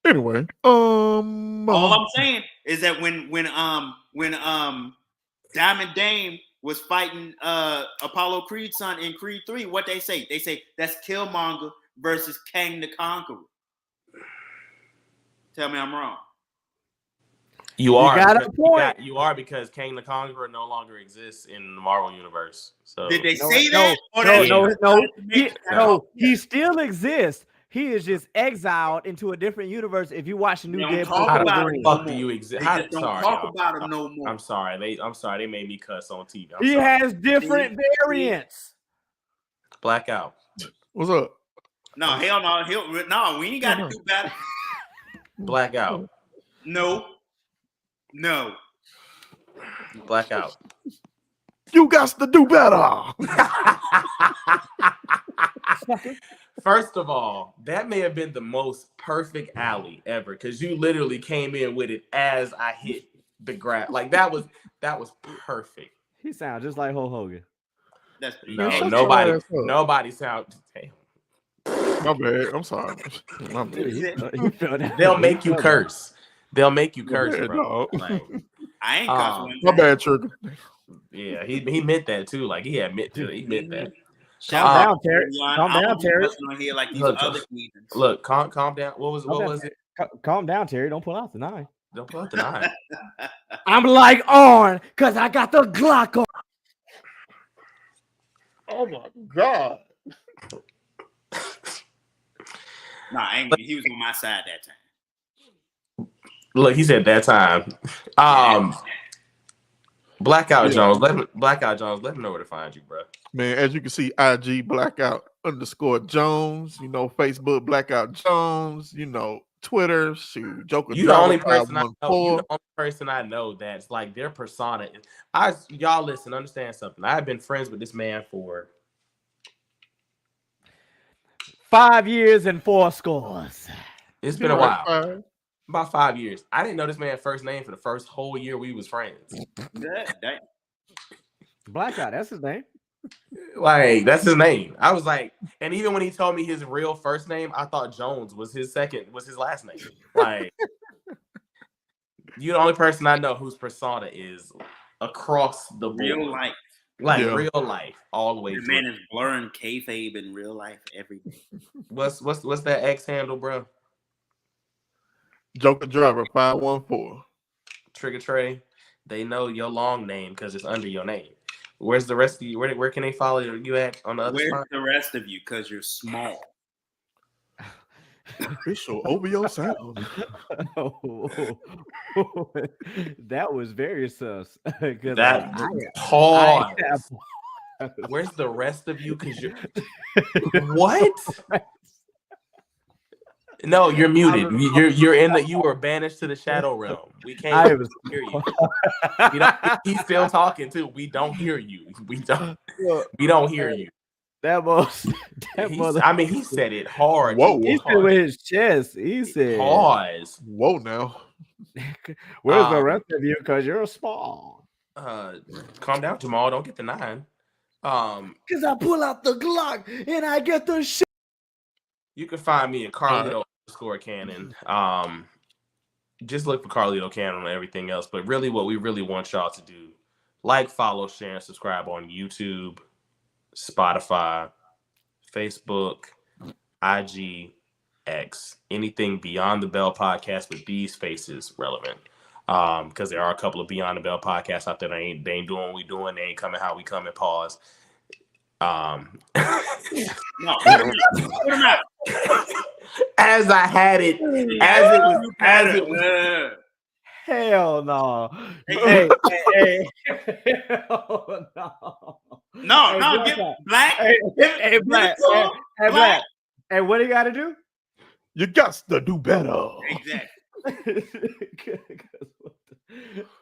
E: Anyway,
C: All I'm saying is that when Diamond Dame was fighting Apollo Creed's son in Creed 3, what they say? They say that's Killmonger versus Kang the Conqueror. Tell me I'm wrong.
G: You are.
A: got a
G: because-
A: point.
G: You are because Kang the Conqueror no longer exists in the Marvel universe. So
C: Did they
A: No,
C: say
A: no,
C: that? Or they-
A: He still exists. He is just exiled into a different universe. If you watch the new
C: They don't
A: Deadpool,
C: talk
G: how
C: about
G: the
C: it
G: fuck
C: no
G: do
C: more.
G: you
C: They
G: exist?
C: just don't talk
G: y'all.
C: about him no more.
G: I'm sorry. They made me cuss on TV. I'm
A: he
G: sorry.
A: has different variants.
G: Blackout.
E: what's up?
C: No, hell no. No, we ain't got to do better.
G: Blackout.
C: No.
G: Blackout.
E: You got to do better.
G: First of all, that may have been the most perfect alley ever because you literally came in with it as I hit the ground. Like that was perfect.
A: He sounds just like Hulk Hogan.
C: That's
G: No,
E: shut
G: nobody
E: your ass up.
G: nobody sound. Damn.
E: My bad. I'm sorry. My bad.
A: He felt that.
G: They'll make you curse. They'll make you curse,
E: Yeah,
G: bro.
E: dog.
G: Like,
C: I ain't cussing.
E: My bad, Trigger.
G: yeah, he meant that too. Like he meant that.
A: Calm down, Terry. Calm down, Terry.
C: On here like these
G: Look,
C: other heathens.
G: Look, calm down. What was it?
A: Calm down, Terry. Don't pull out the knife.
G: Don't put out the nine.
A: I'm like Arn because I got the Glock on.
E: Oh my God.
C: Nah, he was on my side that time.
G: Look, he said that time. Blackout Jones. Let him know where to find you, bro.
E: Man, as you can see, IG blackout_Jones, Facebook Blackout Jones, Twitter, shoot, Joker.
G: You the only person I know.
E: 514.
G: You the only person I know that's like their persona. Y'all listen, understand something. I've been friends with this man for
A: 5 years and 4 scores.
G: it's been a while. About 5 years. I didn't know this man's first name for the first whole year we was friends.
C: Damn.
A: Blackout, that's his name.
G: Like, that's his name. I was like, and even when he told me his real first name, I thought Jones was his last name. Like, you're the only person I know whose persona is across the board.
C: Real life.
G: Like real life, all the way
C: The
G: through.
C: man is blurring kayfabe in real life every day.
G: What's that X handle, bro?
E: Joker Driver 514.
G: Trigger Trey. They know your long name because it's under your name. Where's the rest of you? Where can they follow you at on the other
C: Where's
G: side?
C: the rest of you? Because you're small.
E: Official OVO sound.
A: That was very sus.
G: Pause. Where's the rest of you? Because you're what? No, you're muted. You're in the. You were banished to the shadow realm. We can't hear you. He's still talking too. We don't hear you. We don't hear you.
A: That was
G: I mean, he said it hard.
E: Whoa.
A: He said with his chest. He said,
G: Pause.
E: Whoa, now.
A: Where's the rest of you? Because you're small.
G: Calm down, Jamal. Don't get the 9.
A: Because I pull out the Glock and I get the shit.
G: You can find me at Carlito_Cannon. Just look for Carlito Cannon on everything else. But really, what we really want y'all to do, like, follow, share, and subscribe on YouTube, Spotify, Facebook, IG, X, anything Beyond the Bell podcast with these faces relevant. Because there are a couple of Beyond the Bell podcasts out there that they ain't doing what we doing. They ain't coming how we come and pause.
C: No, put them out.
A: As I had it, as it was. Hell no. Hey. Hell no.
C: No, get Black.
A: Hey, Black. Hey, Black. Hey, what do you got to do?
E: You got to do better.
C: Exactly.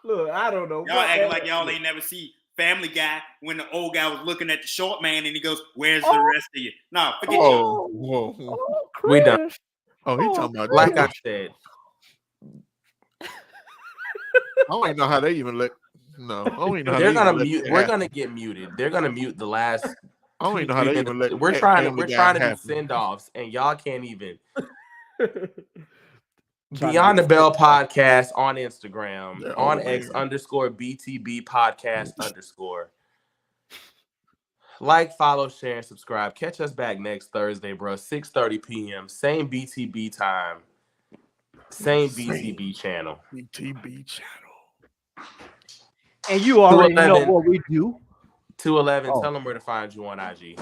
A: Look, I don't know.
C: Y'all acting like y'all ain't never see Family Guy when the old guy was looking at the short man and he goes, "Where's the rest of you?" No, forget you.
E: Whoa.
G: We done.
E: Oh, he talking about
G: like I said.
E: I don't even know how they even let. No, I don't even know how
G: they're
E: they
G: gonna
E: even
G: mute.
E: let
G: We're gonna get muted. They're gonna mute the last.
E: I don't even know how they even let.
G: We're trying to do
E: happen.
G: send-offs, and y'all can't even. Beyond the Bell podcast on Instagram,
E: They're
G: on
E: over
G: X
E: here.
G: _BTB podcast _. Like, follow, share, and subscribe. Catch us back next Thursday, bro. 6:30 p.m. Same BTB time. Same BTB channel.
E: BTB channel.
A: And you already know
G: 211.
A: what we do.
G: 211.
A: Oh.
G: Tell them where to find you on IG.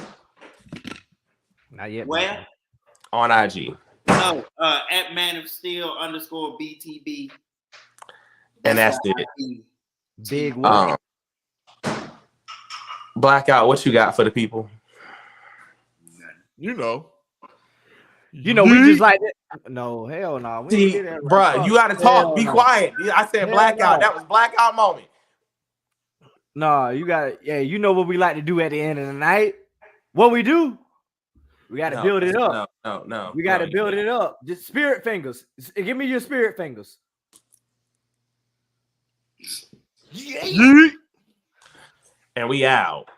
A: Not yet.
C: Where?
G: On IG.
C: No, at Man of Steel _BTB.
G: And that's it.
A: Big one.
G: Blackout, what you got for the people?
E: You know,
A: we just like that. No, hell no. We
G: See,
A: did that right.
G: bruh, you got to talk.
A: Hell
G: Be
A: no.
G: quiet. I said
A: Hell
G: blackout.
A: no.
G: That was blackout moment.
A: No, you got it. Yeah, you know what we like to do at the end of the night. What we do? We got to build it up.
G: No.
A: We got to build it up. Just spirit fingers. Give me your spirit fingers.
G: And we out.